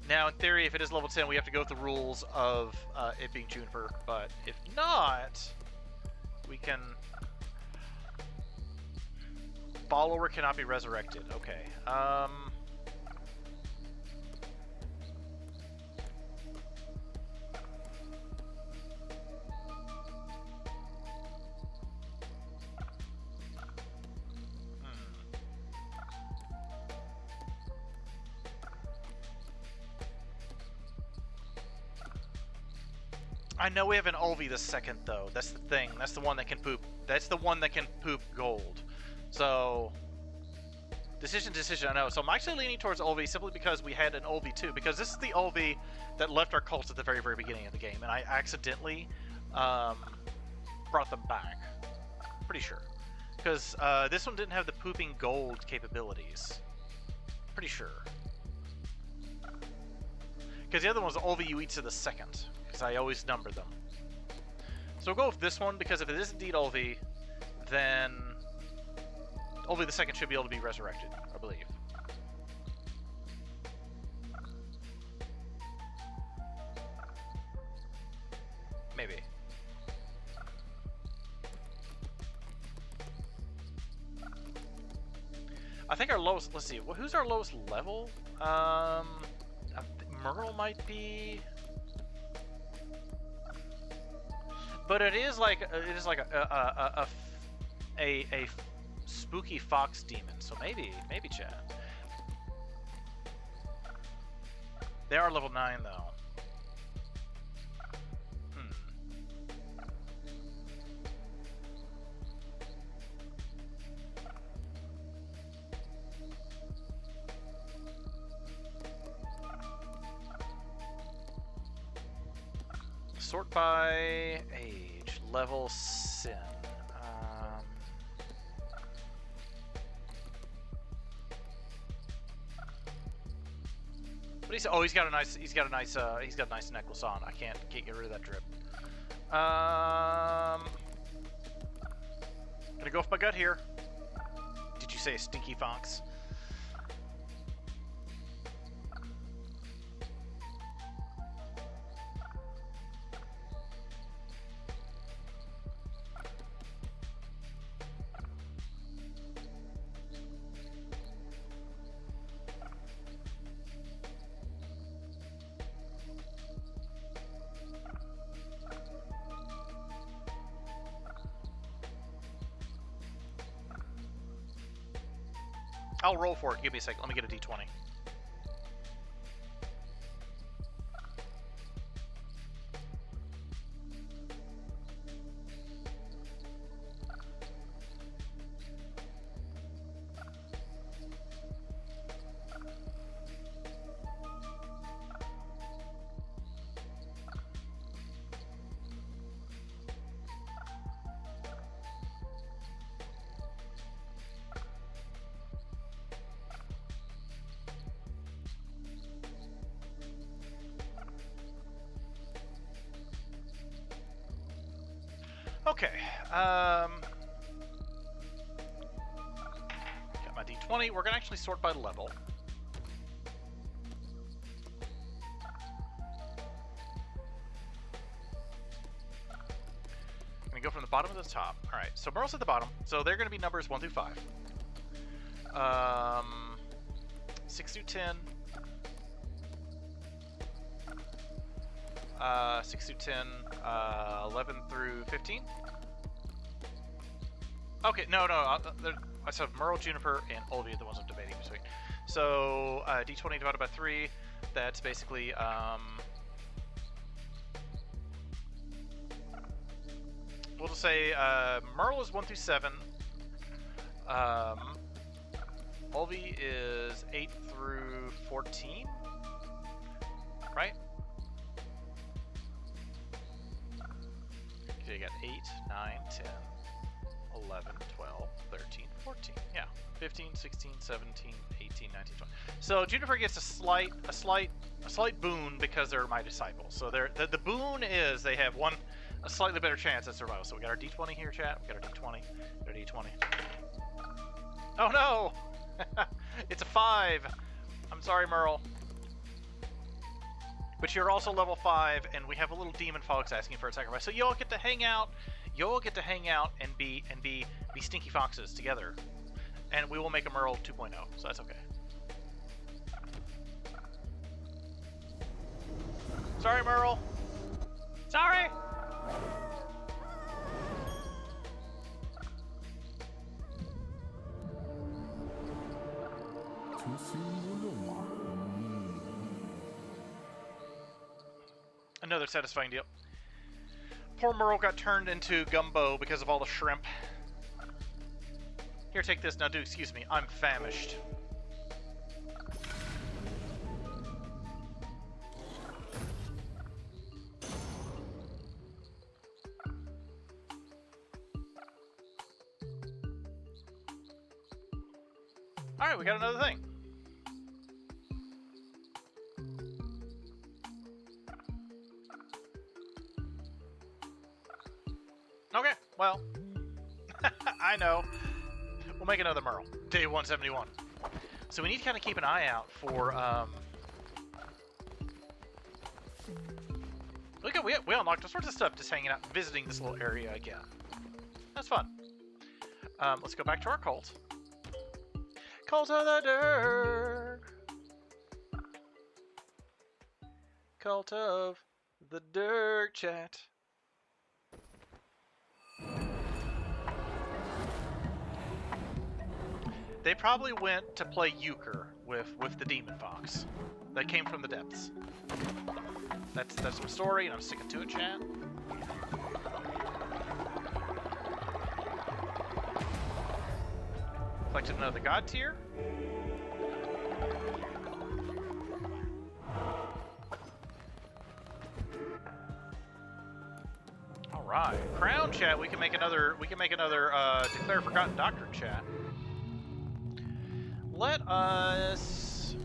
Now, in theory, if it is level 10, we have to go with the rules of it being Juniper, but if not, we can... Follower cannot be resurrected. Okay. I know we have an Ulvi the second, though. That's the thing. That's the one that can poop. That's the one that can poop gold. So, decision, I know. So I'm actually leaning towards Ulvi simply because we had an Ulvi too. Because this is the Ulvi that left our cult at the very, very beginning of the game. And I accidentally brought them back. Pretty sure. Because this one didn't have the pooping gold capabilities. Pretty sure. Because the other one was Ulvi you eat to the second. Because I always number them. So we'll go with this one, because if it is indeed Ulvi, then Ulvi the second should be able to be resurrected, I believe. Maybe. I think our lowest. Let's see. Who's our lowest level? Merle might be. But it is like a spooky fox demon. So maybe Chad. They are level 9 though. Sort by age, level, sin. What do you say? Oh, he's got a nice necklace on. I can't get rid of that drip. Gonna go with my gut here. Did you say a stinky fox? I'll roll for it. Give me a second. Let me get a d20. Okay, got my d20. We're gonna actually sort by level. I'm gonna go from the bottom to the top. All right, so Merle's at the bottom, so they're gonna be numbers 1 through 5. 6 through 10. 6 through 10, 11 through 15. Okay, no. I said Merle, Juniper, and Olivia are the ones I'm debating between. So, d20 divided by 3, that's basically, we'll just say, Merle is 1 through 7. Olivia is 8 through 14, right? So you got 8, 9, 10, 11, 12, 13, 14. Yeah. 15, 16, 17, 18, 19, 20. So Juniper gets a slight boon because they're my disciples. So the boon is they have a slightly better chance at survival. So we got our d20 here, chat. We got our d20. Our d20. Oh no! It's a 5. I'm sorry, Merle. But you're also level 5, and we have a little demon fox asking for a sacrifice. So you all get to hang out. You all get to hang out and be stinky foxes together, and we will make a Merle 2.0. So that's okay. Sorry, Merle. Sorry. Another satisfying deal. Poor Merle got turned into gumbo because of all the shrimp. Here, take this. Now, dude, excuse me. I'm famished. Alright, we got another thing. Okay, well, I know. We'll make another Merle. Day 171. So we need to kind of keep an eye out for, look at, we unlocked all sorts of stuff just hanging out, visiting this little area again. That's fun. Let's go back to our cult. Cult of the Derg. Cult of the Derg chat. They probably went to play euchre with the demon fox that came from the depths. That's my story, and I'm sticking to it, chat. Collected another god tier. All right, crown chat. We can make another. Declare forgotten doctrine chat. Let us.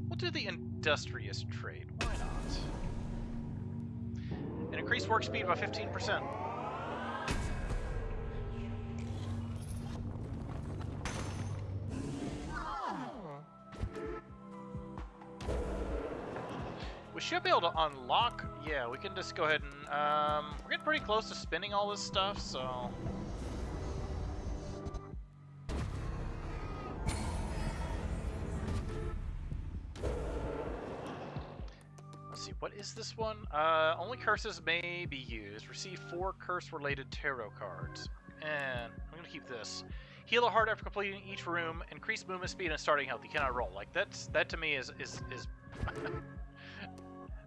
We'll do the industrious trade. Why not? And increase work speed by 15%. We should be able to unlock. Yeah, we can just go ahead and. We're getting pretty close to spending all this stuff, so. Let's see, what is this one? Only curses may be used. Receive 4 curse-related tarot cards. And I'm gonna keep this. Heal a heart after completing each room. Increase movement speed and starting health. You cannot roll. Like that to me is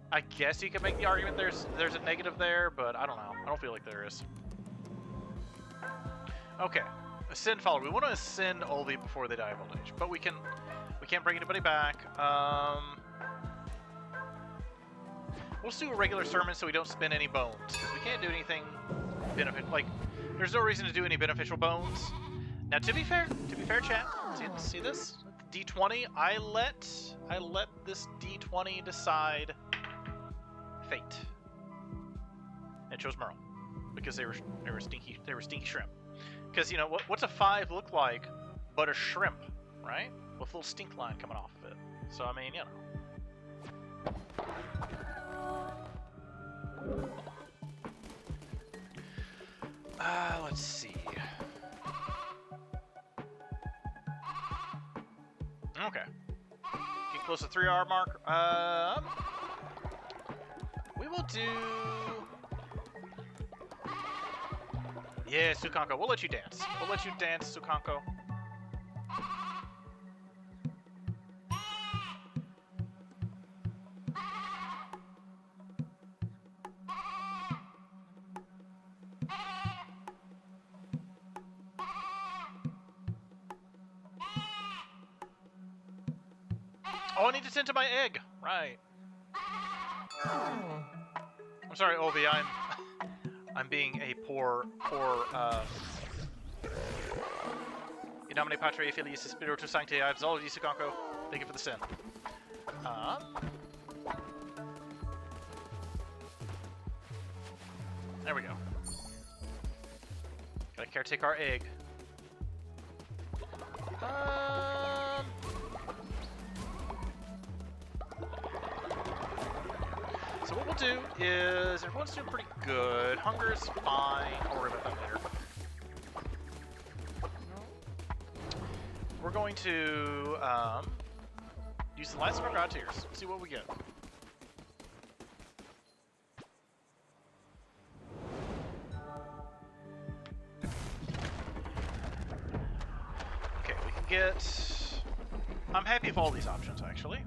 I guess you could make the argument there's a negative there, but I don't know. I don't feel like there is. Okay, ascend follower. We want to ascend Olvi before they die of old age, but we can't bring anybody back. We'll just do a regular sermon so we don't spend any bones, because we can't do anything benefit. Like, there's no reason to do any beneficial bones. Now, to be fair, chat. See this? D20. I let this D20 decide fate. It chose Merle because they were stinky shrimp. Because you know what's a 5 look like but a shrimp, right? With a little stink line coming off of it. So I mean, you know. Let's see. Okay. Get close to the 3-hour mark. We will do. Yeah, Sukanko. We'll let you dance. We'll let you dance, Sukanko. Oh, I need to tend to my egg. Right. I'm sorry, Ovi. I'm being a poor. In nomine Patri Filius Spiritus Sancti, I absolve you, Sukanko. Thank you for the sin. There we go. Gotta caretake our egg. So what we'll do is, everyone's doing pretty good. Hunger's fine. I'll worry about that later. We're going to use the last of our god tiers. See what we get. Okay, we can get. I'm happy with all these options, actually.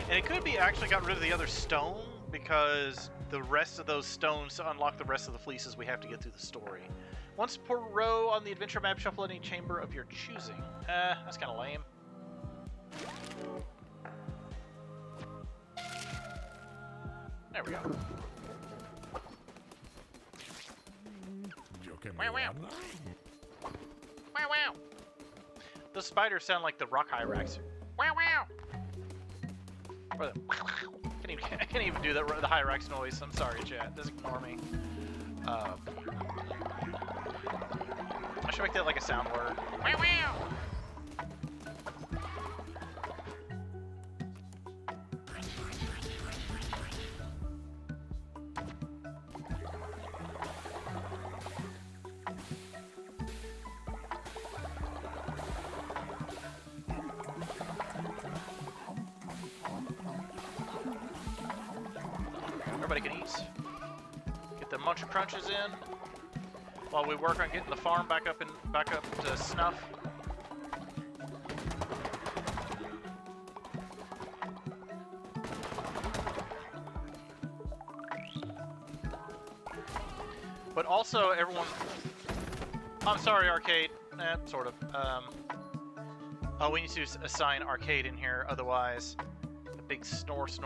And it could be actually got rid of the other stone, because the rest of those stones, to unlock the rest of the fleeces, we have to get through the story. Once per row on the adventure map, shuffle any chamber of your choosing. That's kind of lame. There we go. Wow, wow. Wow, wow. Those spiders sound like the rock hyrax. Wow, wow. Or the I can't even do the hyrax noise. I'm sorry, chat. Just ignore me. I should make that like a sound word. Wow, wow. Everybody can eat. Get the munch crunches in while we work on getting the farm back up to snuff. But also, everyone. I'm sorry, Arcade. Sort of. Oh, we need to assign Arcade in here, otherwise the big snores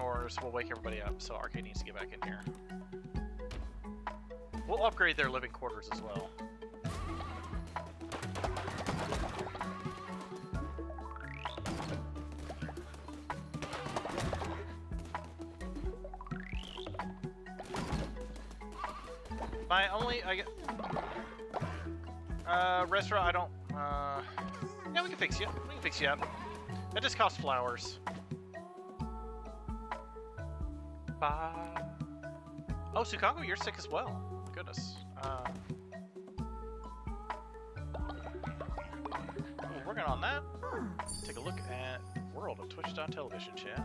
will wake everybody up. So Arcade needs to get back in here. We'll upgrade their living quarters as well. My only, restaurant, I don't, yeah, we can fix you. We can fix you up. That just costs flowers. Bye. Oh, Sukago, you're sick as well. Goodness. We're working on that. Take a look at World of Twitch.television, chat.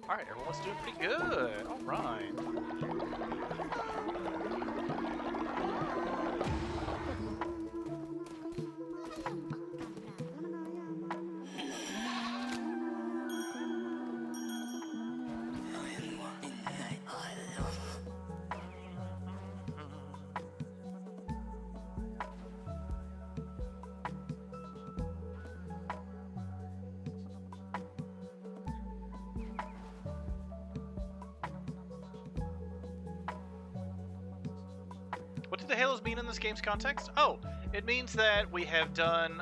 Alright, everyone's doing pretty good. Alright. What do the halos mean in this game's context? Oh, it means that we have done,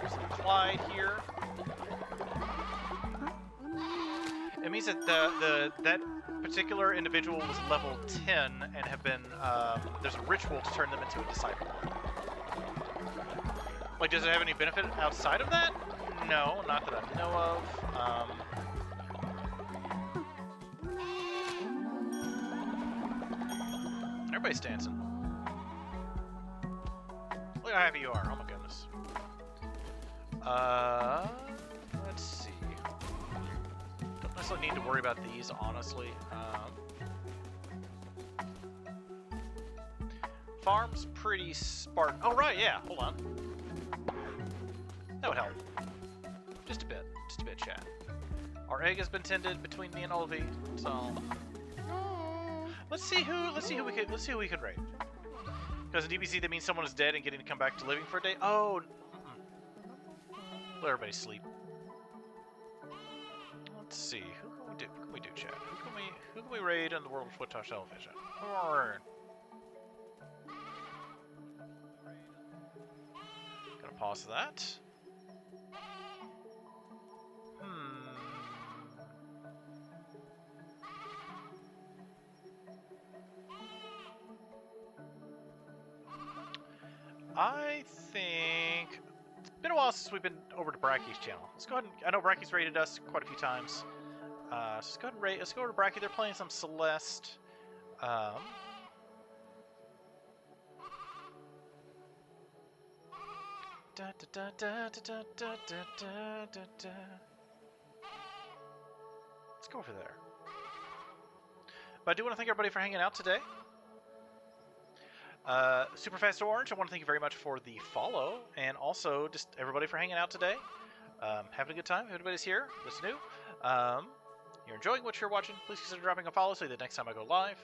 there's implied here. It means that that particular individual was level 10 and have been, there's a ritual to turn them into a disciple. Like, does it have any benefit outside of that? No, not that I know of. Everybody's dancing. Look how happy you are. Oh my goodness. Let's see. Don't necessarily need to worry about these, honestly. Farm's pretty spartan. Oh, right, yeah. Hold on. That would help. Just a bit. Just a bit, chat. Our egg has been tended between me and Olvi, so... Let's see who we could raid. Because in DBC that means someone is dead and getting to come back to living for a day. Oh, let everybody sleep. Let's see who can we do, chat? Who can we raid in the world of Twitch television? Gonna pause that. I think it's been a while since we've been over to Bracky's channel. Let's go ahead and, I know Bracky's raided us quite a few times. So let's go ahead and raid. Let's go over to Bracky. They're playing some Celeste. Let's go over there. But I do want to thank everybody for hanging out today. Super Fast Orange, I want to thank you very much for the follow, and also just everybody for hanging out today. Having a good time. If anybody's here that's new, you're enjoying what you're watching, please consider dropping a follow so that next time I go live.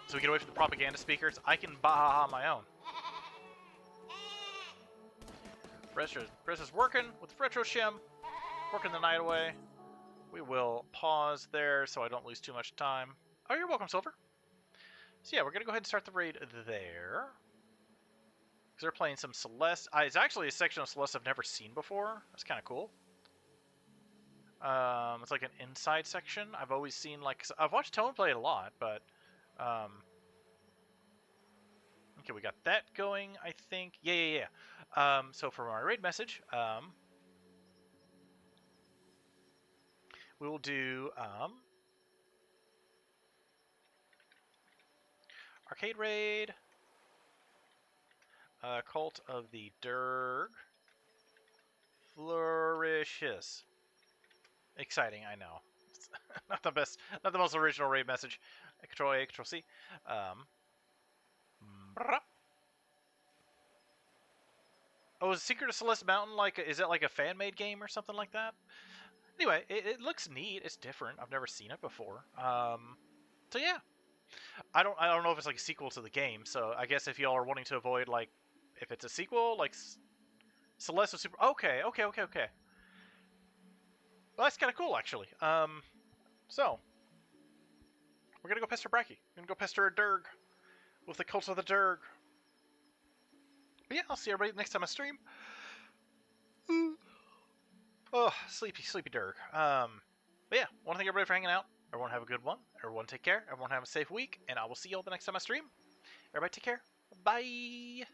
So we get away from the propaganda speakers. I can baha my own. Fresh is working with Retro Shim. working the night away. We will pause there so I don't lose too much time. Oh, you're welcome, Silver. So yeah, we're going to go ahead and start the raid there. Because they're playing some Celeste. It's actually a section of Celeste I've never seen before. That's kind of cool. It's like an inside section. I've always seen, like... I've watched Tone play it a lot, but... okay, we got that going, I think. Yeah. So for my raid message, we will do... Arcade Raid... Cult of the Derg... Flourishes. Exciting, I know. It's not the best, not the most original raid message. Control A, Control C. Oh, is Secret of Celeste Mountain like? Is it like a fan-made game or something like that? Anyway, it looks neat. It's different. I've never seen it before. So yeah, I don't know if it's like a sequel to the game. So I guess if y'all are wanting to avoid like, if it's a sequel like Celeste or Super. Okay. Well, that's kind of cool actually. So we're gonna go pester Bracky. We're gonna go pester a Derg with the cult of the Derg. But yeah, I'll see everybody next time I stream. Oh, sleepy Derg. But yeah, want to thank everybody for hanging out. Everyone have a good one. Everyone take care. Everyone have a safe week, and I will see y'all the next time I stream. Everybody take care. Bye.